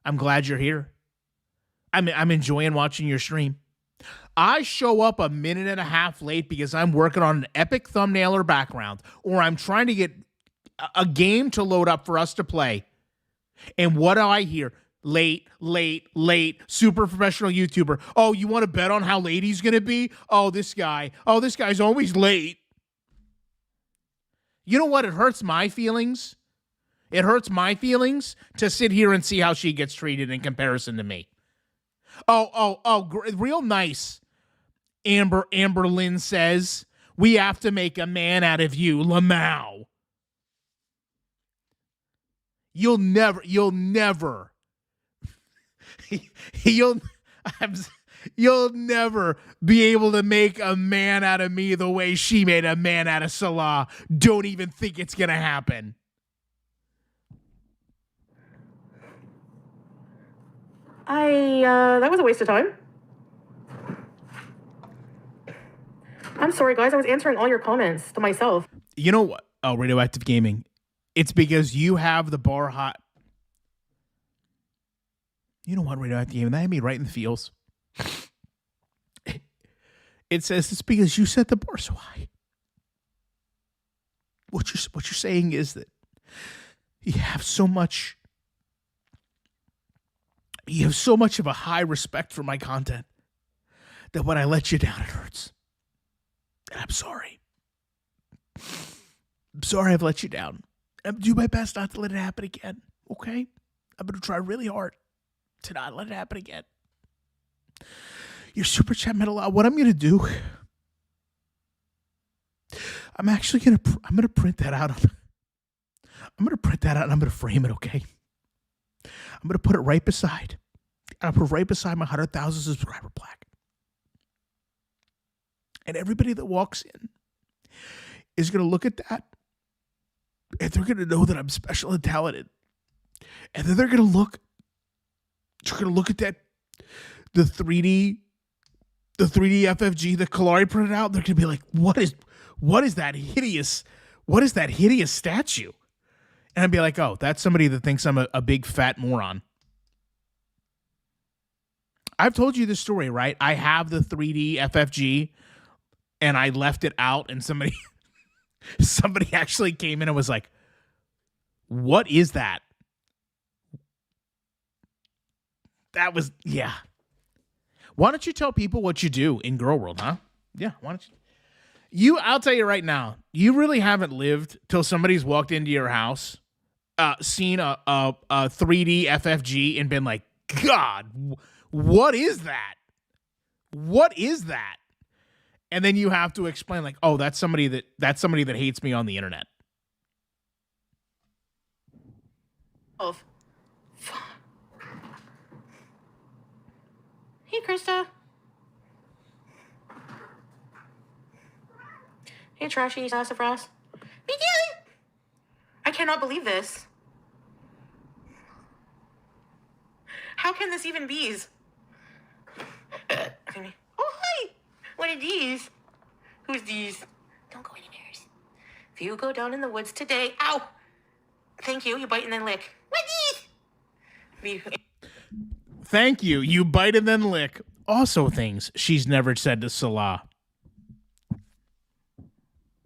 I'm glad you're here. I'm enjoying watching your stream. I show up a minute and a half late because I'm working on an epic thumbnail or background, or I'm trying to get a game to load up for us to play. And what do I hear? Late, super professional YouTuber. Oh, you want to bet on how late he's going to be? Oh, this guy's always late. You know what? It hurts my feelings. It hurts my feelings to sit here and see how she gets treated in comparison to me. Real nice. Amber Lynn says, we have to make a man out of you, Lamau. You'll never, you'll never be able to make a man out of me the way she made a man out of Salah. Don't even think it's going to happen. That was a waste of time. I'm sorry, guys. I was answering all your comments to myself. You know what? Oh, Radioactive Gaming. It's because you have the bar hot. You know what, Radioactive Gaming? That hit me right in the feels. It says it's because you set the bar so high. What you're saying is that you have so much of a high respect for my content that when I let you down, it hurts. I'm sorry. I'm sorry I've let you down. I'm doing my best not to let it happen again. Okay? I'm going to try really hard to not let it happen again. Your super chat meant a lot. What I'm going to do, I'm going to print that out. I'm going to print that out and I'm going to frame it, okay? I'm going to put it right beside. I'll put it right beside my 100,000 subscriber plaque. And everybody that walks in is going to look at that and they're going to know that I'm special and talented. And then they're going to look at that, the 3D FFG that Kalari printed out. They're going to be like, what is that hideous statue? And I'd be like, oh, that's somebody that thinks I'm a big fat moron. I've told you this story, right? I have the 3D FFG and I left it out and somebody actually came in and was like, what is that? That was, yeah. Why don't you tell people what you do in Girl World, huh? Yeah, why don't you? I'll tell you right now, you really haven't lived till somebody's walked into your house, seen a 3D FFG and been like, God, what is that? What is that? And then you have to explain like, oh, that's somebody that hates me on the internet. Oh. Hey, Krista. Hey, Trashy Sassafras. I cannot believe this. How can this even be? Oh, hi. What are these? Who's these? Don't go anywhere. If you go down in the woods today, ow! Thank you. You bite and then lick. What these? Thank you. You bite and then lick. Also things she's never said to Salah.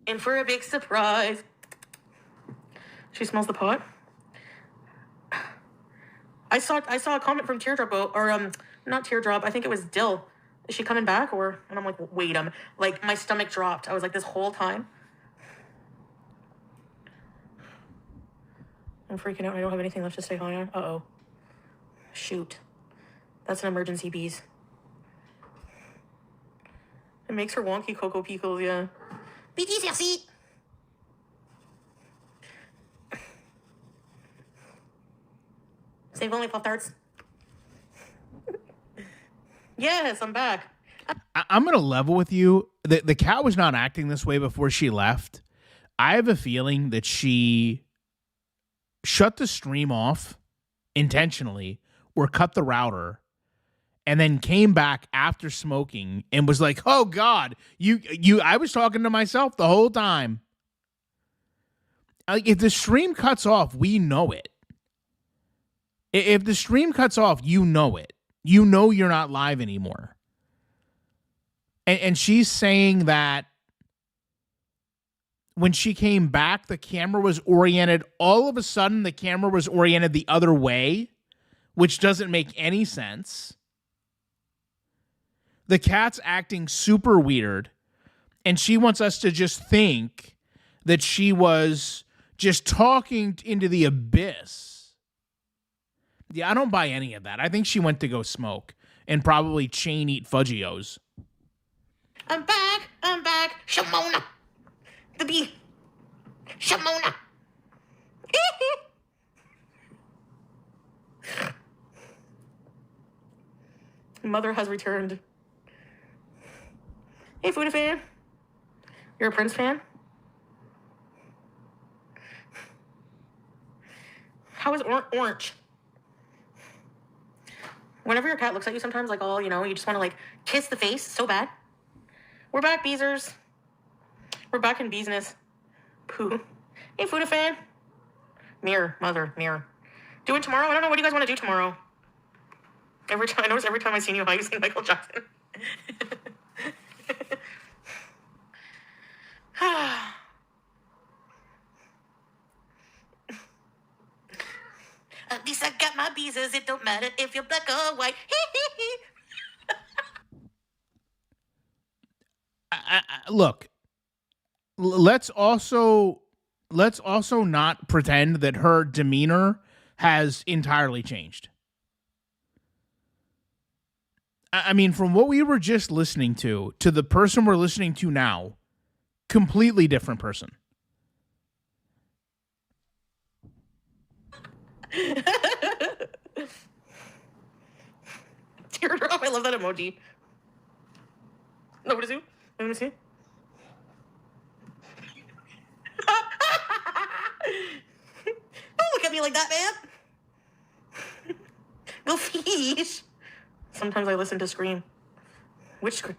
And for a big surprise, she smells the pot. I saw a comment from Teardrop, or not Teardrop. I think it was Dill. Is she coming back, or? And I'm like, wait, like my stomach dropped. I was like, this whole time. I'm freaking out. I don't have anything left to say hi on. Uh-oh. Shoot. That's an emergency, bees. It makes her wonky Cocoa Pickles, yeah. Bees, merci. Save only Pop-Tarts. Yes, I'm back. I'm going to level with you. The cat was not acting this way before she left. I have a feeling that she shut the stream off intentionally or cut the router and then came back after smoking and was like, oh God, I was talking to myself the whole time. Like, if the stream cuts off, we know it. If the stream cuts off, you know it. You know you're not live anymore. And she's saying that when she came back, the camera was oriented. All of a sudden, the camera was oriented the other way, which doesn't make any sense. The cat's acting super weird, and she wants us to just think that she was just talking into the abyss. Yeah, I don't buy any of that. I think she went to go smoke and probably chain eat Fudgios. I'm back. Shamona. The bee. Shamona. Mother has returned. Hey, Fuda fan. You're a Prince fan? How is Orange? Whenever your cat looks at you sometimes, like, oh, you know, you just want to, like, kiss the face so bad. We're back, Beezers. We're back in business. Pooh. Hey, Fuda fan. Mirror, mother, mirror. Do it tomorrow? I don't know. What do you guys want to do tomorrow? I notice every time I see you, how you sing Michael Jackson. At least I got my Beezers. It don't matter if you're black or white. Look, let's also not pretend that her demeanor has entirely changed. I mean, from what we were just listening to the person we're listening to now, completely different person. Teardrop. I love that emoji. No, what is it? Let me see. Don't look at me like that, man. Go fish. Sometimes I listen to Scream. Which Scream?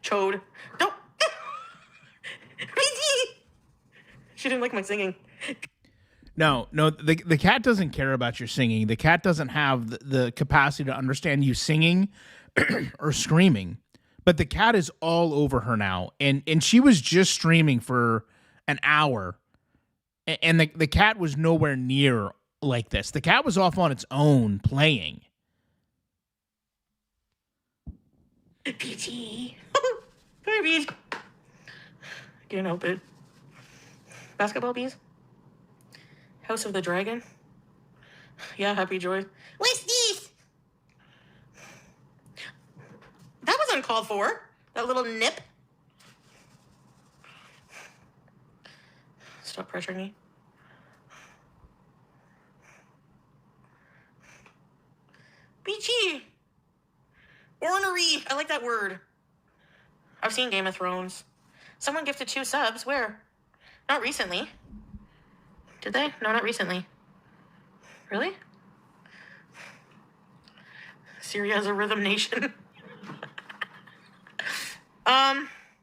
Chode. Don't. She didn't like my singing. No, the cat doesn't care about your singing. The cat doesn't have the capacity to understand you singing or screaming. But the cat is all over her now. And she was just streaming for an hour. And the cat was nowhere near like this. The cat was off on its own playing. Peachy. Hi, bees. Can't help it. Basketball bees? House of the Dragon? Yeah, Happy Joy. What's this? That was uncalled for. That little nip. Stop pressuring me. Beachy. Ornery. I like that word. I've seen Game of Thrones. Someone gifted 2 subs. Where? Not recently. Did they? No, not recently. Really? Syria is a rhythm nation.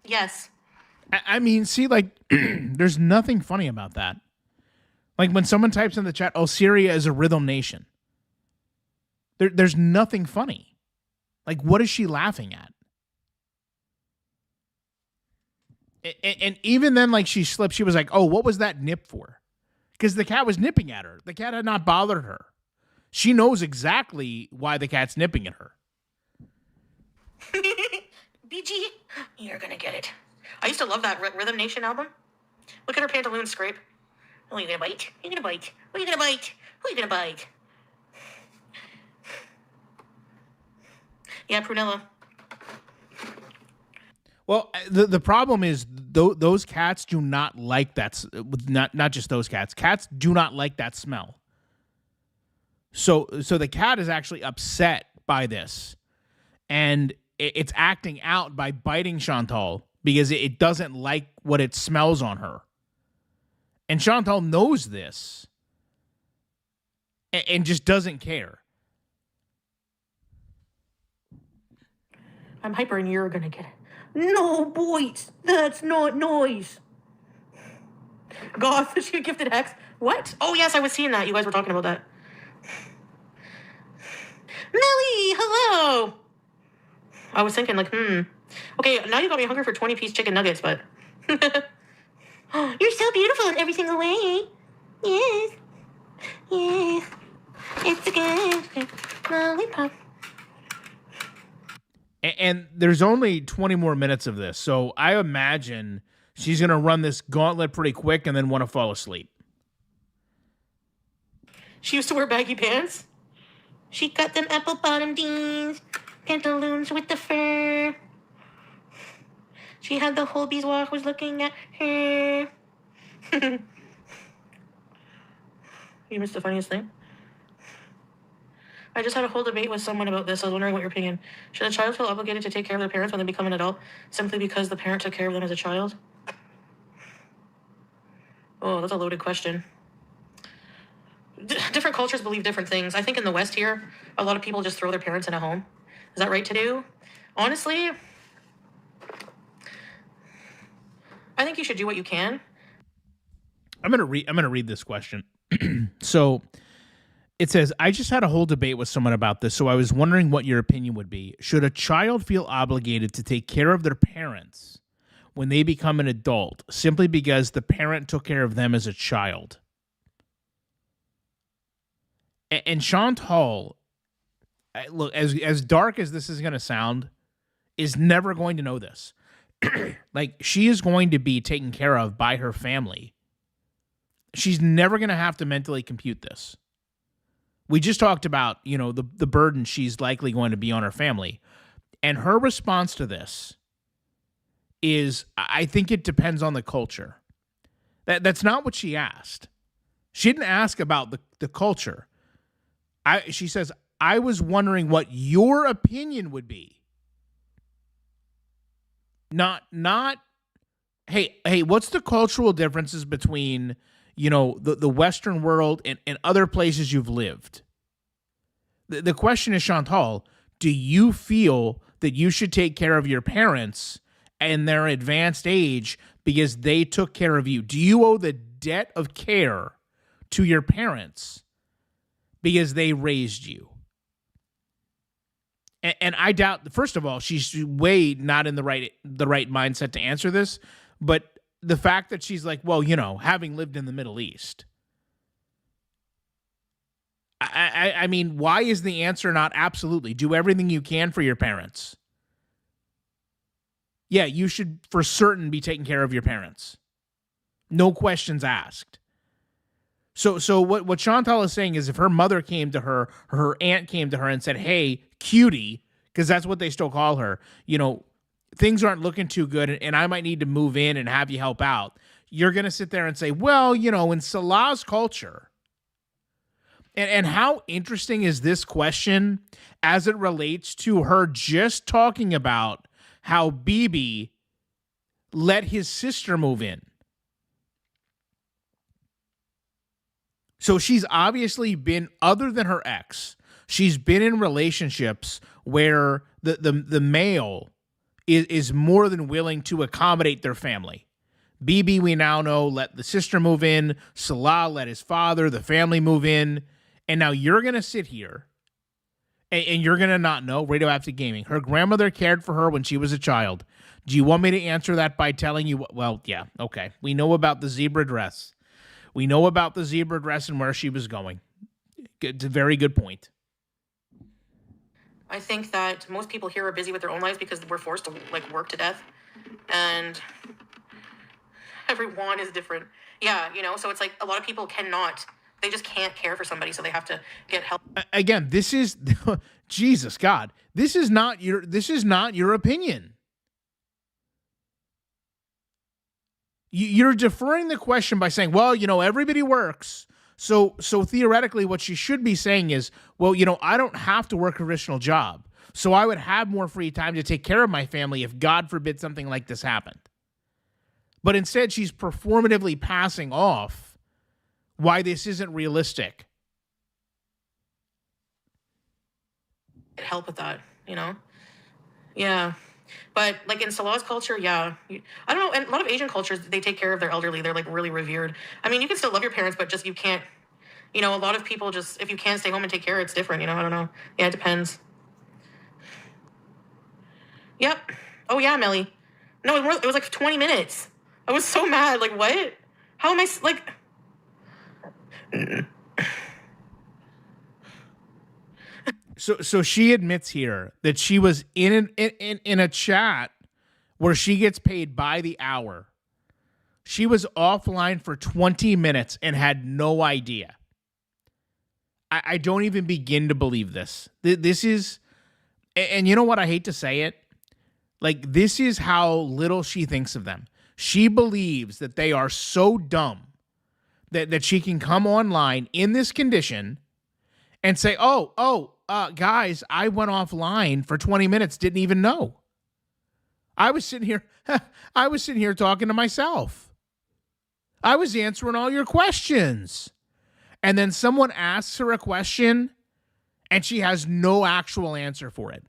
Yes. I mean, see, like, there's nothing funny about that. Like, when someone types in the chat, oh, Syria is a rhythm nation. There's nothing funny. Like, what is she laughing at? And even then, like, she slipped. She was like, oh, what was that nip for? Because the cat was nipping at her. The cat had not bothered her. She knows exactly why the cat's nipping at her. BG, you're gonna get it. I used to love that Rhythm Nation album. Look at her pantaloons scrape. Oh, you gonna bite? You gonna bite? Who you gonna bite? Who you gonna bite? Yeah, Prunella. Well, the problem is those cats do not like that. Not just those cats. Cats do not like that smell. So the cat is actually upset by this, and it's acting out by biting Chantal because it doesn't like what it smells on her. And Chantal knows this and just doesn't care. I'm hyper and you're gonna get it. No, boys, that's not nice. Goth, she gifted Hex. What? Oh, yes, I was seeing that. You guys were talking about that. Nelly, hello. I was thinking, like, Okay, now you got me hungry for 20-piece chicken nuggets, but... You're so beautiful in every single way. Yes. Yes. It's a good lollipop. And there's only 20 more minutes of this, so I imagine she's going to run this gauntlet pretty quick and then want to fall asleep. She used to wear baggy pants. She got them apple bottom jeans, pantaloons with the fur. She had the whole beeswax was looking at her. You missed the funniest thing. I just had a whole debate with someone about this. I was wondering what your opinion. Should a child feel obligated to take care of their parents when they become an adult simply because the parent took care of them as a child? Oh, that's a loaded question. Different cultures believe different things. I think in the West here, a lot of people just throw their parents in a home. Is that right to do? Honestly, I think you should do what you can. I'm gonna read this question. So it says, I just had a whole debate with someone about this, so I was wondering what your opinion would be. Should a child feel obligated to take care of their parents when they become an adult simply because the parent took care of them as a child? And Chantal, look, as dark as this is going to sound, is never going to know this. Like, she is going to be taken care of by her family. She's never going to have to mentally compute this. We just talked about, the burden she's likely going to be on her family. And her response to this is, I think it depends on the culture. That's not what she asked. She didn't ask about the culture. She says, I was wondering what your opinion would be. Not, hey, what's the cultural differences between, the Western world and other places you've lived? The question is, Chantal, do you feel that you should take care of your parents and their advanced age because they took care of you? Do you owe the debt of care to your parents because they raised you? And I doubt, first of all, she's way not in the right mindset to answer this, but the fact that she's like, well, having lived in the Middle East, I mean, why is the answer not absolutely? Do everything you can for your parents. Yeah, you should for certain be taking care of your parents. No questions asked. So what Chantal is saying is, if her mother came to her, or her aunt came to her and said, hey, cutie, because that's what they still call her, things aren't looking too good and I might need to move in and have you help out. You're going to sit there and say, well, in Salah's culture. And how interesting is this question as it relates to her just talking about how Bibi let his sister move in? So she's obviously been, other than her ex, she's been in relationships where the male is more than willing to accommodate their family. Bibi, we now know, let the sister move in. Salah let his father, the family, move in. And now you're going to sit here and you're going to not know Radioactive Gaming. Her grandmother cared for her when she was a child. Do you want me to answer that by telling you? Well, yeah, okay. We know about the zebra dress. We know about the zebra dress and where she was going. It's a very good point. I think that most people here are busy with their own lives because we're forced to work to death, and everyone is different. Yeah, so it's like a lot of people they just can't care for somebody, so they have to get help. Again, this is Jesus God. This is not your opinion. You're deferring the question by saying, well, everybody works. So theoretically, what she should be saying is, well, I don't have to work a traditional job, so I would have more free time to take care of my family if, God forbid, something like this happened. But instead, she's performatively passing off why this isn't realistic. Help with that, Yeah. But in Salah's culture, yeah. I don't know. And a lot of Asian cultures, they take care of their elderly. They're really revered. I mean, you can still love your parents, but just you can't, a lot of people just, if you can't stay home and take care, it's different, I don't know. Yeah, it depends. Yep. Oh, yeah, Melly. No, it was 20 minutes. I was so mad. What? How am I, So she admits here that she was in a chat where she gets paid by the hour She was offline for 20 minutes and had no idea. I don't even begin to believe this. This is, and you know what? I hate to say it. Like, this is how little she thinks of them. She believes that they are so dumb that she can come online in this condition and say, guys, I went offline for 20 minutes, didn't even know. I was sitting here talking to myself. I was answering all your questions. And then someone asks her a question and she has no actual answer for it.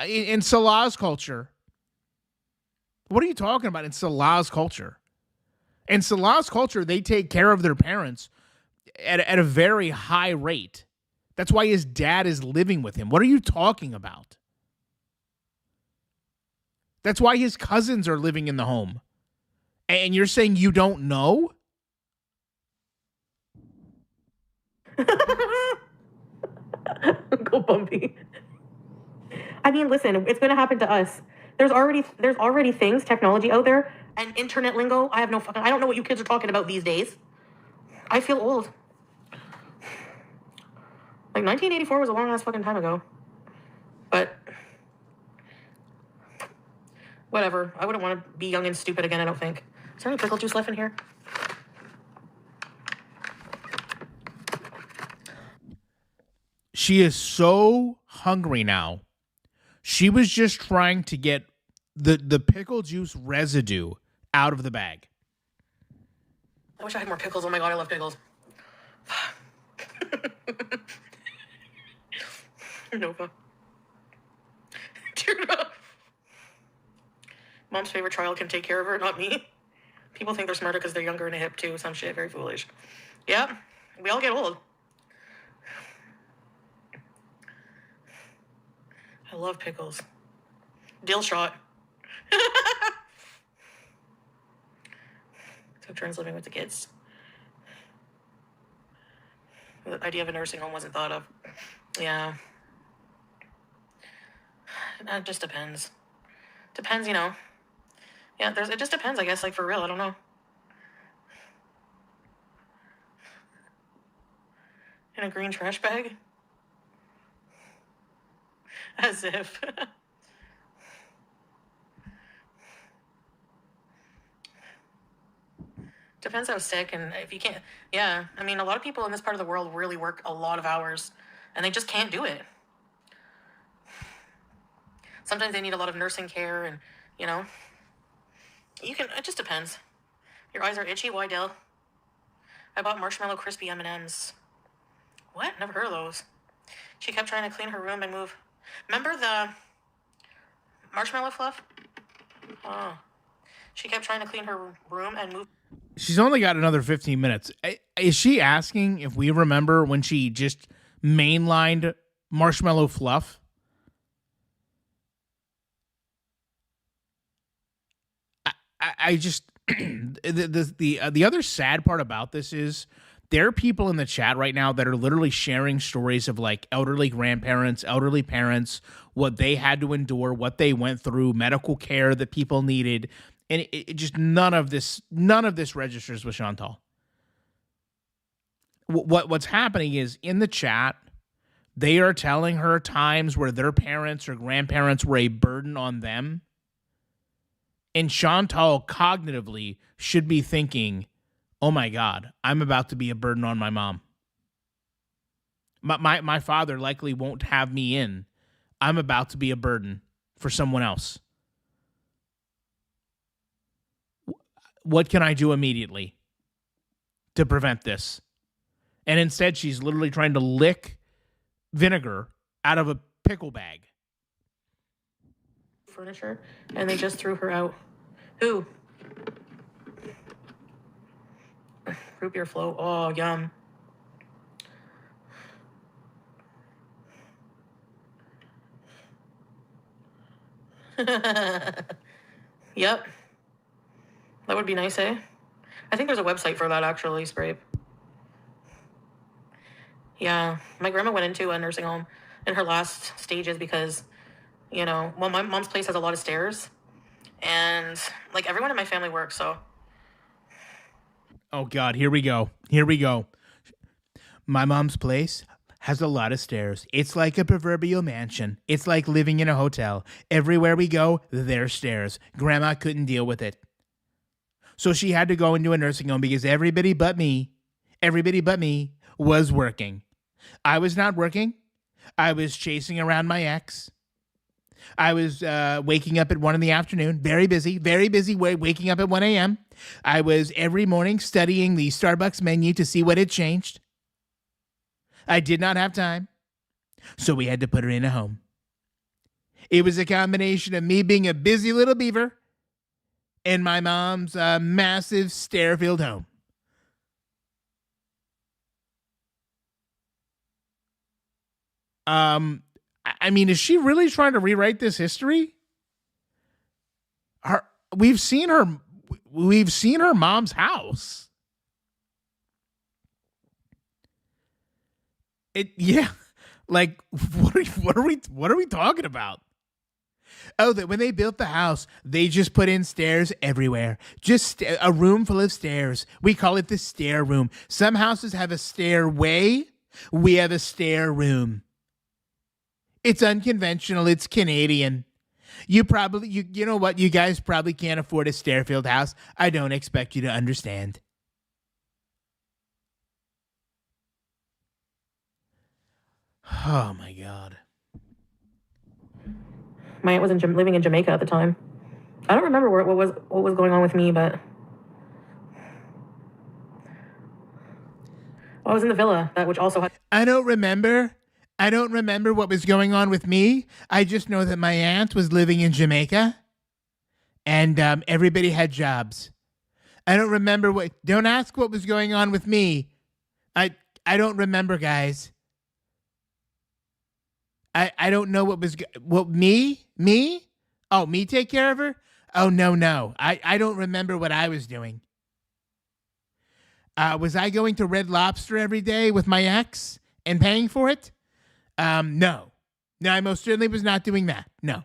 In Salah's culture. What are you talking about in Salah's culture? In Salah's culture, they take care of their parents at a very high rate. That's why his dad is living with him. What are you talking about? That's why his cousins are living in the home. And you're saying you don't know? Go Bumpy. I mean, listen, it's going to happen to us. There's already things, technology out there, and internet lingo. I don't know what you kids are talking about these days. I feel old. Like 1984 was a long ass fucking time ago. But whatever. I wouldn't want to be young and stupid again, I don't think. Is there any pickle juice left in here? She is so hungry now. She was just trying to get the pickle juice residue out of the bag. I wish I had more pickles. Oh my god, I love pickles. Nova. Mom's favorite child can take care of her, not me. People think they're smarter because they're younger and hip too. Some shit, very foolish. Yep, we all get old. I love pickles. Dill shot. Took turns living with the kids. The idea of a nursing home wasn't thought of. Yeah. It just depends. Depends, you know. Yeah, it just depends, I guess, like for real, I don't know. In a green trash bag? As if. Depends how sick, and if you can't. Yeah, I mean, a lot of people in this part of the world really work a lot of hours, and they just can't do it. Sometimes they need a lot of nursing care, and, you know. It just depends. Your eyes are itchy? Why, Dell? I bought marshmallow crispy M&Ms. What? Never heard of those. She kept trying to clean her room and move. Remember the marshmallow fluff? Oh. She kept trying to clean her room and move. She's only got another 15 minutes. Is she asking if we remember when she just mainlined marshmallow fluff? I just the other sad part about this is there are people in the chat right now that are literally sharing stories of like elderly grandparents, elderly parents, what they had to endure, what they went through, medical care that people needed, and it just none of this registers with Chantal. What's happening is in the chat, they are telling her times where their parents or grandparents were a burden on them. And Chantal cognitively should be thinking, oh my God, I'm about to be a burden on my mom. My father likely won't have me in. I'm about to be a burden for someone else. What can I do immediately to prevent this? And instead, she's literally trying to lick vinegar out of a pickle bag. Furniture, and they just threw her out. Who? Root beer float. Oh, yum. Yep. That would be nice, eh? I think there's a website for that, actually, Scrape. Yeah. My grandma went into a nursing home in her last stages because, you know, well, my mom's place has a lot of stairs. And like everyone in my family works, so Oh God, here we go. Here we go. My mom's place has a lot of stairs. It's like a proverbial mansion. It's like living in a hotel. Everywhere we go, there's stairs. Grandma couldn't deal with it. So she had to go into a nursing home because everybody but me was working. I was not working. I was chasing around my ex. I was waking up at 1 in the afternoon, very busy, waking up at 1 a.m. I was every morning studying the Starbucks menu to see what had changed. I did not have time, so we had to put her in a home. It was a combination of me being a busy little beaver and my mom's massive stair-filled home. I mean, is she really trying to rewrite this history? Her, we've seen her mom's house. Yeah, like what are we talking about? Oh, that when they built the house, they just put in stairs everywhere. Just a room full of stairs. We call it the stair room. Some houses have a stairway. We have a stair room. It's unconventional. It's Canadian. You know what? You guys probably can't afford a stair-filled house. I don't expect you to understand. Oh my God. my aunt was living in Jamaica at the time. I don't remember what was going on with me, but I was in the villa which also had. I don't remember what was going on with me. I just know that my aunt was living in Jamaica and everybody had jobs. I don't remember don't ask what was going on with me. I don't remember, guys. I don't know me? Oh, me take care of her? Oh, no. I don't remember what I was doing. Was I going to Red Lobster every day with my ex and paying for it? No. No, I most certainly was not doing that. No.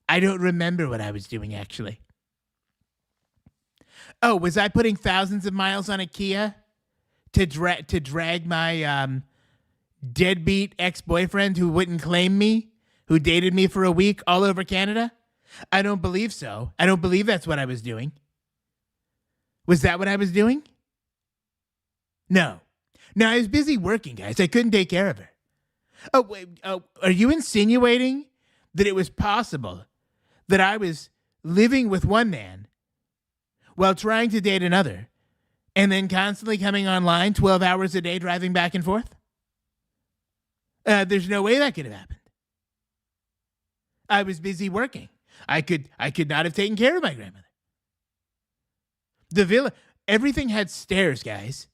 I don't remember what I was doing, actually. Oh, was I putting thousands of miles on a Kia to drag my deadbeat ex-boyfriend who wouldn't claim me, who dated me for a week all over Canada? I don't believe so. I don't believe that's what I was doing. Was that what I was doing? No. No, I was busy working, guys. I couldn't take care of her. Oh, wait. Oh, are you insinuating that it was possible that I was living with one man while trying to date another and then constantly coming online 12 hours a day driving back and forth? There's no way that could have happened. I was busy working. I could not have taken care of my grandmother. The villa, everything had stairs, guys.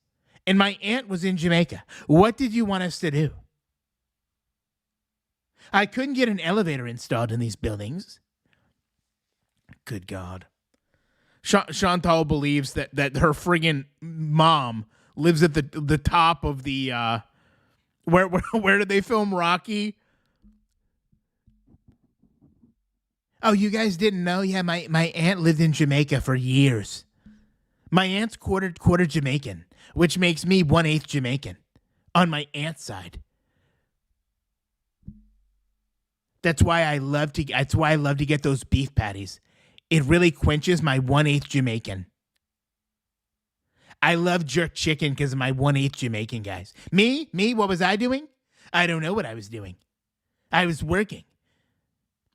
And my aunt was in Jamaica. What did you want us to do? I couldn't get an elevator installed in these buildings. Good God. Chantal believes that her friggin' mom lives at the top of the where did they film Rocky? Oh, you guys didn't know? Yeah, my aunt lived in Jamaica for years. My aunt's quarter Jamaican, which makes me 1/8 Jamaican on my aunt's side. That's why I love to get those beef patties. It really quenches my 1/8 Jamaican. I love jerk chicken because of my 1/8 Jamaican, guys. Me, what was I doing? I don't know what I was doing. I was working.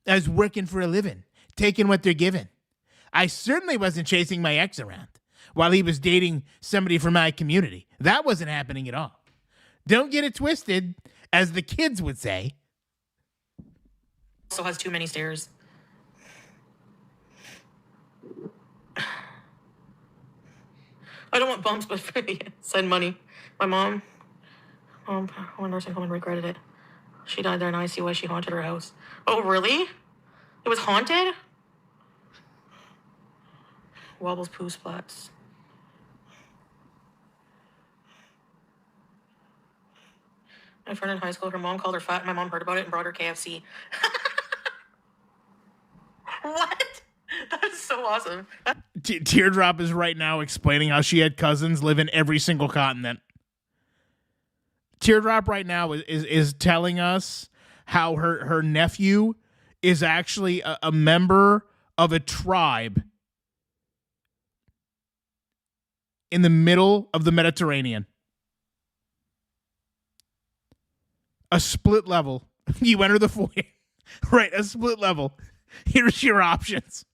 I was working for a living, taking what they're given. I certainly wasn't chasing my ex around while he was dating somebody from my community. That wasn't happening at all. Don't get it twisted, as the kids would say. Also has too many stairs. I don't want bumps, but send money. My mom went nursing home and regretted it. She died there, and I see why she haunted her house. Oh, really? It was haunted? Wobbles, poo, splats. My friend in high school, her mom called her fat. My mom heard about it and brought her KFC. What? That is so awesome. Teardrop is right now explaining how she had cousins live in every single continent. Teardrop right now is telling us how her nephew is actually a member of a tribe in the middle of the Mediterranean. A split level. You enter the foyer. Right, a split level. Here's your options.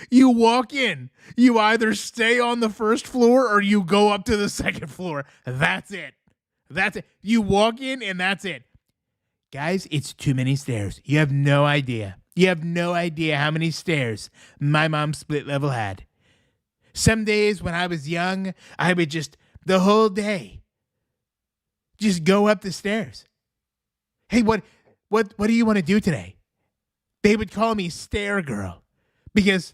You walk in. You either stay on the first floor or you go up to the second floor. That's it. That's it. You walk in and that's it. Guys, it's too many stairs. You have no idea. You have no idea how many stairs my mom's split level had. Some days when I was young, I would just, the whole day, just go up the stairs. Hey, what do you want to do today? They would call me Stair Girl because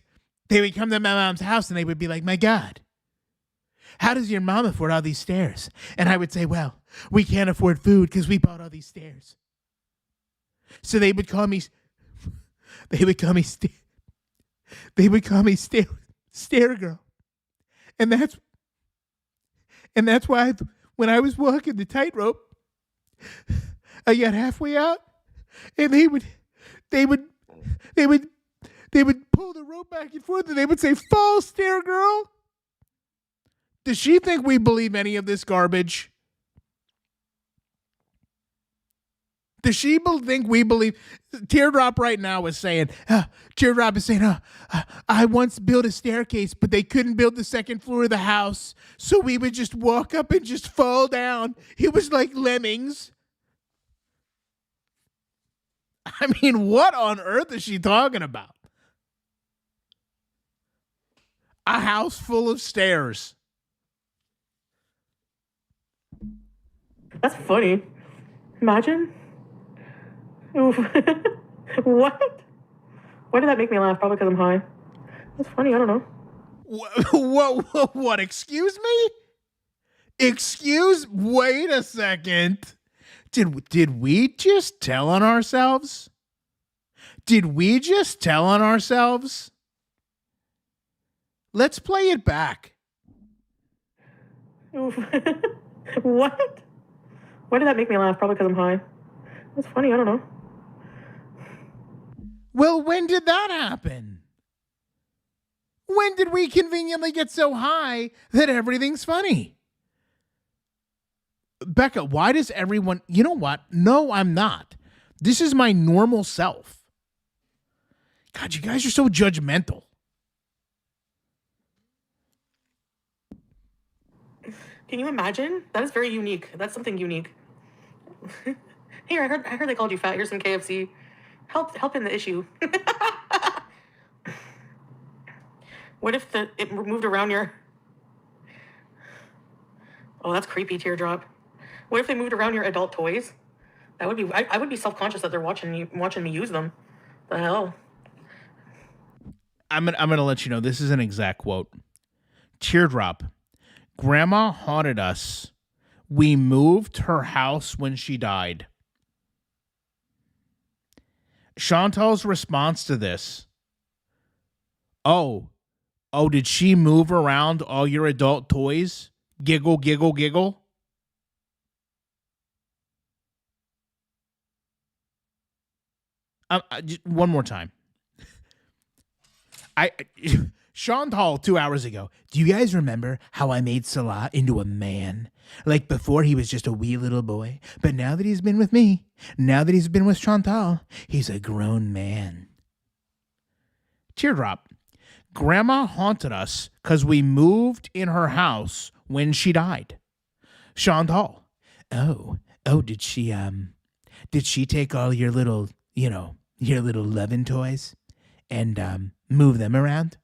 they would come to my mom's house and they would be like, my God, how does your mom afford all these stairs? And I would say, well, we can't afford food because we bought all these stairs. So they would call me Stair Girl. And that's why when I was walking the tightrope, I got halfway out and they would pull the rope back and forth and they would say, fall, Stair Girl. Does she think we believe any of this garbage? Does she think we believe? Teardrop right now is saying, Teardrop is saying, I once built a staircase, but they couldn't build the second floor of the house. So we would just walk up and just fall down. It was like lemmings. I mean, what on earth is she talking about? A house full of stairs. That's funny. Imagine. Oof. What? Why did that make me laugh? Probably because I'm high. That's funny. I don't know. What? Excuse me? Wait a second. Did we just tell on ourselves? Let's play it back. Oof. What? Why did that make me laugh? Probably because I'm high. That's funny. I don't know. Well, when did that happen? When did we conveniently get so high that everything's funny? Becca, why does everyone... You know what? No, I'm not. This is my normal self. God, you guys are so judgmental. Can you imagine? That is very unique. That's something unique. Here, I heard they called you fat. Here's some KFC. Help in the issue. What if it moved around your... Oh, that's creepy, Teardrop. What if they moved around your adult toys? That would be... I would be self-conscious that they're watching me use them. The hell? I'm gonna let you know, this is an exact quote. Teardrop. Grandma haunted us. We moved her house when she died. Chantal's response to this. Oh, did she move around all your adult toys? Giggle, giggle, giggle. Just one more time. Chantal 2 hours ago. Do you guys remember how I made Salah into a man? Like before he was just a wee little boy. But now that he's been with me, now that he's been with Chantal, he's a grown man. Teardrop. Grandma haunted us because we moved in her house when she died. Chantal. Oh, did she take all your little, your little loving toys and move them around?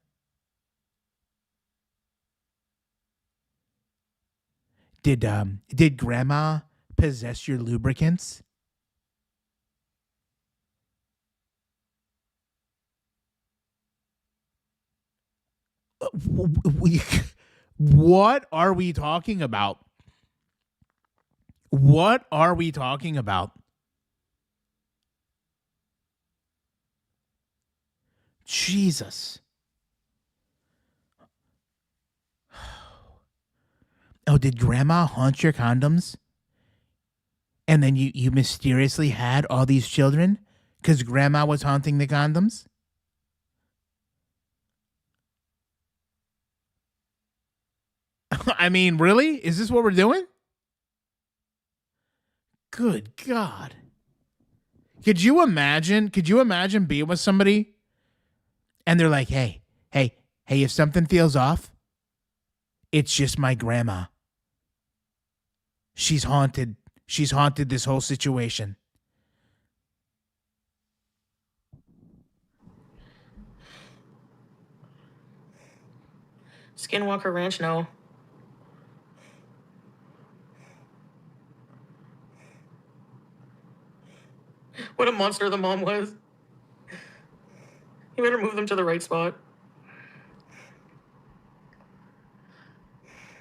Did Grandma possess your lubricants? What are we talking about? What are we talking about? Jesus. Oh, did grandma haunt your condoms? And then you mysteriously had all these children because grandma was haunting the condoms? I mean, really? Is this what we're doing? Good God. Could you imagine being with somebody and they're like, hey, if something feels off, it's just my grandma. She's haunted this whole situation. Skinwalker Ranch, no. What a monster the mom was. You better move them to the right spot.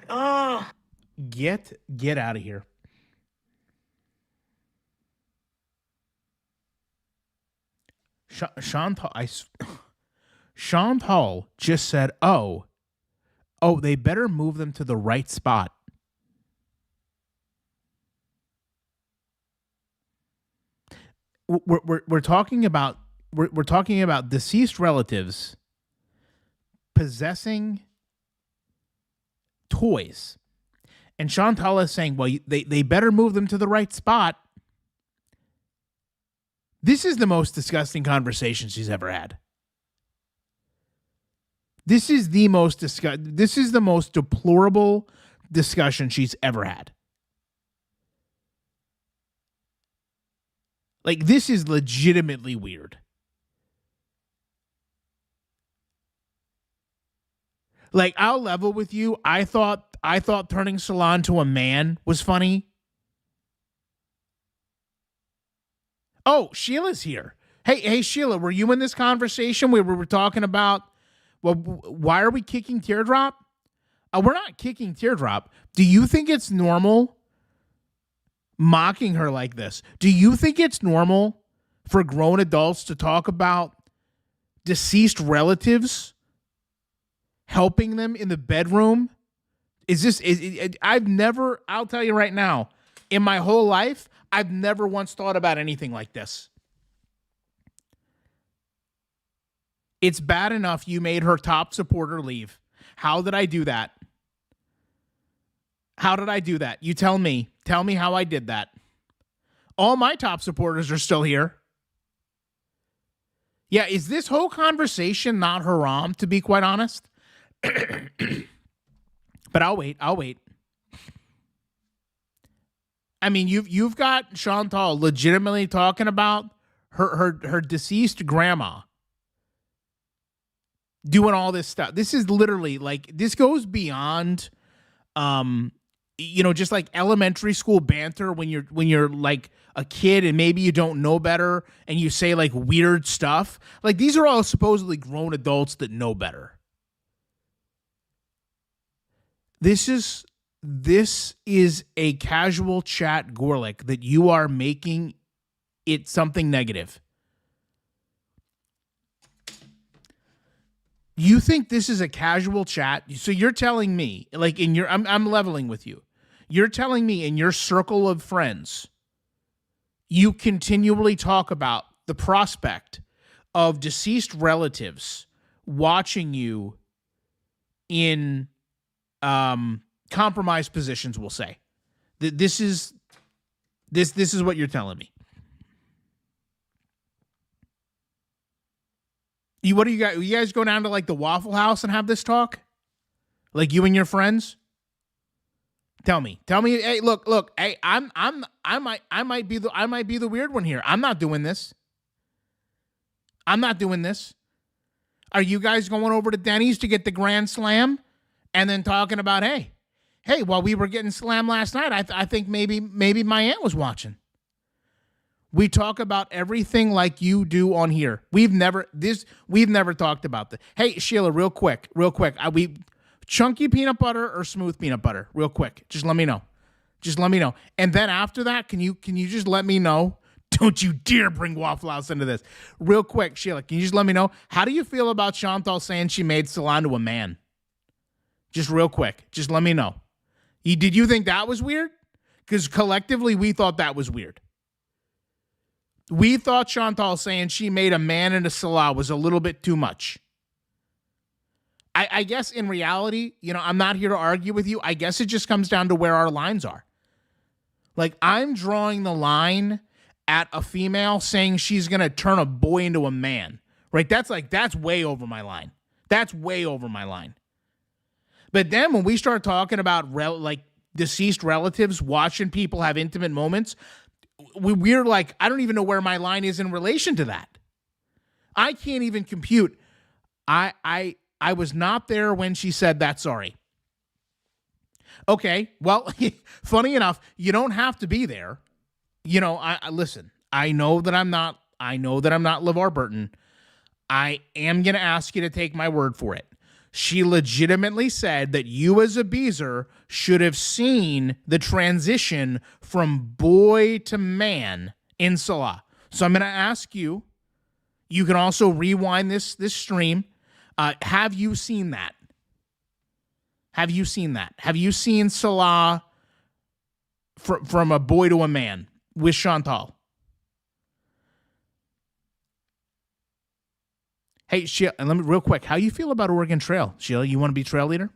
Oh. Get out of here. Chantal just said, oh, they better move them to the right spot. We're talking about deceased relatives possessing toys, and Chantal is saying, well, they better move them to the right spot. This is the most disgusting conversation she's ever had. This is the most deplorable discussion she's ever had. Like, this is legitimately weird. Like, I'll level with you. I thought turning Salon to a man was funny. Oh, Sheila's here. Hey, Sheila, were you in this conversation where we were talking about, well, why are we kicking Teardrop? We're not kicking Teardrop. Do you think it's normal mocking her like this? Do you think it's normal for grown adults to talk about deceased relatives helping them in the bedroom? I'll tell you right now, in my whole life, I've never once thought about anything like this. It's bad enough you made her top supporter leave. How did I do that? How did I do that? You tell me. Tell me how I did that. All my top supporters are still here. Yeah, is this whole conversation not haram, to be quite honest? But I'll wait. I mean, you've got Chantal legitimately talking about her deceased grandma doing all this stuff. This is literally like, this goes beyond just like elementary school banter when you're like a kid and maybe you don't know better and you say like weird stuff. Like, these are all supposedly grown adults that know better. This is a casual chat, Gorlick, that you are making it something negative. You think this is a casual chat? So you're telling me, like, I'm leveling with you. You're telling me in your circle of friends, you continually talk about the prospect of deceased relatives watching you in compromised positions, we'll say. This is what you're telling me. What do you guys? You guys go down to like the Waffle House and have this talk, like you and your friends? Tell me. Hey, look. Hey, I might be the weird one here. I'm not doing this. Are you guys going over to Denny's to get the Grand Slam, and then talking about, hey, while we were getting slammed last night, I think maybe my aunt was watching. We talk about everything like you do on here. We've never talked about this. Hey, Sheila, real quick. We chunky peanut butter or smooth peanut butter? Real quick. Just let me know. And then after that, can you just let me know, Don't you dare bring Waffle House into this. Real quick, Sheila, can you just let me know, how do you feel about Chantal saying she made Salon to a man? Just real quick. Just let me know. Did you think that was weird? Because collectively, we thought that was weird. We thought Chantal saying she made a man into Salah was a little bit too much. I guess in reality, I'm not here to argue with you. I guess it just comes down to where our lines are. Like, I'm drawing the line at a female saying she's going to turn a boy into a man, right? That's way over my line. That's way over my line. But then when we start talking about deceased relatives watching people have intimate moments, we're like, I don't even know where my line is in relation to that. I can't even compute. I was not there when she said that, sorry. Okay, well, funny enough, you don't have to be there. Listen, I know that I'm not LeVar Burton. I am going to ask you to take my word for it. She legitimately said that you as a Beezer should have seen the transition from boy to man in Salah. So I'm going to ask you, you can also rewind this stream. Have you seen that? Have you seen that? Have you seen Salah from a boy to a man with Chantal? Hey, Sheila, and let me real quick. How you feel about Oregon Trail, Sheila? You want to be trail leader?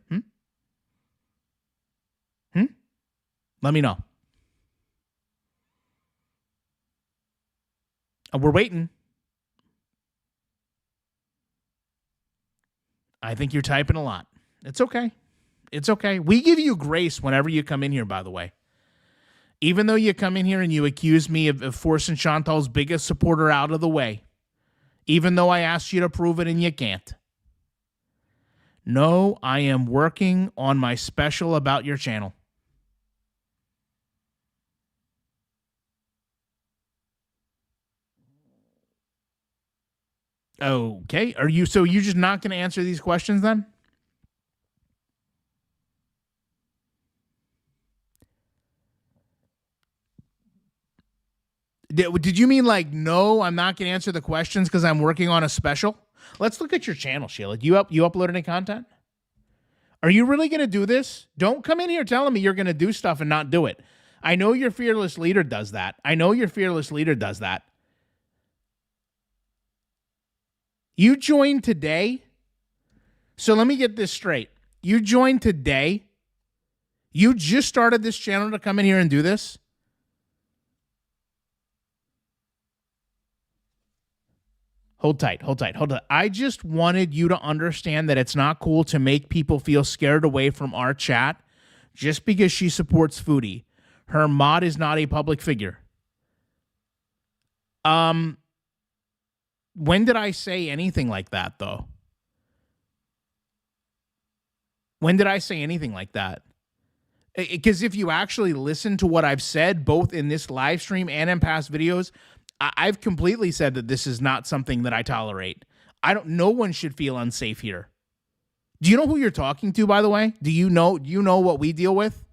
Let me know. We're waiting. I think you're typing a lot. It's okay. It's okay. We give you grace whenever you come in here, by the way. Even though you come in here and you accuse me of forcing Chantal's biggest supporter out of the way. Even though I asked you to prove it and you can't. No, I am working on my special about your channel. Okay. So you're just not going to answer these questions then? Did you mean like, no, I'm not going to answer the questions because I'm working on a special? Let's look at your channel, Sheila. Do you upload any content? Are you really going to do this? Don't come in here telling me you're going to do stuff and not do it. I know your fearless leader does that. You joined today? So let me get this straight. You joined today? You just started this channel to come in here and do this? Hold tight. I just wanted you to understand that it's not cool to make people feel scared away from our chat just because she supports Foodie. Her mod is not a public figure. When did I say anything like that, though? When did I say anything like that? Because if you actually listen to what I've said, both in this live stream and in past videos, I've completely said that this is not something that I tolerate. No one should feel unsafe here. Do you know who you're talking to, by the way? Do you know what we deal with?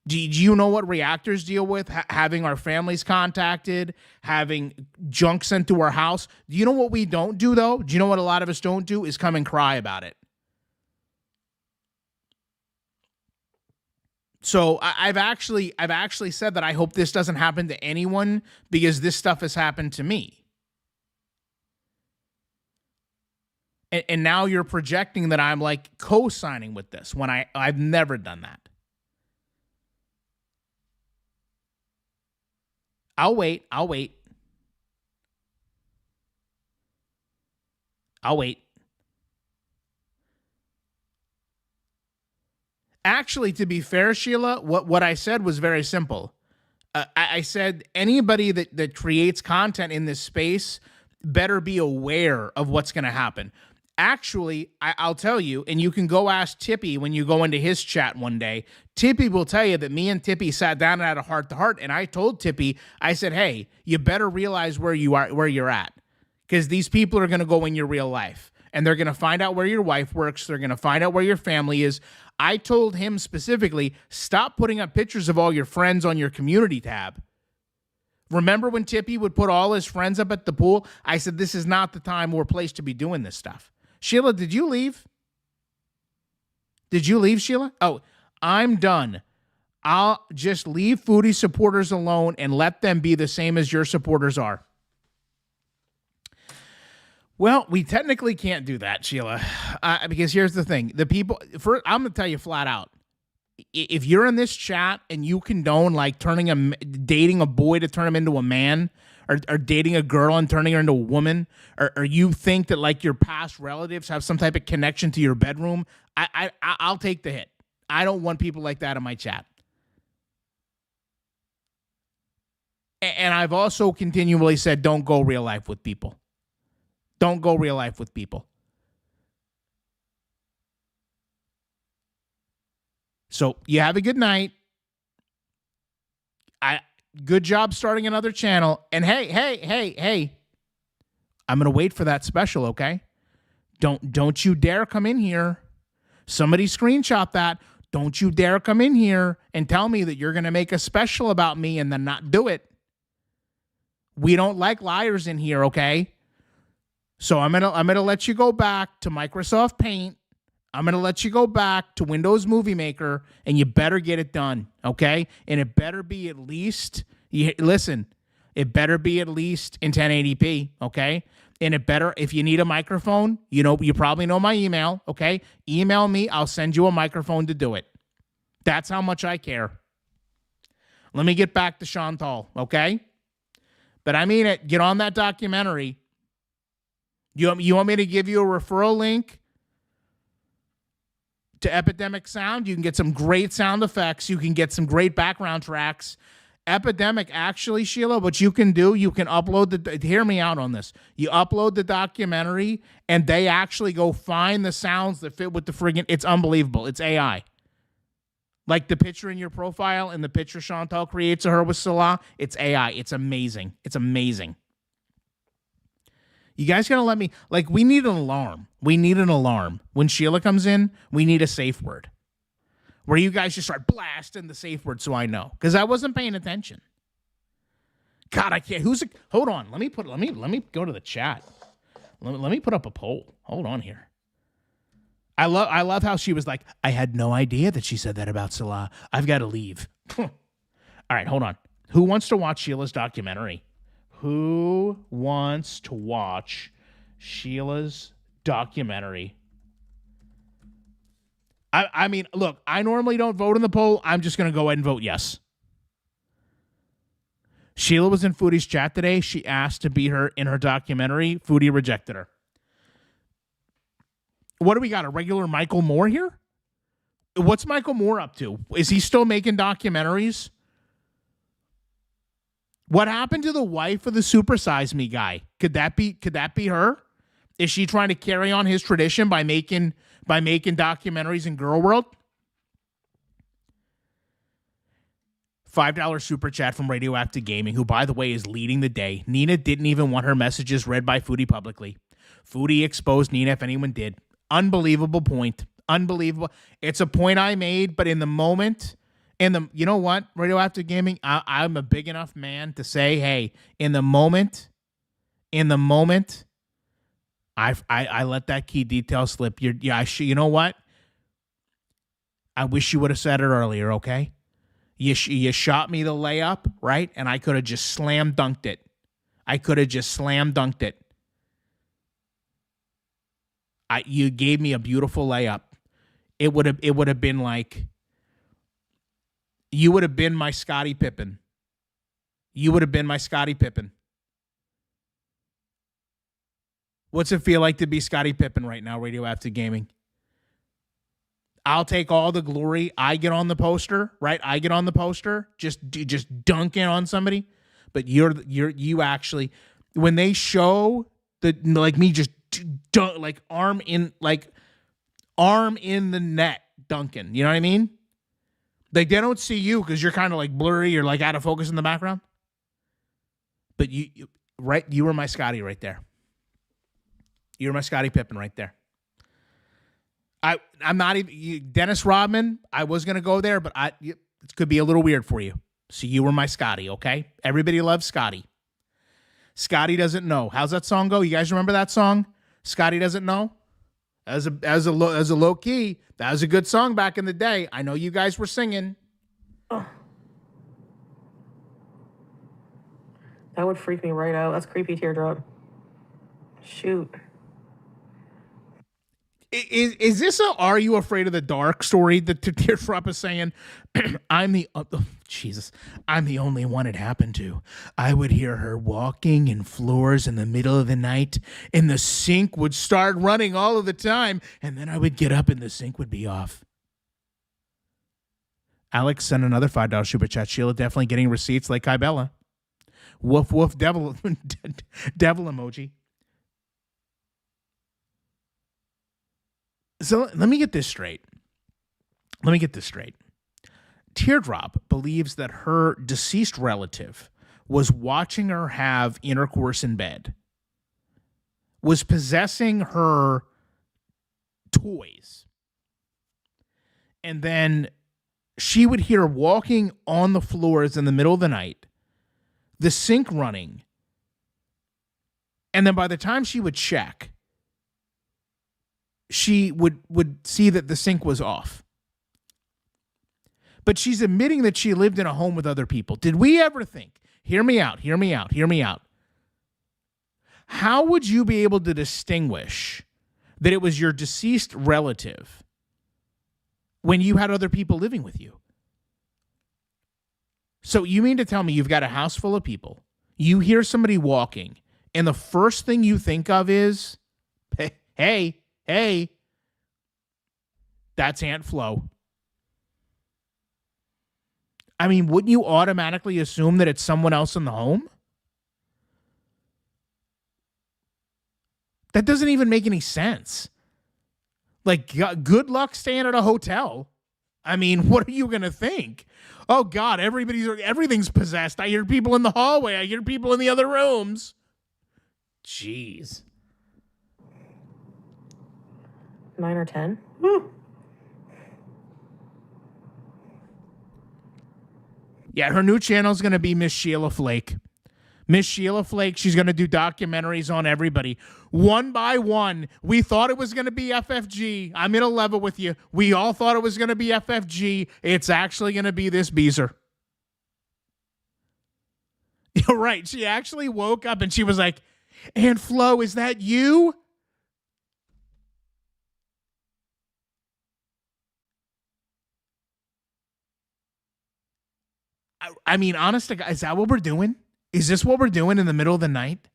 Do you know what reactors deal with? Having our families contacted, having junk sent to our house. Do you know what we don't do, though? Do you know what a lot of us don't do? Is come and cry about it. So I've actually said that I hope this doesn't happen to anyone because this stuff has happened to me. And now you're projecting that I'm like co-signing with this when I've never done that. I'll wait. Actually, to be fair, Sheila, what I said was very simple. I said anybody that creates content in this space better be aware of what's going to happen. Actually, I'll tell you, and you can go ask Tippy when you go into his chat one day. Tippy will tell you that me and Tippy sat down and had a heart-to-heart, and I told Tippy, I said, hey, you better realize where you're at, because these people are going to go in your real life, and they're going to find out where your wife works. They're going to find out where your family is. I told him specifically, stop putting up pictures of all your friends on your community tab. Remember when Tippy would put all his friends up at the pool? I said, this is not the time or place to be doing this stuff. Sheila, did you leave? Did you leave, Sheila? Oh, I'm done. I'll just leave foodie supporters alone and let them be the same as your supporters are. Well, we technically can't do that, Sheila, because here's the thing. I'm going to tell you flat out. If you're in this chat and you condone like dating a boy to turn him into a man, or dating a girl and turning her into a woman, or you think that like your past relatives have some type of connection to your bedroom, I'll take the hit. I don't want people like that in my chat. And I've also continually said, don't go real life with people. Don't go real life with people. So you have a good night. Good job starting another channel. And hey. I'm gonna wait for that special, okay? Don't you dare come in here. Somebody screenshot that. Don't you dare come in here and tell me that you're gonna make a special about me and then not do it. We don't like liars in here, okay? So I'm gonna let you go back to Microsoft Paint. I'm going to let you go back to Windows Movie Maker, and you better get it done, okay? And it better be at least, it better be at least in 1080p, okay? And it better, if you need a microphone, you probably know my email, okay? Email me, I'll send you a microphone to do it. That's how much I care. Let me get back to Chantal, okay? But I mean it, get on that documentary. You want me to give you a referral link to Epidemic Sound? You can get some great sound effects. You can get some great background tracks. Epidemic, actually, Sheila, what you can do, you can upload hear me out on this. You upload the documentary, and they actually go find the sounds that fit with the friggin', it's unbelievable. It's AI. Like the picture in your profile and the picture Chantal creates of her with Salah, it's AI. It's amazing. It's amazing. You guys gotta let me, like, we need an alarm. We need an alarm. When Sheila comes in, we need a safe word. Where you guys just start blasting the safe word so I know. Because I wasn't paying attention. God, I can't. Hold on. Let me go to the chat. Let me put up a poll. Hold on here. I love how she was like, I had no idea that she said that about Salah. I've got to leave. All right, hold on. Who wants to watch Sheila's documentary? Who wants to watch Sheila's documentary? I mean, look, I normally don't vote in the poll. I'm just going to go ahead and vote yes. Sheila was in Foodie's chat today. She asked to be her in her documentary. Foodie rejected her. What do we got? A regular Michael Moore here? What's Michael Moore up to? Is he still making documentaries? What happened to the wife of the Super Size Me guy? Could that be her? Is she trying to carry on his tradition by making documentaries in Girl World? $5 super chat from Radioactive Gaming, who, by the way, is leading the day. Nina didn't even want her messages read by Foodie publicly. Foodie exposed Nina if anyone did. Unbelievable point. Unbelievable. It's a point I made, but in the moment, you know what, Radioactive Gaming, I'm a big enough man to say, hey, in the moment, I let that key detail slip. You know what? I wish you would have said it earlier, okay? You shot me the layup, right? And I could have just slam dunked it. You gave me a beautiful layup. It would have been like, you would have been my Scottie Pippen. What's it feel like to be Scottie Pippen right now, Radioactive Gaming? I'll take all the glory. I get on the poster, right? Just dunking on somebody. But you actually, when they show like me just dunk, like arm in the net dunking, you know what I mean? Like, they don't see you because you're kind of like blurry, you're like out of focus in the background. But you were my Scottie right there. You were my Scottie Pippen right there. I'm not even Dennis Rodman. I was gonna go there, but it could be a little weird for you. So you were my Scotty, okay? Everybody loves Scotty. Scotty doesn't know. How's that song go? You guys remember that song? Scotty doesn't know. As a low key, that was a good song back in the day. I know you guys were singing. Oh. That would freak me right out. That's creepy teardrop. Shoot. Is this a "Are You Afraid of the Dark" story that Teardrop is saying? I'm the only one it happened to. I would hear her walking in floors in the middle of the night, and the sink would start running all of the time, and then I would get up and the sink would be off. Alex sent another $5 super chat. Sheila definitely getting receipts like Kybella. Woof woof devil devil emoji. So let me get this straight. Teardrop believes that her deceased relative was watching her have intercourse in bed, was possessing her toys, and then she would hear walking on the floors in the middle of the night, the sink running, and then by the time she would check, she would see that the sink was off. But she's admitting that she lived in a home with other people. Did we ever think, hear me out. How would you be able to distinguish that it was your deceased relative when you had other people living with you? So you mean to tell me you've got a house full of people, you hear somebody walking, and the first thing you think of is, hey, that's Aunt Flo. I mean, wouldn't you automatically assume that it's someone else in the home? That doesn't even make any sense. Like, good luck staying at a hotel. I mean, what are you going to think? Oh, God, everything's possessed. I hear people in the hallway. I hear people in the other rooms. Jeez. 9 or 10? Yeah, her new channel is going to be Miss Sheila Flake. Miss Sheila Flake, she's going to do documentaries on everybody. One by one, we thought it was going to be FFG. I'm in a level with you. We all thought it was going to be FFG. It's actually going to be this Beezer. You're right. She actually woke up and she was like, Aunt Flo, is that you? I mean, honest to God, is that what we're doing? Is this what we're doing in the middle of the night?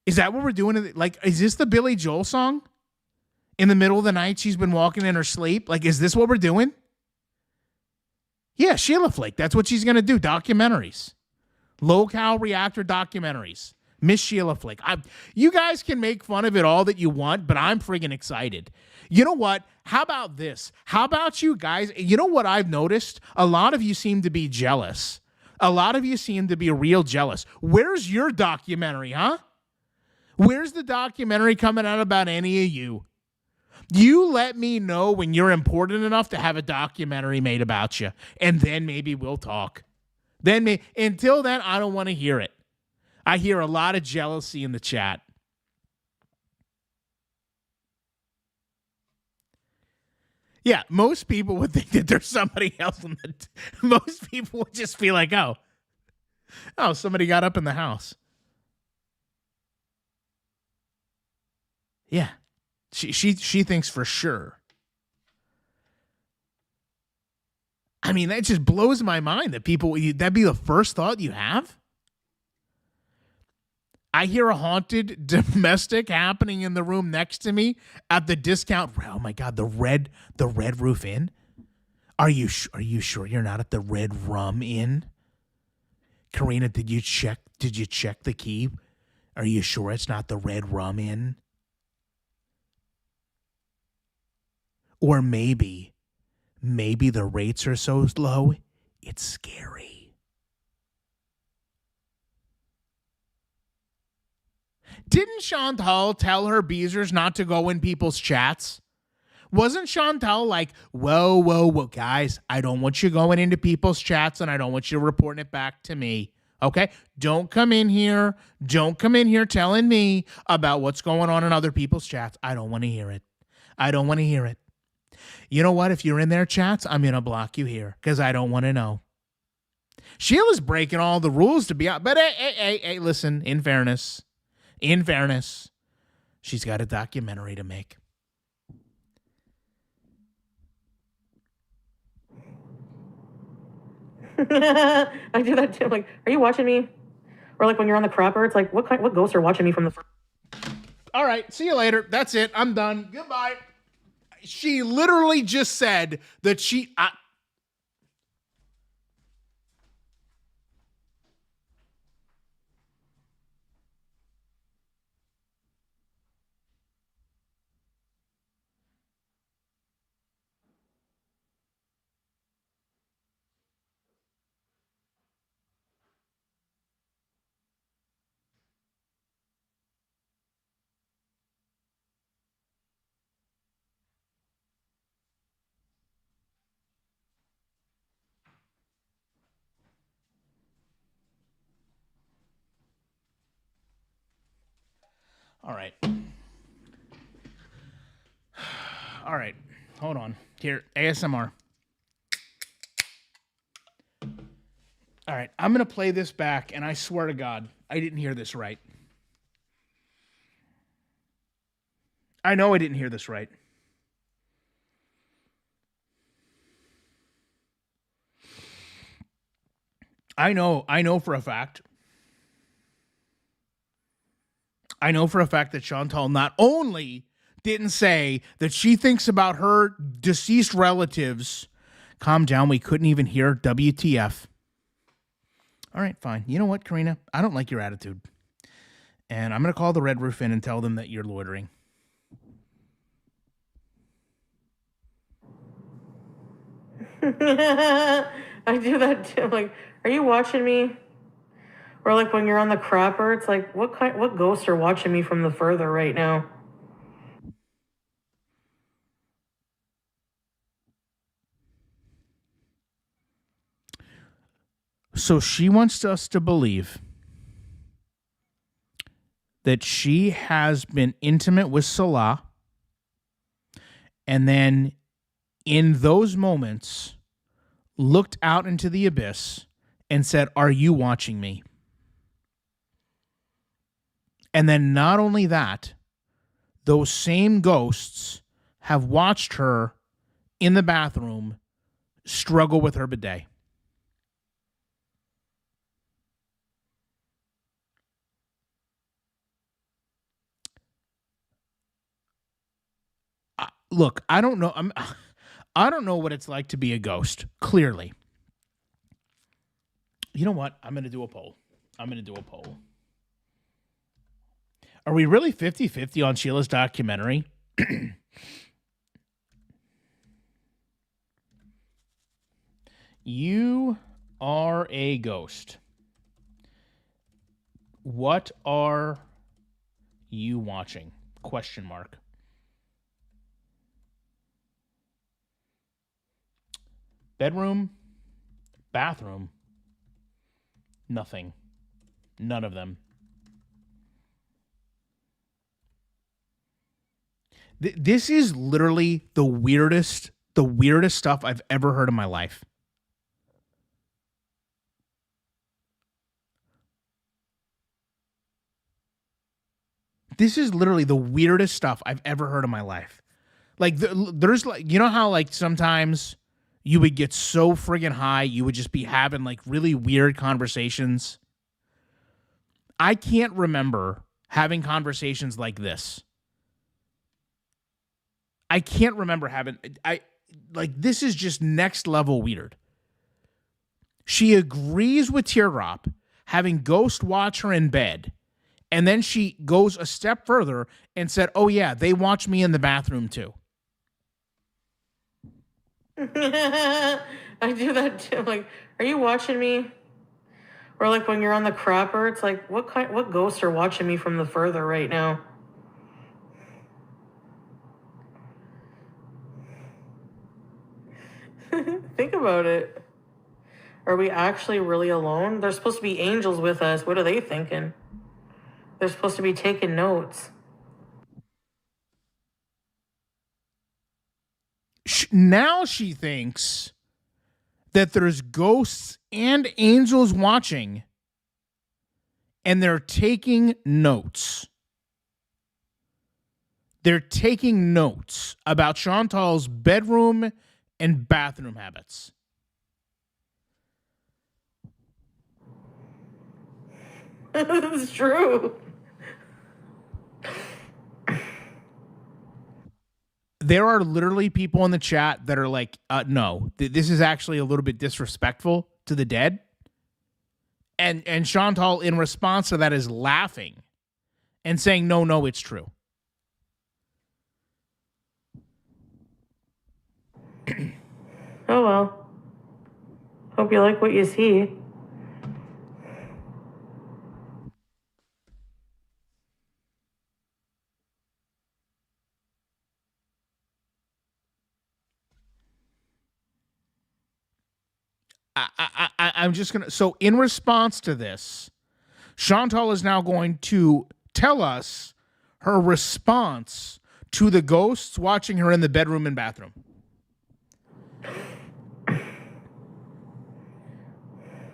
Is that what we're doing? Like, is this the Billy Joel song? In the middle of the night, she's been walking in her sleep. Like, is this what we're doing? Yeah, Sheila Flake. That's what she's going to do. Documentaries. Low-cal reactor documentaries. Miss Sheila Flake. You guys can make fun of it all that you want, but I'm friggin' excited. You know what? How about this? How about you guys? You know what I've noticed? A lot of you seem to be jealous. A lot of you seem to be real jealous. Where's your documentary, huh? Where's the documentary coming out about any of you? You let me know when you're important enough to have a documentary made about you, and then maybe we'll talk. Until then, I don't want to hear it. I hear a lot of jealousy in the chat. Yeah, most people would think that there's somebody else in the... Most people would just be like, oh, somebody got up in the house. Yeah. She thinks for sure. I mean, that just blows my mind that that'd be the first thought you have. I hear a haunted domestic happening in the room next to me at the discount. Oh my God, the Red Roof Inn. Are you sure you're not at the Red Rum Inn? Karina, did you check the key? Are you sure it's not the Red Rum Inn? Or maybe the rates are so low, it's scary. Didn't Chantal tell her Beezers not to go in people's chats? Wasn't Chantal like, whoa, whoa, whoa, guys, I don't want you going into people's chats and I don't want you reporting it back to me. Okay? Don't come in here. Don't come in here telling me about what's going on in other people's chats. I don't want to hear it. I don't want to hear it. You know what? If you're in their chats, I'm going to block you here because I don't want to know. Sheila's breaking all the rules to be out. But hey, listen, in fairness, she's got a documentary to make. I do that too. Like, are you watching me? Or like when you're on the crapper, it's like, what ghosts are watching me from the front? All right, see you later. That's it. I'm done. Goodbye. She literally just said that she... All right. All right. Hold on. Here, ASMR. All right. I'm going to play this back, and I swear to God, I didn't hear this right. I know I didn't hear this right. I know for a fact. I know for a fact that Chantal not only didn't say that she thinks about her deceased relatives. Calm down. We couldn't even hear WTF. All right, fine. You know what, Karina? I don't like your attitude. And I'm going to call the Red Roof in and tell them that you're loitering. I do that too. Like, are you watching me? Or like when you're on the crapper, it's like, what ghosts are watching me from the further right now? So she wants us to believe that she has been intimate with Salah, and then in those moments looked out into the abyss and said, "Are you watching me?" And then not only that, those same ghosts have watched her in the bathroom struggle with her bidet. Look, I don't know. I don't know what it's like to be a ghost, clearly. You know what? I'm going to do a poll. Are we really 50-50 on Sheila's documentary? You are a ghost. What are you watching? Question mark. Bedroom, bathroom, nothing. None of them. This is literally the weirdest stuff I've ever heard in my life. This is literally the weirdest stuff I've ever heard in my life. Like, there's like, you know how like sometimes you would get so friggin' high, you would just be having like really weird conversations. I can't remember having conversations like this. I can't remember having, this is just next level weird. She agrees with Teardrop having Ghost watch her in bed. And then she goes a step further and said, "Oh yeah, they watch me in the bathroom too." I do that too. Like, are you watching me? Or like when you're on the crapper, it's like, what ghosts are watching me from the further right now? Think about it. Are we actually really alone? There's supposed to be angels with us. What are they thinking? They're supposed to be taking notes. Now she thinks that there's ghosts and angels watching, and they're taking notes. They're taking notes about Chantal's bedroom and bathroom habits. It's true. There are literally people in the chat that are like, no, this is actually a little bit disrespectful to the dead. And Chantal, in response to that, is laughing and saying, no, it's true. Oh well. Hope you like what you see. I'm just going to... So in response to this, Chantal is now going to tell us her response to the ghosts watching her in the bedroom and bathroom.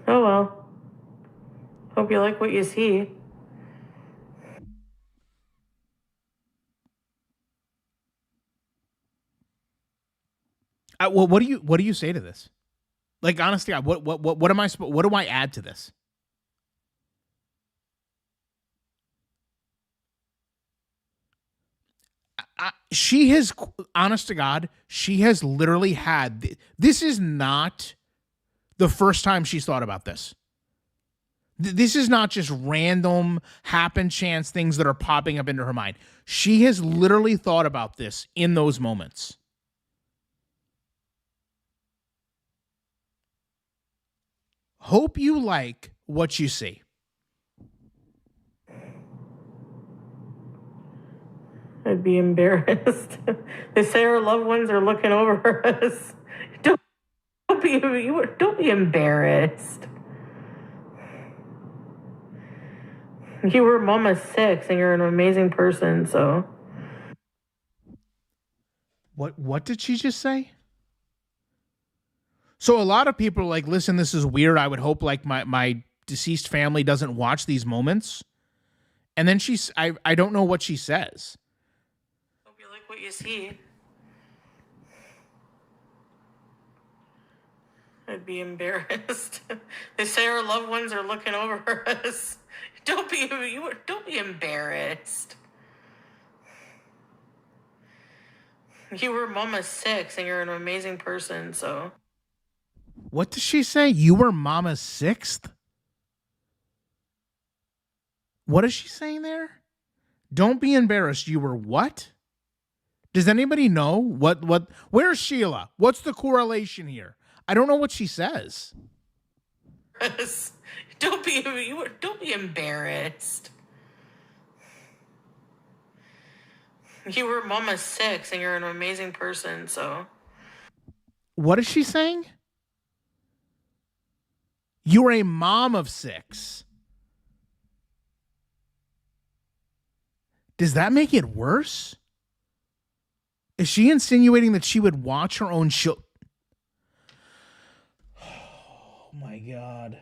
Oh well. Hope you like what you see. Well, what do you say to this? Like, honestly, what do I add to this? She has, honest to God, she has literally had, this is not the first time she's thought about this. This is not just random happen chance things that are popping up into her mind. She has literally thought about this in those moments. Hope you like what you see. I'd be embarrassed. They say our loved ones are looking over us. Don't be embarrassed. You were mama 6 and you're an amazing person, so. What did she just say? So a lot of people are like, listen, this is weird. I would hope like my deceased family doesn't watch these moments. And then I don't know what she says. Hope you like what you see. I'd be embarrassed. They say our loved ones are looking over us. Don't be embarrassed. You were mama 6 and you're an amazing person, so. What does she say? You were mama's 6th? What is she saying there? Don't be embarrassed. You were what? Does anybody know what where's Sheila? What's the correlation here? I don't know what she says. Don't be embarrassed. You were mama 6 and you're an amazing person, so. What is she saying? You're a mom of 6. Does that make it worse? Is she insinuating that she would watch her own show? Oh my God.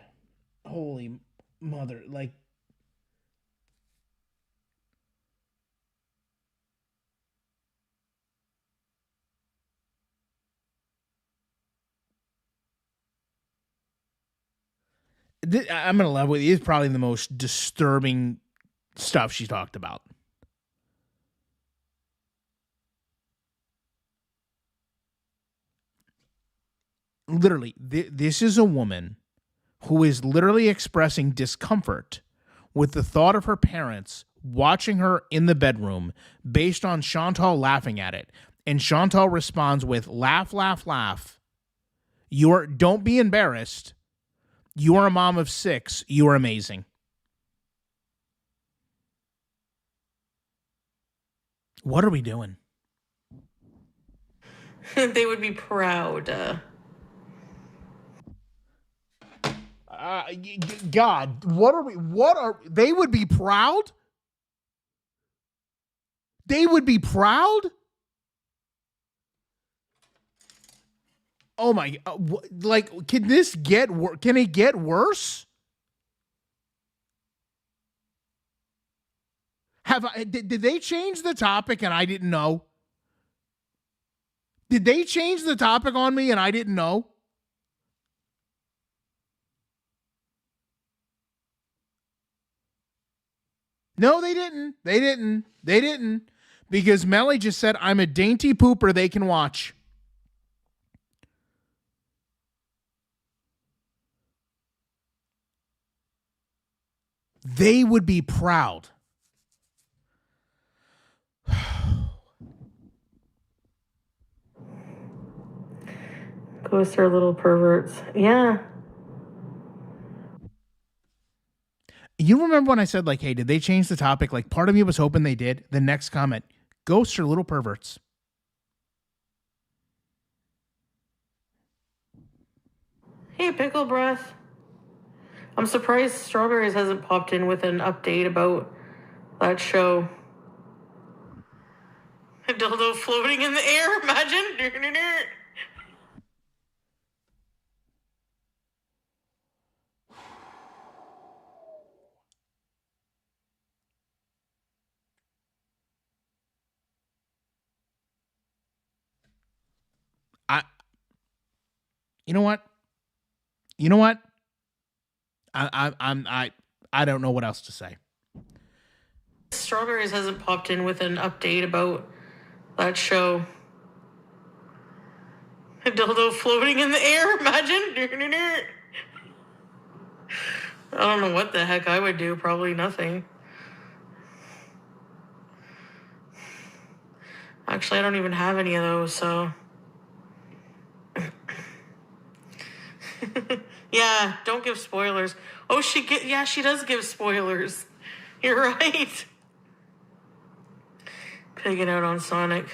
Holy mother. Like, I'm going to level with you. It's probably the most disturbing stuff she's talked about. Literally, this is a woman who is literally expressing discomfort with the thought of her parents watching her in the bedroom based on Chantal laughing at it. And Chantal responds with laugh, laugh, laugh. Don't be embarrassed. You are a mom of 6. You are amazing. What are we doing? They would be proud. God, they would be proud? They would be proud? Oh my, like, can it get worse? Did they change the topic and I didn't know? Did they change the topic on me and I didn't know? No, they didn't. They didn't. Because Melly just said, I'm a dainty pooper they can watch. They would be proud. Ghosts are little perverts. Yeah. You remember when I said, like, hey, did they change the topic? Like, part of me was hoping they did. The next comment, ghosts are little perverts. Hey, Pickle Breath. I'm surprised Strawberries hasn't popped in with an update about that show. A dildo floating in the air, imagine. You know what? I don't know what else to say. Strawberries hasn't popped in with an update about that show. A dildo floating in the air, imagine. I don't know what the heck I would do. Probably nothing. Actually, I don't even have any of those, so. Yeah, don't give spoilers. Oh, she does give spoilers. You're right. Pigging out on Sonic.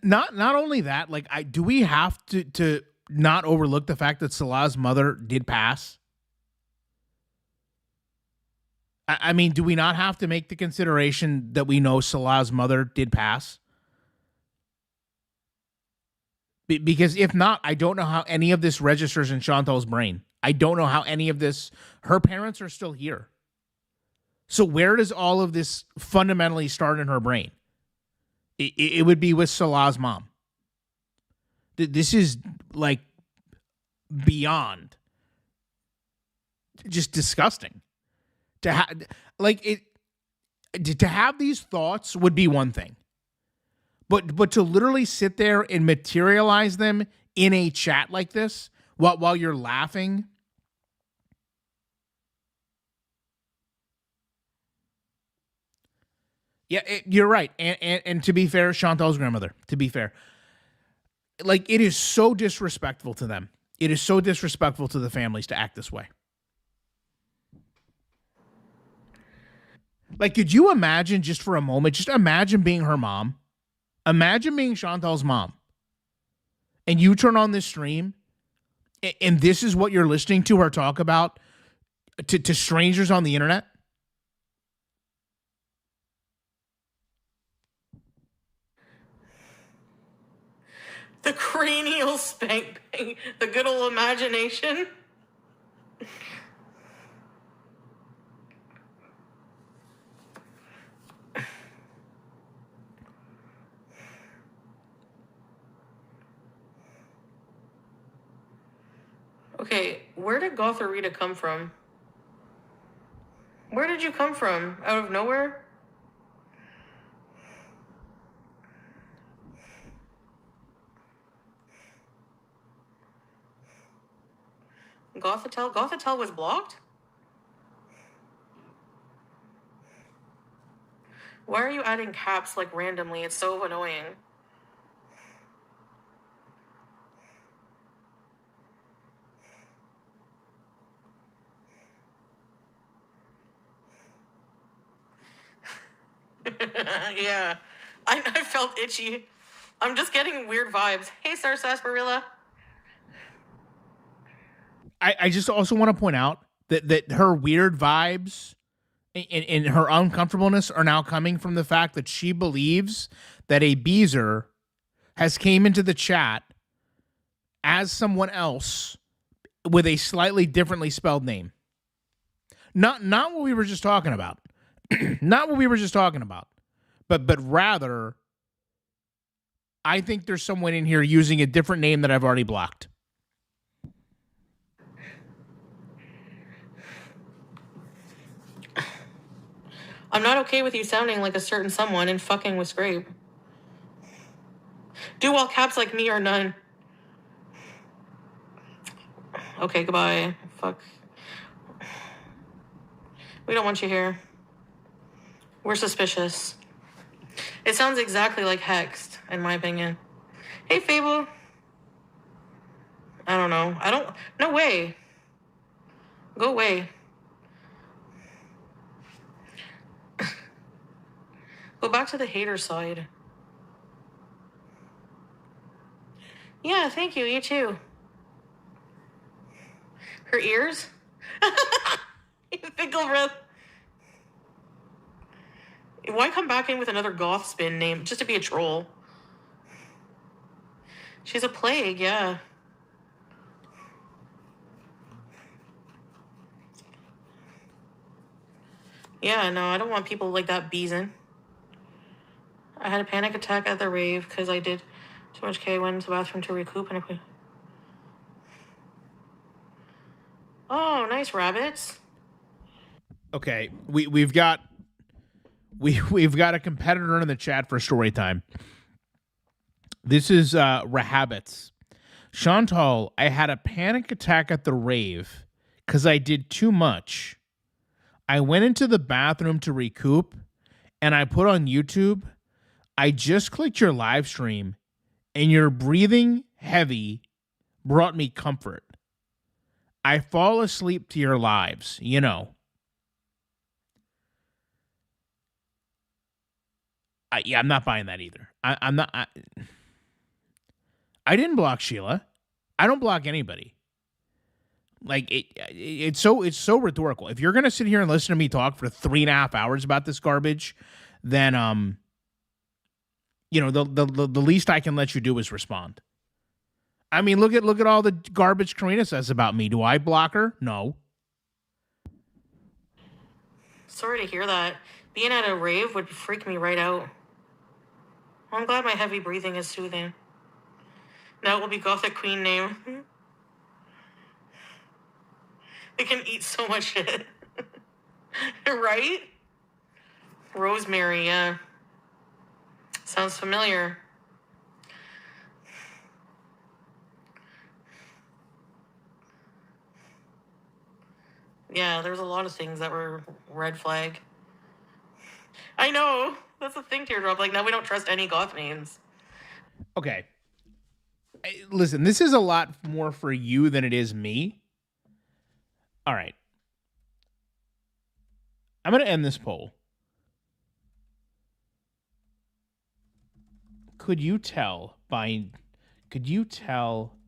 Not only that, like, do we have to not overlook the fact that Salah's mother did pass? I mean, do we not have to make the consideration that we know Salah's mother did pass? Because if not, I don't know how any of this registers in Chantal's brain. I don't know how any of this, her parents are still here. So where does all of this fundamentally start in her brain? It would be with Salah's mom. This is like beyond just disgusting. To have these thoughts would be one thing. But to literally sit there and materialize them in a chat like this while you're laughing. Yeah, you're right. And to be fair, Chantal's grandmother, to be fair, like, it is so disrespectful to them. It is so disrespectful to the families to act this way. Like, could you imagine just for a moment, just imagine being her mom? Imagine being Chantal's mom. And you turn on this stream, and this is what you're listening to her talk about to strangers on the internet. The cranial spank bang. The good old imagination. Okay, where did Gotharita come from? Where did you come from? Out of nowhere? Gothatel? Gothatel was blocked? Why are you adding caps like randomly? It's so annoying. Yeah. I felt itchy. I'm just getting weird vibes. Hey, Sir Sarsaparilla. I just also want to point out that her weird vibes and her uncomfortableness are now coming from the fact that she believes that a Beezer has came into the chat as someone else with a slightly differently spelled name. Not what we were just talking about. Not what we were just talking about. But rather, I think there's someone in here using a different name that I've already blocked. I'm not okay with you sounding like a certain someone and fucking with Scrape. Do all caps like me or none. Okay, goodbye. Fuck. We don't want you here. We're suspicious. It sounds exactly like Hexed, in my opinion. Hey, Fable. I don't know. No way. Go away. Go back to the hater side. Yeah, thank you. You too. Her ears? Pickle breath. Why come back in with another goth spin name just to be a troll? She's a plague, yeah. Yeah, no, I don't want people like that beezing. I had a panic attack at the rave because I did too much K. Went to the bathroom to recoup and I... Oh, nice rabbits. Okay, we've got a competitor in the chat for story time. This is Rahabits. Chantal, I had a panic attack at the rave because I did too much. I went into the bathroom to recoup and I put on YouTube. I just clicked your live stream and your breathing heavy brought me comfort. I fall asleep to your lives, you know. I'm not buying that either. I'm not. I didn't block Sheila. I don't block anybody. Like it's so rhetorical. If you're gonna sit here and listen to me talk for 3.5 hours about this garbage, then you know the least I can let you do is respond. I mean, look at all the garbage Karina says about me. Do I block her? No. Sorry to hear that. Being at a rave would freak me right out. Well, I'm glad my heavy breathing is soothing. Now it will be Gothic Queen name. They can eat so much shit. Right? Rosemary, yeah. Sounds familiar. Yeah, there's a lot of things that were red flag. I know. That's the thing, Teardrop. Like, now we don't trust any goth names. Okay. Listen, this is a lot more for you than it is me. All right. I'm going to end this poll. Could you tell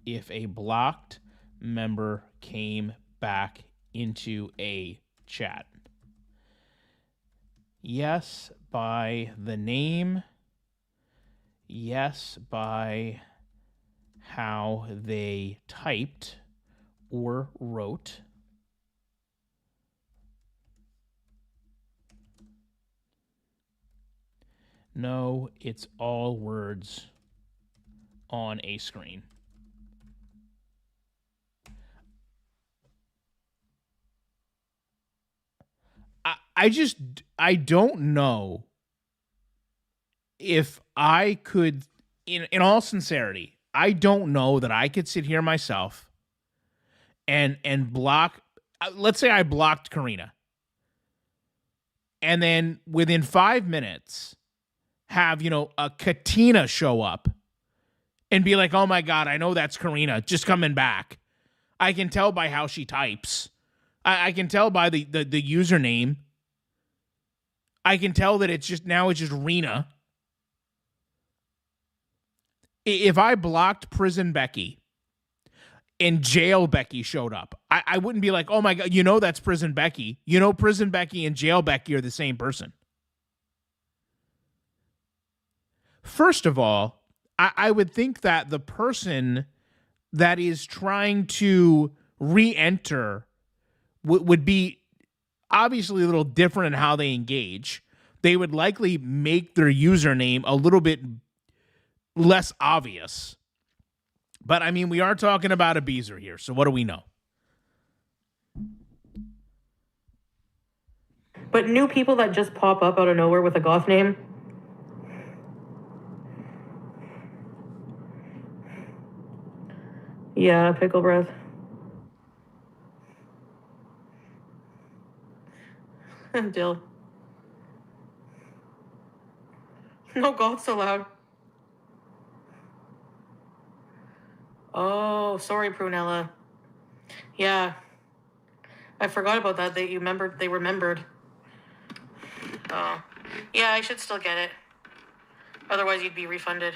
if a blocked member came back into a chat? Yes, by the name. Yes, by how they typed or wrote. No, it's all words on a screen. I don't know if I could, in all sincerity, I don't know that I could sit here myself and block, let's say I blocked Karina. And then within 5 minutes have, a Katina show up and be like, oh my God, I know that's Karina just coming back. I can tell by how she types. I can tell by the username. I can tell that it's just Rena. If I blocked Prison Becky and Jail Becky showed up, I wouldn't be like, oh my God, that's Prison Becky. Prison Becky and Jail Becky are the same person. First of all, I would think that the person that is trying to re-enter would be obviously a little different in how they engage. They would likely make their username a little bit less obvious. But I mean, we are talking about a Beezer here, so what do we know? But new people that just pop up out of nowhere with a goth name. Yeah, pickle breath. Dill. No goths allowed. Oh, sorry, Prunella. Yeah. I forgot about that. They remembered. Oh. Yeah, I should still get it. Otherwise, you'd be refunded.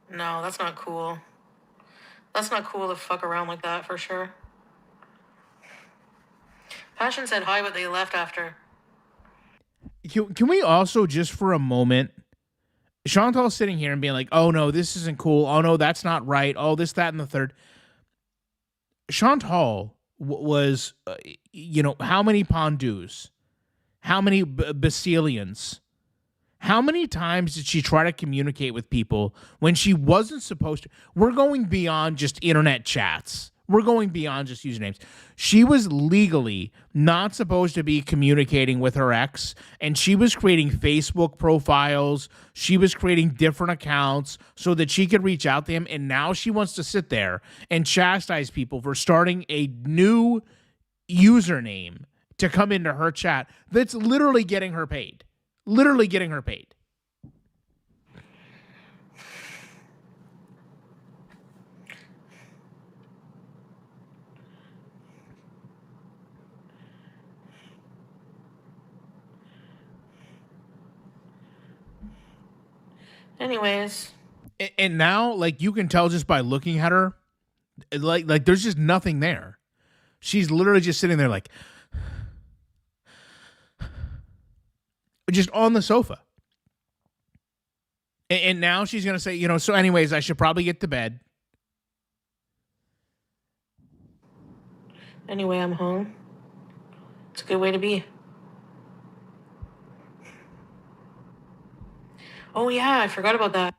No, that's not cool. That's not cool to fuck around like that, for sure. Passion said hi, but they left after. Can we also, just for a moment, Chantal's sitting here and being like, oh no, this isn't cool. Oh no, that's not right. Oh, this, that, and the third. Chantal was, how many Pondus? How many Basilians? How many times did she try to communicate with people when she wasn't supposed to? We're going beyond just internet chats. We're going beyond just usernames. She was legally not supposed to be communicating with her ex, and she was creating Facebook profiles. She was creating different accounts so that she could reach out to him, and now she wants to sit there and chastise people for starting a new username to come into her chat that's literally getting her paid. Literally getting her paid. Anyways. And now, like, you can tell just by looking at her, like there's just nothing there. She's literally just sitting there like, just on the sofa. And now she's going to say, so anyways, I should probably get to bed. Anyway, I'm home. It's a good way to be. Oh, yeah, I forgot about that.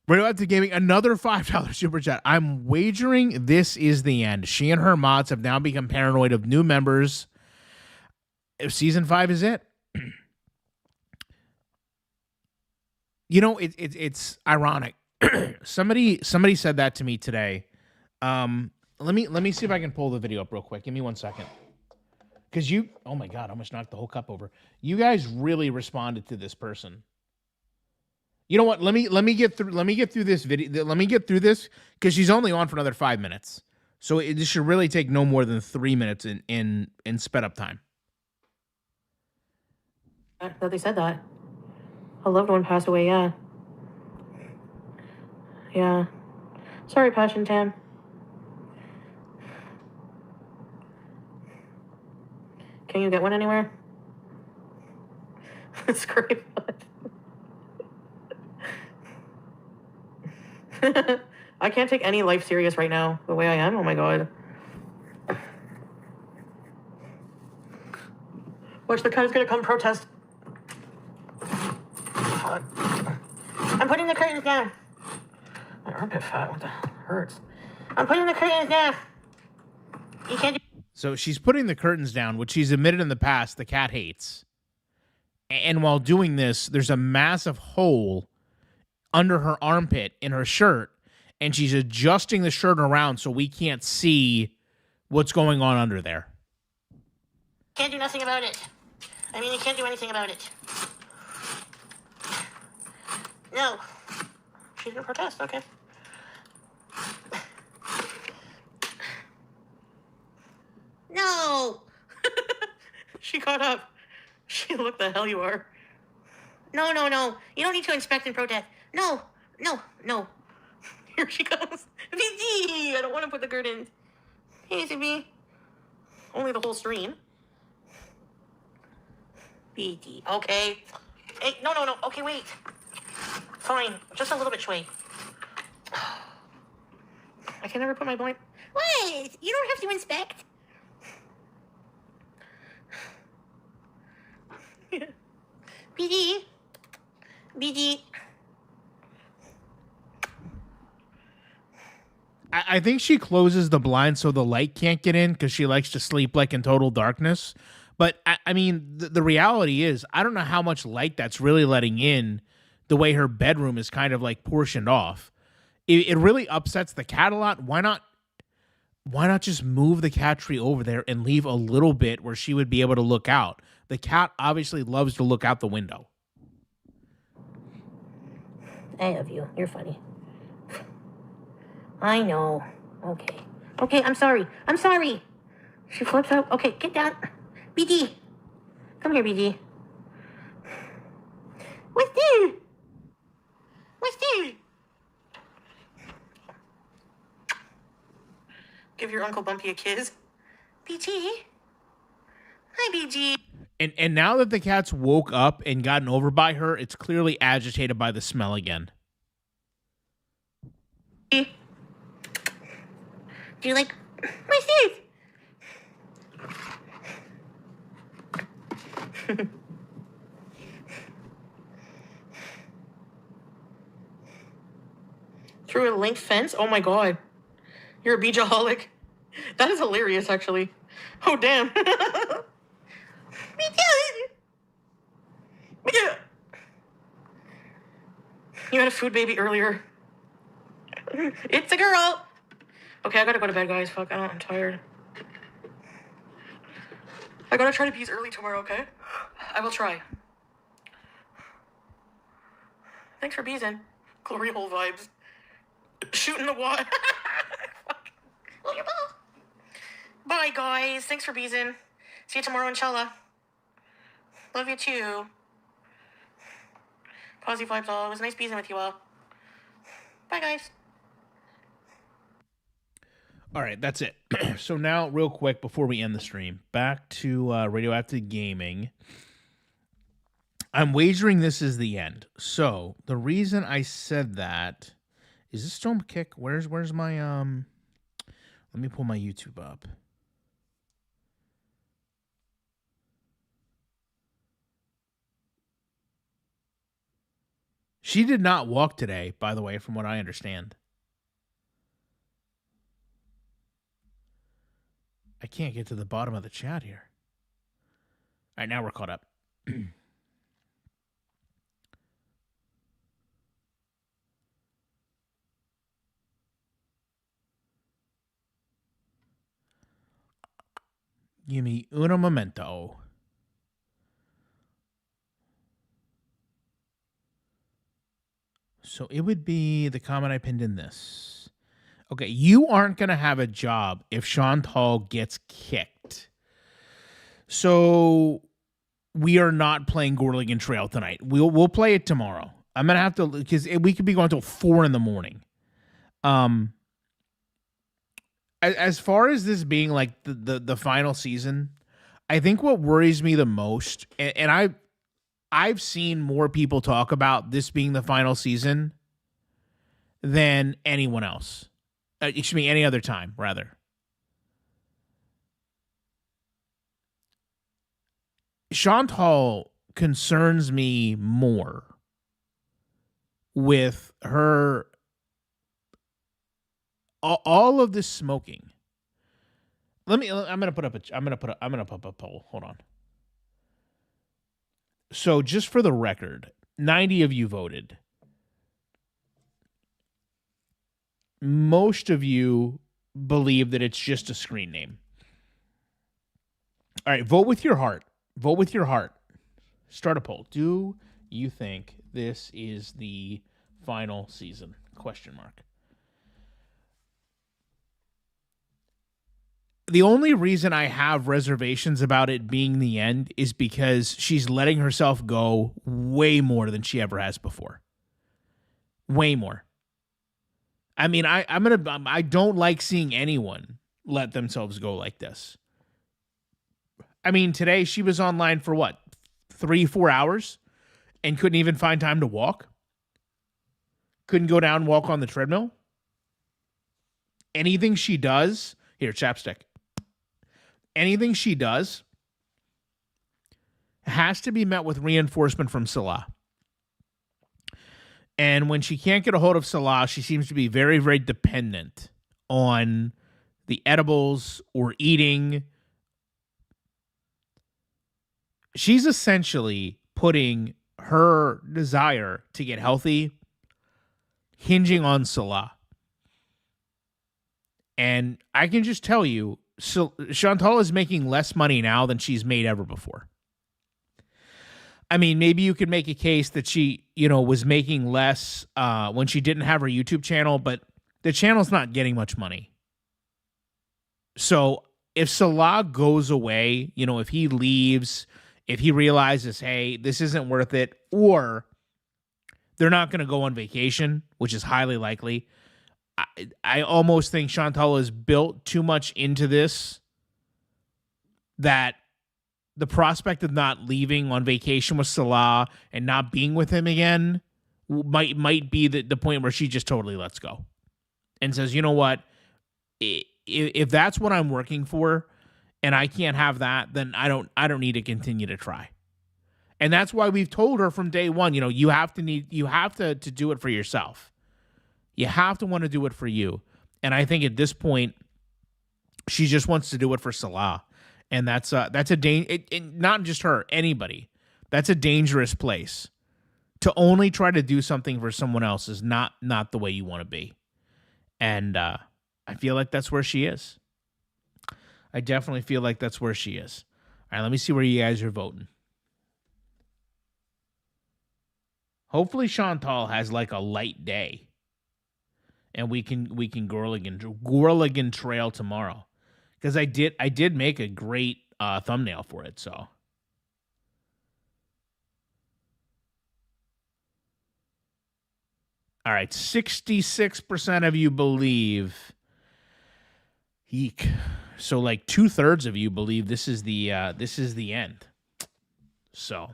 Radioactive Gaming, another $5 super chat. I'm wagering this is the end. She and her mods have now become paranoid of new members. If season 5 is it. It's ironic. somebody said that to me today. Let me see if I can pull the video up real quick. Give me 1 second. Because oh my God, I almost knocked the whole cup over. You guys really responded to this person. You know what? Let me get through this video. Let me get through this because she's only on for another 5 minutes. So this should really take no more than 3 minutes in sped up time. I thought they said that. A loved one passed away, yeah. Yeah. Sorry, Passion Tam. Can you get one anywhere? It's great fun. I can't take any life serious right now, the way I am. Oh my God. Watch, the cat is gonna come protest. I'm putting the curtains down. My armpit fat, what the hurts. I'm putting the curtains down. You can't do. So she's putting the curtains down, which she's admitted in the past the cat hates. And while doing this, there's a massive hole under her armpit in her shirt, and she's adjusting the shirt around so we can't see what's going on under there. Can't do nothing about it. I mean, you can't do anything about it. No. She's gonna protest, okay. caught up. She look the hell you are. No, no, no. You don't need to inspect and protest. No, no, no. Here she comes. VG! I don't want to put the curtains. Hey, Zippy. Only the whole stream. BD. Okay. Hey, no, no, no. Okay, wait. Fine. Just a little bit, Shui. I can never put my blanket. What? You don't have to inspect. BD. BD. I think she closes the blind so the light can't get in because she likes to sleep like in total darkness. But I mean, the reality is, I don't know how much light that's really letting in the way her bedroom is kind of like portioned off. It really upsets the cat a lot. Why not just move the cat tree over there and leave a little bit where she would be able to look out? The cat obviously loves to look out the window. I love you. You're funny. I know. Okay. Okay, I'm sorry. I'm sorry. She flips out. Okay, get down. BD. Come here, BD. What's there? What's there? Give your Uncle Bumpy a kiss. BG. Hi, BG. And now that the cat's woke up and gotten over by her, it's clearly agitated by the smell again. Do you like my teeth? Through a link fence? Oh my god. You're a beachaholic. That is hilarious, actually. Oh, damn. Me too. You had a food baby earlier. It's a girl. Okay, I gotta go to bed, guys. Fuck, I'm tired. I gotta try to be early tomorrow, okay? I will try. Thanks for beezing. Glory hole vibes. Shooting the water. Oh, your ball. Bye, guys. Thanks for beezing. See you tomorrow, inshallah. Love you, too. Posy vibes all. It was nice beezing with you all. Bye, guys. All right, that's it. So now, real quick, before we end the stream, back to Radioactive Gaming. I'm wagering this is the end. So the reason I said that is this Stone Kick. Where's my Let me pull my YouTube up. She did not walk today, by the way, from what I understand. I can't get to the bottom of the chat here. All right, now we're caught up. Give me uno momento. So it would be the comment I pinned in this. Okay, you aren't going to have a job if Chantal gets kicked. So we are not playing Gorligan Trail tonight. We'll play it tomorrow. I'm going to have to, because we could be going till 4 a.m. As far as this being like the final season, I think what worries me the most, and I've seen more people talk about this being the final season than anyone else. Excuse me, any other time, rather. Chantal concerns me more with her all of this smoking. I'm gonna put up a poll. Hold on. So just for the record, 90 of you voted. Most of you believe that it's just a screen name. All right, vote with your heart. Vote with your heart. Start a poll. Do you think this is the final season? Question mark. The only reason I have reservations about it being the end is because she's letting herself go way more than she ever has before. Way more. I mean, I don't like seeing anyone let themselves go like this. I mean, today she was online for what? 3-4 hours and couldn't even find time to walk? Couldn't go down and walk on the treadmill? Anything she does, here, chapstick. Anything she does has to be met with reinforcement from Salah. And when she can't get a hold of Salah, she seems to be very, very dependent on the edibles or eating. She's essentially putting her desire to get healthy hinging on Salah. And I can just tell you, Chantal is making less money now than she's made ever before. I mean, maybe you could make a case that she, was making less when she didn't have her YouTube channel, but the channel's not getting much money. So if Salah goes away, if he leaves, if he realizes, hey, this isn't worth it, or they're not going to go on vacation, which is highly likely, I almost think Chantal has built too much into this that the prospect of not leaving on vacation with Salah and not being with him again might be the point where she just totally lets go and says, you know what, if that's what I'm working for and I can't have that, then I don't need to continue to try. And that's why we've told her from day one, you have to do it for yourself. You have to want to do it for you. And I think at this point, she just wants to do it for Salah. And that's a not just her, anybody. That's a dangerous place. To only try to do something for someone else is not the way you want to be. And I feel like that's where she is. I definitely feel like that's where she is. All right, let me see where you guys are voting. Hopefully Chantal has like a light day. And we can Gorligan Trail tomorrow. Because I did make a great thumbnail for it, so. All right, 66% of you believe. Eek. So like 2/3 of you believe this is the end. So,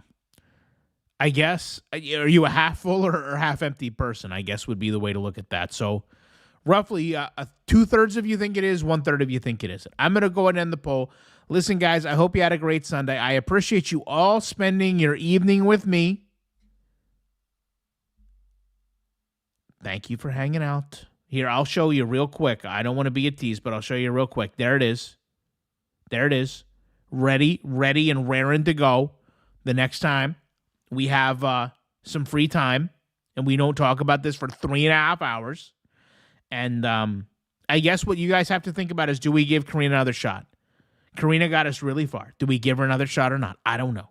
I guess, are you a half full or half empty person? I guess would be the way to look at that. So, roughly 2/3 of you think it is, 1/3 of you think it isn't. I'm going to go ahead and end the poll. Listen, guys, I hope you had a great Sunday. I appreciate you all spending your evening with me. Thank you for hanging out. Here, I'll show you real quick. I don't want to be a tease, but I'll show you real quick. There it is. There it is. Ready and raring to go. The next time we have some free time and we don't talk about this for 3.5 hours. And I guess what you guys have to think about is, do we give Karina another shot? Karina got us really far. Do we give her another shot or not? I don't know.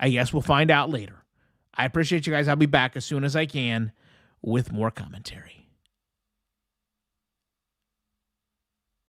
I guess we'll find out later. I appreciate you guys. I'll be back as soon as I can with more commentary.